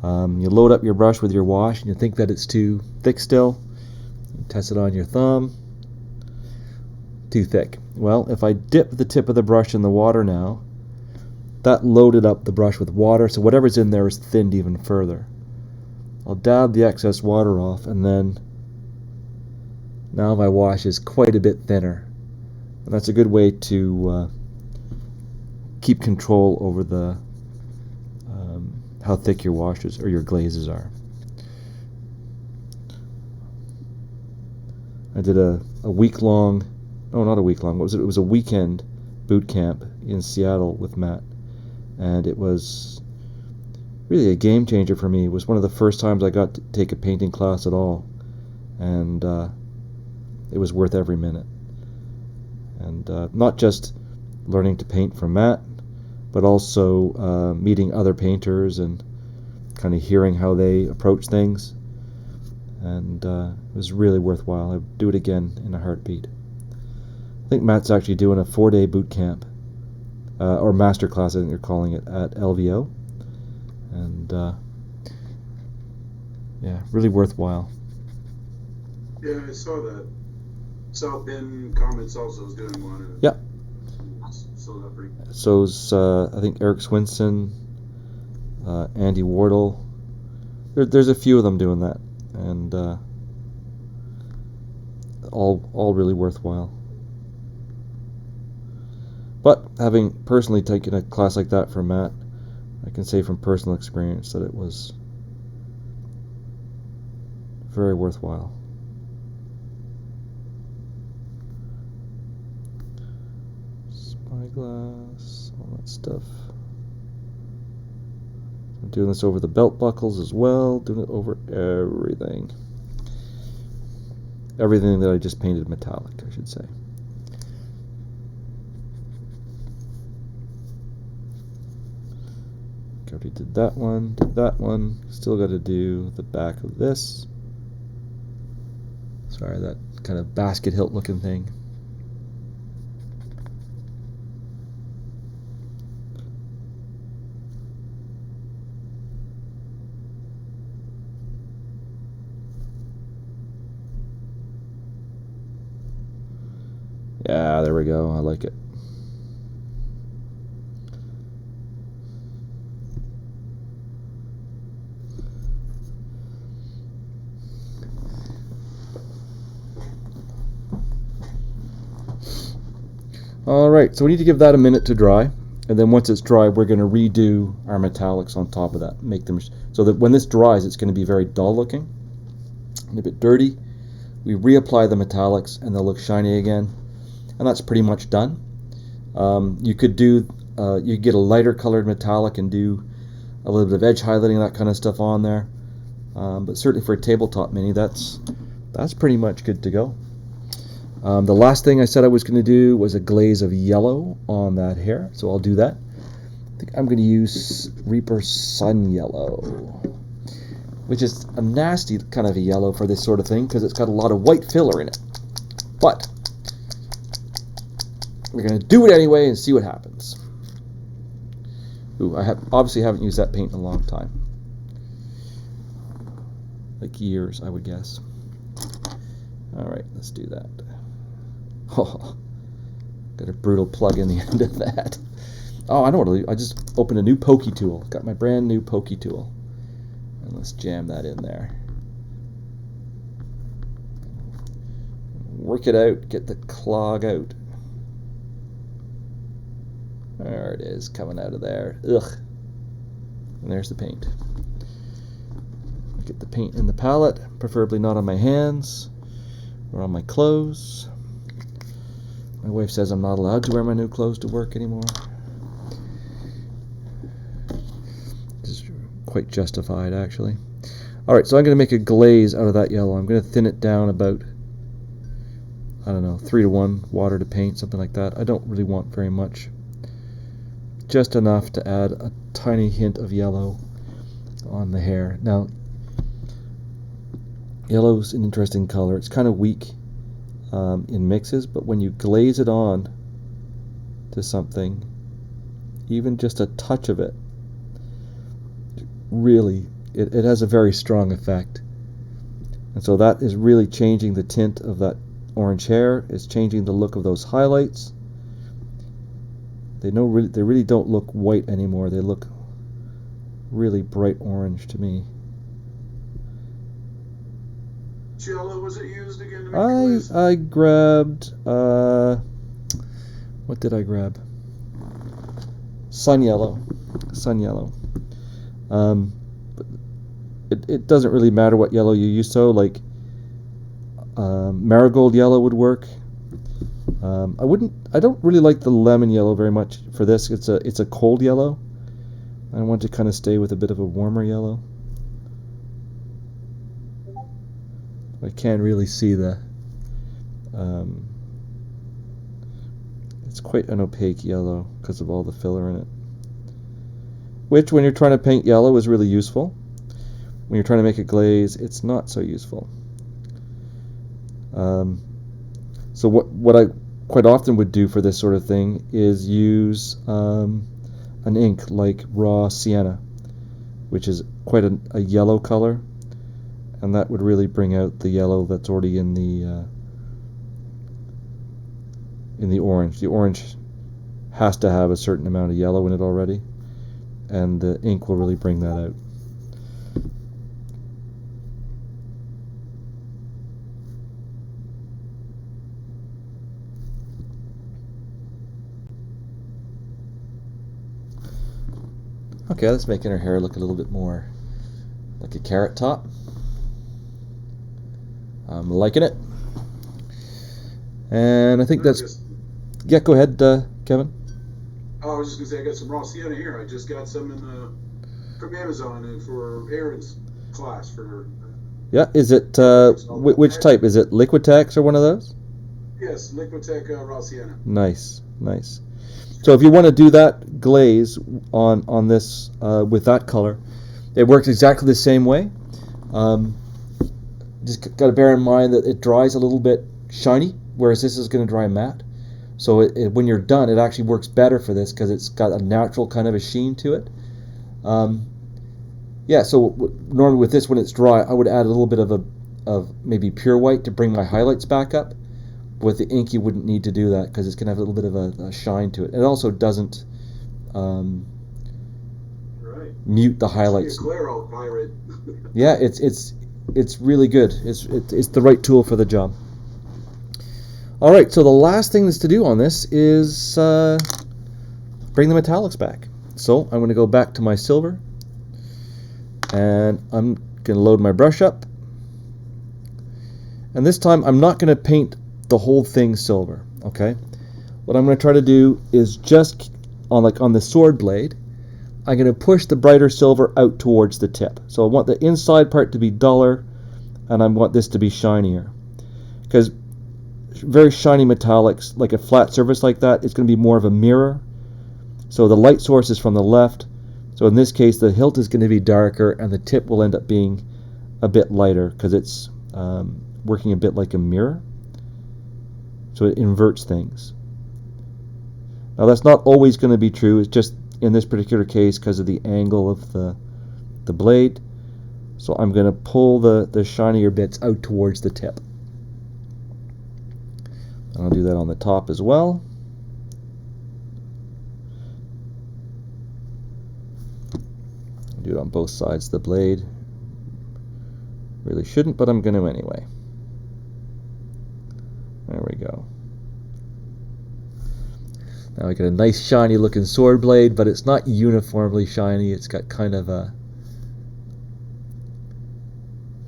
You load up your brush with your wash and you think that it's too thick still. You test it on your thumb. Too thick. Well, if I dip the tip of the brush in the water now, that loaded up the brush with water, so whatever's in there is thinned even further. I'll dab the excess water off, and then now my wash is quite a bit thinner. And that's a good way to keep control over the how thick your washes or your glazes are. I did a week-long, no, not a week-long, it was a weekend boot camp in Seattle with Matt, and it was really a game changer for me. It was one of the first times I got to take a painting class at all, and it was worth every minute. And not just learning to paint from Matt, but also meeting other painters and kind of hearing how they approach things. And it was really worthwhile. I'd do it again in a heartbeat. I think Matt's actually doing a 4-day boot camp, or master class, I think they're calling it, at LVO. And yeah, really worthwhile. Yeah, I saw that. Saw Ben Comments also was doing one. And Yep. saw that pretty. So's I think Eric Swinson, Andy Wardle. There's a few of them doing that, and all really worthwhile. But having personally taken a class like that from Matt, I can say from personal experience that it was very worthwhile. Spyglass, all that stuff. I'm doing this over the belt buckles as well, doing it over everything. Everything that I just painted metallic, I should say. Already did that one, still got to do the back of this. Sorry, that kind of basket hilt looking thing. Yeah, there we go. I like it. Alright, so we need to give that a minute to dry. And then once it's dry, we're going to redo our metallics on top of that. Make them so that when this dries, it's going to be very dull looking and a bit dirty. We reapply the metallics and they'll look shiny again. And that's pretty much done. You could do, you get a lighter colored metallic and do a little bit of edge highlighting, that kind of stuff on there. But certainly for a tabletop mini, that's pretty much good to go. The last thing I said I was going to do was a glaze of yellow on that hair, so I'll do that. I think I'm going to use Reaper Sun Yellow, which is a nasty kind of a yellow for this sort of thing because it's got a lot of white filler in it. But we're going to do it anyway and see what happens. Ooh, I obviously haven't used that paint in a long time. Like years, I would guess. Alright, let's do that. Oh, got a brutal plug in the end of that. Oh, I know what to do. I just opened a new pokey tool. Got my brand new pokey tool. And let's jam that in there. Work it out. Get the clog out. There it is, coming out of there. Ugh. And there's the paint. Get the paint in the palette, preferably not on my hands or on my clothes. My wife says I'm not allowed to wear my new clothes to work anymore. It's quite justified, actually. Alright, so I'm going to make a glaze out of that yellow. I'm going to thin it down about, I don't know, 3-to-1 water to paint, something like that. I don't really want very much. Just enough to add a tiny hint of yellow on the hair. Now, yellow's an interesting color. It's kind of weak in mixes, but when you glaze it on to something, even just a touch of it, really, it has a very strong effect. And so that is really changing the tint of that orange hair. It's changing the look of those highlights. They really don't look white anymore. They look really bright orange to me. Which yellow was it used again to make the glaze? I grabbed, what did I grab? Sun Yellow. Sun Yellow. But it doesn't really matter what yellow you use, so like marigold yellow would work. I don't really like the lemon yellow very much for this. It's a cold yellow. I want to kind of stay with a bit of a warmer yellow. I can't really see the it's quite an opaque yellow because of all the filler in it, which when you're trying to paint yellow is really useful. When you're trying to make a glaze, it's not so useful. So what I quite often would do for this sort of thing is use an ink like raw sienna, which is quite a yellow color, and that would really bring out the yellow that's already in the orange. The orange has to have a certain amount of yellow in it already, and the ink will really bring that out. Okay, that's making her hair look a little bit more like a carrot top. I'm liking it. And I think that's... Yeah, go ahead, Kevin. Oh, I was just going to say I got some raw sienna here. I just got some from Amazon and for Aaron's class. Yeah, is it... which type? Is it Liquitex or one of those? Yes, Liquitech raw sienna. Nice, nice. So if you want to do that glaze on this with that color, it works exactly the same way. Just got to bear in mind that it dries a little bit shiny, whereas this is going to dry matte. So when you're done, it actually works better for this because it's got a natural kind of a sheen to it. Yeah, so normally with this, when it's dry, I would add a little bit of maybe pure white to bring my highlights back up. with the ink, you wouldn't need to do that because it's going to have a little bit of a shine to it. It also doesn't Right. mute the See a highlights. Clairol pirate. Yeah, it's really good. It's the right tool for the job. All right, so the last thing that's to do on this is bring the metallics back. So I'm going to go back to my silver, and I'm going to load my brush up. And this time I'm not going to paint the whole thing silver, okay? What I'm going to try to do is just on the sword blade, I'm going to push the brighter silver out towards the tip. So I want the inside part to be duller, and I want this to be shinier. Because very shiny metallics, like a flat surface like that, it's going to be more of a mirror. So the light source is from the left. So in this case, the hilt is going to be darker, and the tip will end up being a bit lighter because it's working a bit like a mirror. So it inverts things. Now that's not always going to be true. It's just in this particular case because of the angle of the blade. So I'm going to pull the shinier bits out towards the tip. And I'll do that on the top as well. I'll do it on both sides of the blade. Really shouldn't, but I'm going to anyway. There we go. Now we got a nice shiny looking sword blade, but it's not uniformly shiny. It's got kind of a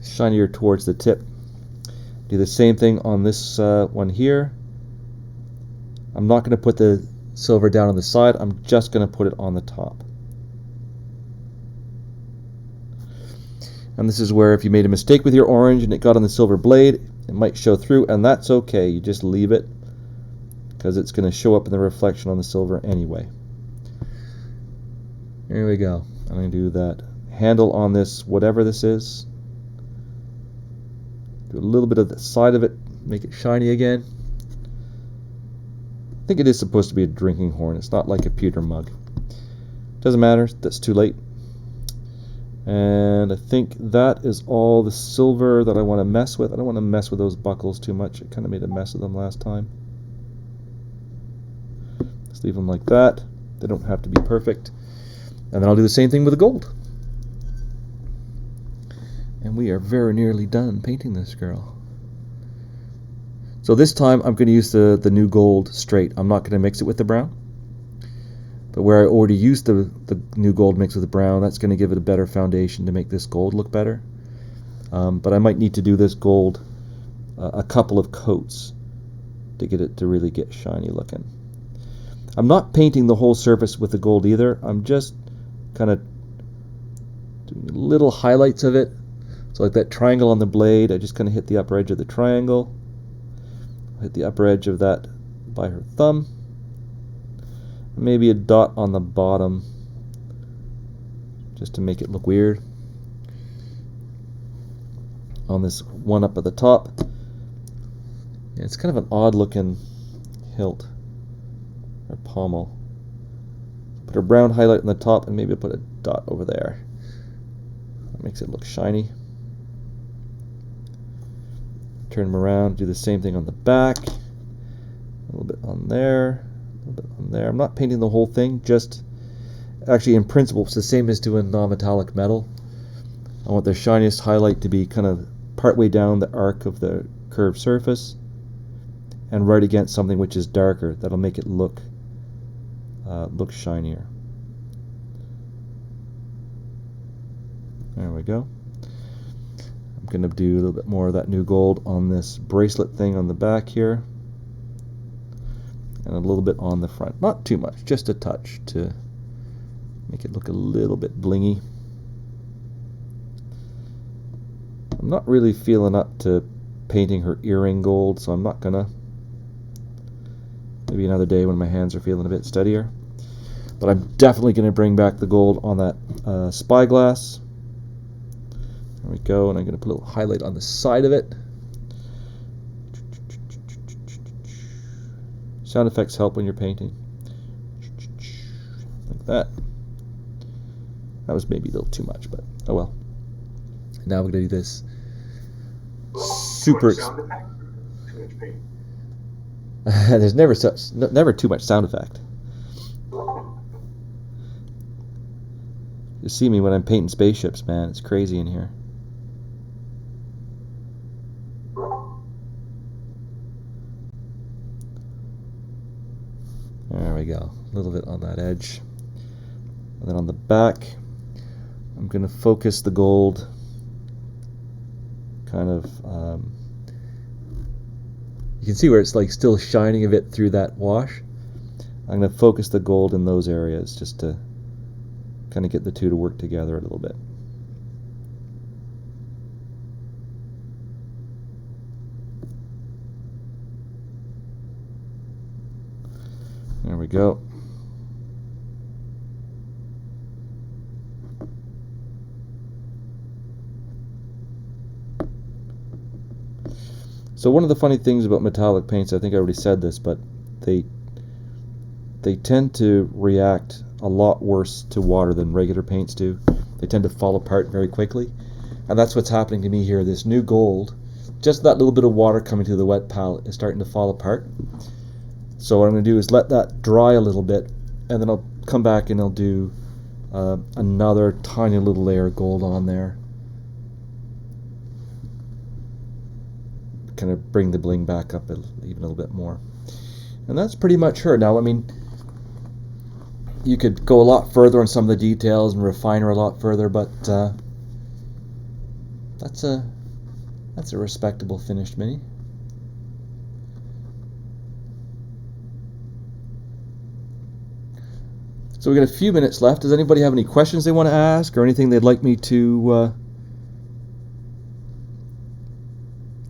shinier towards the tip. Do the same thing on this one here. I'm not going to put the silver down on the side. I'm just going to put it on the top. And this is where if you made a mistake with your orange and it got on the silver blade, it might show through, and that's okay. You just leave it because it's going to show up in the reflection on the silver anyway. Here we go. I'm going to do that handle on this, whatever this is. Do a little bit of the side of it, make it shiny again. I think it is supposed to be a drinking horn. It's not like a pewter mug. Doesn't matter. That's too late. And I think that is all the silver that I want to mess with. I don't want to mess with those buckles too much. I kind of made a mess of them last time. Just leave them like that. They don't have to be perfect. And then I'll do the same thing with the gold. And we are very nearly done painting this girl. So this time I'm going to use the new gold straight. I'm not going to mix it with the brown. But where I already used the new gold mixed with the brown, that's going to give it a better foundation to make this gold look better. But I might need to do this gold a couple of coats to get it to really get shiny looking. I'm not painting the whole surface with the gold either. I'm just kind of doing little highlights of it. So like that triangle on the blade, I just kind of hit the upper edge of the triangle. Hit the upper edge of that by her thumb. Maybe a dot on the bottom just to make it look weird. On this one up at the top. Yeah, it's kind of an odd looking hilt or pommel. Put a brown highlight on the top and maybe put a dot over there. That makes it look shiny. Turn them around, do the same thing on the back. A little bit on there, a little bit on there. I'm not painting the whole thing, just actually in principle it's the same as doing non-metallic metal. I want the shiniest highlight to be kind of partway down the arc of the curved surface and right against something which is darker. That'll make it look shinier. There we go. I'm going to do a little bit more of that new gold on this bracelet thing on the back here. And a little bit on the front. Not too much, just a touch to make it look a little bit blingy. I'm not really feeling up to painting her earring gold, so I'm not going to. Maybe another day when my hands are feeling a bit steadier. But I'm definitely going to bring back the gold on that spyglass. There we go, and I'm going to put a little highlight on the side of it. Sound effects help when you're painting. Like that. That was maybe a little too much, but oh well. Now we're going to do this super... Sound effect? Too much paint. There's never too much sound effect. You see me when I'm painting spaceships, man. It's crazy in here. There we go. A little bit on that edge. And then on the back, I'm going to focus the gold kind of, you can see where it's like still shining a bit through that wash. I'm going to focus the gold in those areas just to kind of get the two to work together a little bit. There we go. So one of the funny things about metallic paints, I think I already said this, but they tend to react a lot worse to water than regular paints do. They tend to fall apart very quickly. And that's what's happening to me here. This new gold, just that little bit of water coming through the wet palette is starting to fall apart. So what I'm going to do is let that dry a little bit, and then I'll come back and I'll do another tiny little layer of gold on there. Kind of bring the bling back up even a little bit more. And that's pretty much her. Now, I mean, you could go a lot further on some of the details and refine her a lot further, but that's a respectable finished mini. So we got a few minutes left. Does anybody have any questions they want to ask, or anything they'd like me to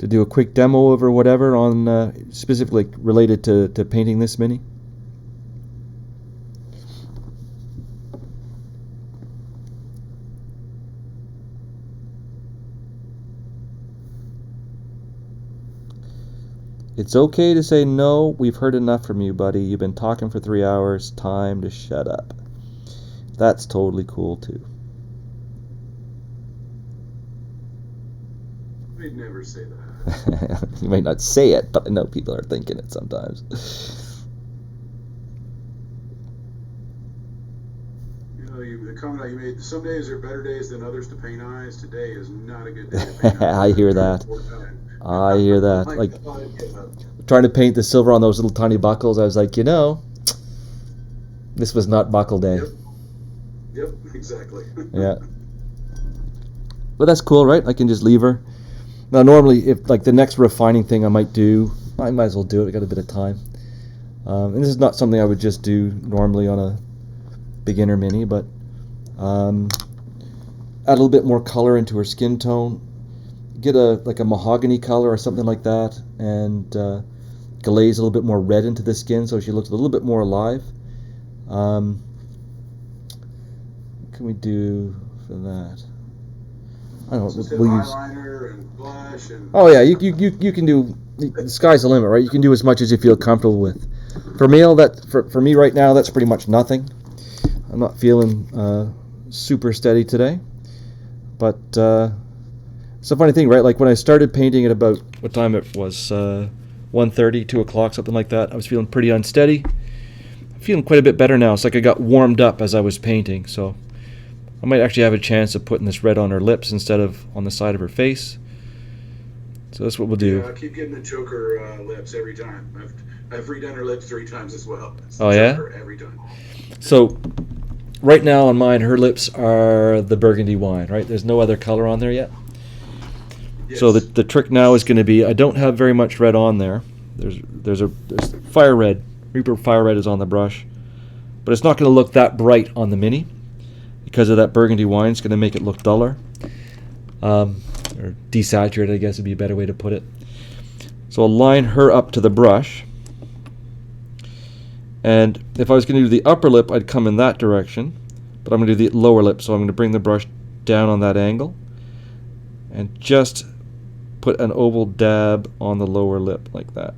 do a quick demo of or whatever on specifically related to painting this mini? It's okay to say no. We've heard enough from you, buddy. You've been talking for 3 hours. Time to shut up. That's totally cool too. We'd never say that. You might not say it, but I know people are thinking it sometimes. You know, the comment you made, some days are better days than others to paint eyes. Today is not a good day to paint eyes. I hear that. I hear that. Like, trying to paint the silver on those little tiny buckles, I was like, you know, this was not buckle day. Yep, exactly. Yeah. But that's cool, right? I can just leave her. Now, normally, if like the next refining thing I might do, I might as well do it. I got a bit of time. And this is not something I would just do normally on a beginner mini, but add a little bit more color into her skin tone. Get like a mahogany color or something like that, and glaze a little bit more red into the skin so she looks a little bit more alive. What can we do for that? I don't know. We'll use eyeliner and blush and. Oh yeah, you can do. The sky's the limit, right? You can do as much as you feel comfortable with. For me, for me right now, that's pretty much nothing. I'm not feeling super steady today, but it's a funny thing, right? Like when I started painting at about what time it was, 1:30, 2 o'clock, something like that. I was feeling pretty unsteady. I'm feeling quite a bit better now. It's like I got warmed up as I was painting, so I might actually have a chance of putting this red on her lips instead of on the side of her face. So that's what we'll do. Yeah, I keep getting the Joker lips every time. I've redone her lips 3 times as well. It's Oh yeah? Joker every time. So right now on mine, her lips are the burgundy wine, right? There's no other color on there yet. Yes. So the trick now is going to be, I don't have very much red on there. There's fire red. Reaper fire red is on the brush. But it's not going to look that bright on the mini because of that burgundy wine. It's going to make it look duller. Or desaturated, I guess would be a better way to put it. So I'll line her up to the brush. And if I was going to do the upper lip, I'd come in that direction. But I'm going to do the lower lip, so I'm going to bring the brush down on that angle. And just put an oval dab on the lower lip like that.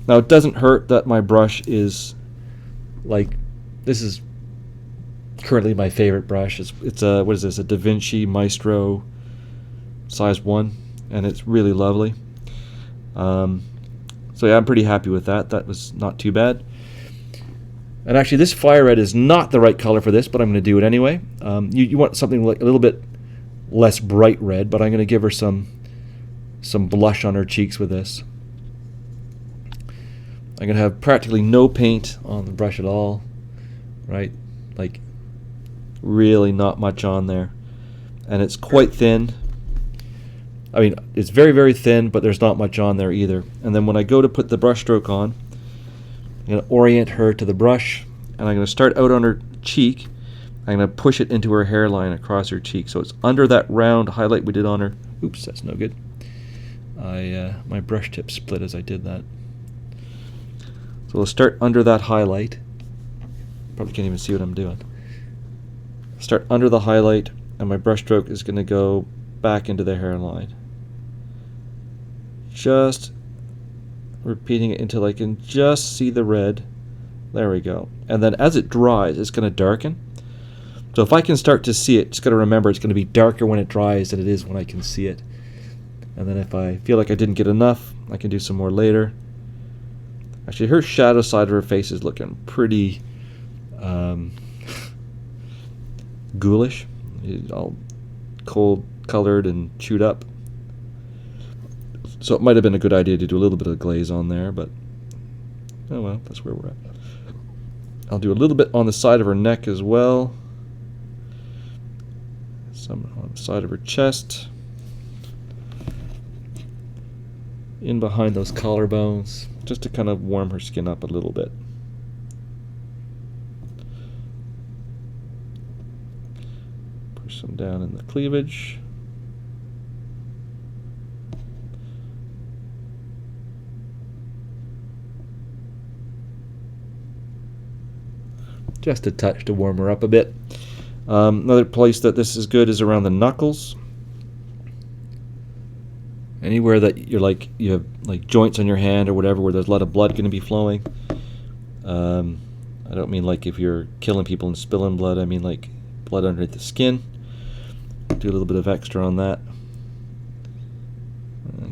Now it doesn't hurt that my brush is like, this is currently my favorite brush. It's a, what is this, a Da Vinci Maestro size 1. and it's really lovely. So yeah, I'm pretty happy with that. That was not too bad. And actually, this fire red is not the right color for this, but I'm going to do it anyway. You want something like a little bit less bright red, but I'm going to give her some blush on her cheeks with this. I'm going to have practically no paint on the brush at all, right? Like, really not much on there. And it's quite thin. I mean, it's very, very thin, but there's not much on there either. And then when I go to put the brush stroke on, I'm going to orient her to the brush, and I'm going to start out on her cheek. I'm going to push it into her hairline across her cheek. So it's under that round highlight we did on her. Oops, that's no good. My brush tip split as I did that. So we'll start under that highlight. Probably can't even see what I'm doing. Start under the highlight, and my brush stroke is going to go back into the hairline. Just repeating it until I can just see the red. There we go. And then as it dries, it's going to darken. So if I can start to see it, just got to remember it's going to be darker when it dries than it is when I can see it. And then if I feel like I didn't get enough, I can do some more later. Actually, her shadow side of her face is looking pretty ghoulish. All cold colored and chewed up. So it might have been a good idea to do a little bit of glaze on there, but oh well, that's where we're at. I'll do a little bit on the side of her neck as well. Some on the side of her chest. In behind those collarbones, just to kind of warm her skin up a little bit. Push some down in the cleavage. Just a touch to warm her up a bit. Another place that this is good is around the knuckles. Anywhere that you have like joints on your hand or whatever where there's a lot of blood going to be flowing. I don't mean like if you're killing people and spilling blood. I mean like blood underneath the skin. Do a little bit of extra on that.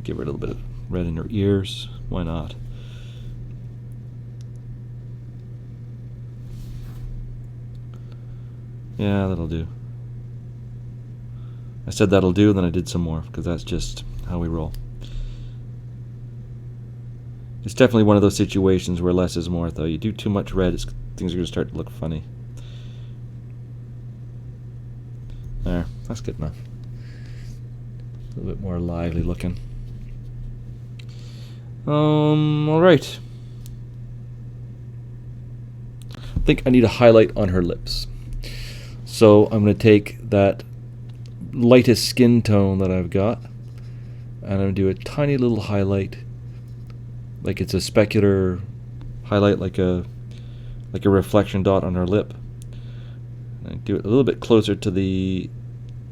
Give her a little bit of red in her ears. Why not? Yeah, that'll do. I said that'll do, and then I did some more, because that's just how we roll. It's definitely one of those situations where less is more, though. You do too much red, things are going to start to look funny. There, that's good enough. A little bit more lively looking. Alright. I think I need a highlight on her lips. So I'm going to take that lightest skin tone that I've got, and I'm going to do a tiny little highlight, like it's a specular highlight, like a reflection dot on her lip. And I do it a little bit closer to the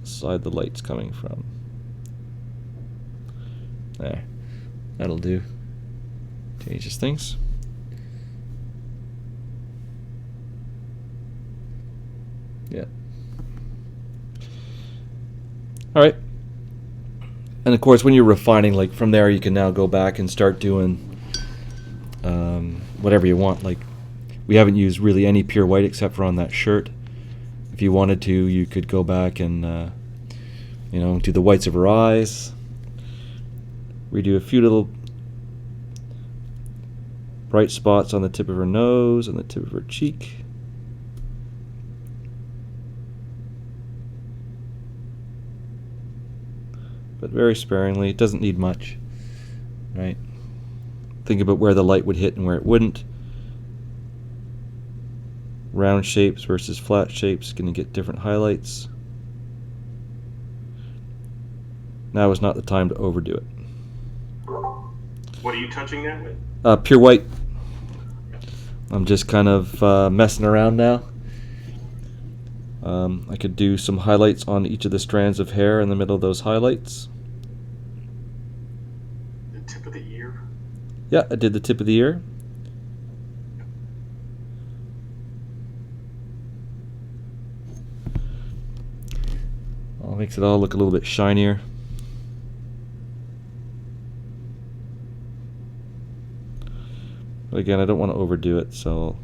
side the light's coming from. There, that'll do. Changes things. Yeah. All right. And of course, when you're refining, like from there, you can now go back and start doing whatever you want. Like, we haven't used really any pure white except for on that shirt. If you wanted to, you could go back and do the whites of her eyes. Redo a few little bright spots on the tip of her nose and the tip of her cheek. But very sparingly. It doesn't need much, right? Think about where the light would hit and where it wouldn't. Round shapes versus flat shapes, going to get different highlights. Now is not the time to overdo it. What are you touching that with? Pure white. I'm just kind of messing around now. I could do some highlights on each of the strands of hair in the middle of those highlights. The tip of the ear? Yeah, I did the tip of the ear. Makes it all look a little bit shinier. But again, I don't want to overdo it, so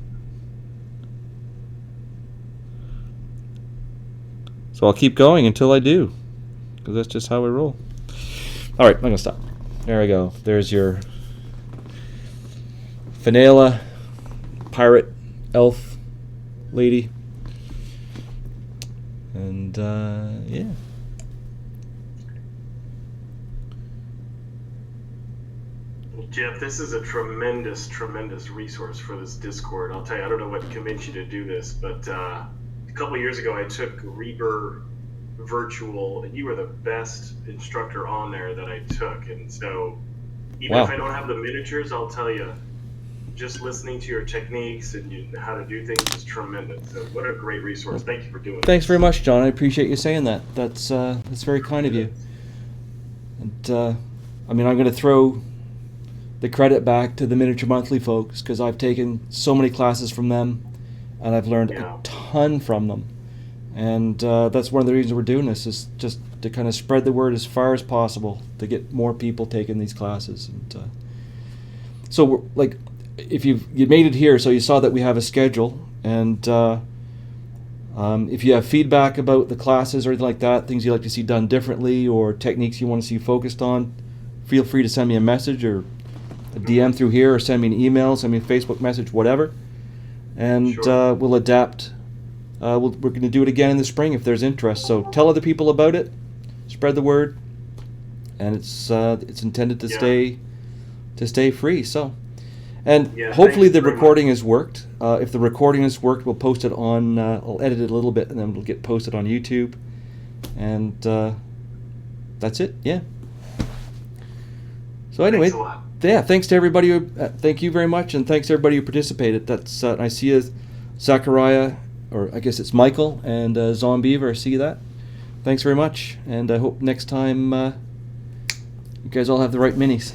I'll keep going until I do, because that's just how we roll. All right, I'm gonna stop. There we go. There's your Finala pirate elf lady, and yeah. Geoff, this is a tremendous, tremendous resource for this Discord. I'll tell you, I don't know what convinced you to do this, but a couple of years ago I took Reaper Virtual, and you were the best instructor on there that I took. And so even Wow. if I don't have the miniatures, I'll tell you, just listening to your techniques and how to do things is tremendous. So what a great resource. Thank you for doing Thanks very much, John. I appreciate you saying that. That's very kind of you. And I mean, I'm going to throw the credit back to the Miniature Monthly folks, because I've taken so many classes from them, and I've learned a ton from them. And that's one of the reasons we're doing this, is just to kind of spread the word as far as possible to get more people taking these classes. And so, we're, like, if you made it here, so you saw that we have a schedule, and if you have feedback about the classes or anything like that, things you'd like to see done differently, or techniques you want to see focused on, feel free to send me a message or a DM through here, or send me an email, send me a Facebook message, whatever, and Sure. we'll adapt. We're going to do it again in the spring if there's interest. So tell other people about it, spread the word, and it's intended to stay free. So, and hopefully the recording has worked. If the recording has worked, we'll post it on. I'll edit it a little bit, and then it'll get posted on YouTube. And that's it. Yeah. So anyway. Thanks a lot. Yeah, thanks to everybody. Thank you very much, and thanks to everybody who participated. That's I see you, Zachariah, or I guess it's Michael, and Zombeaver. I see that. Thanks very much, and I hope next time you guys all have the right minis.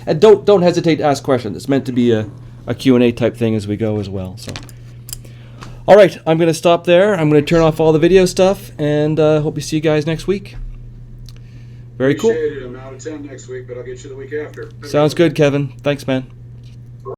And don't hesitate to ask questions. It's meant to be a Q&A type thing as we go as well. So, all right, I'm going to stop there. I'm going to turn off all the video stuff, and hope to see you guys next week. Very cool. Appreciate it. I'm out of town next week, but I'll get you the week after. Sounds good, Kevin. Thanks, man.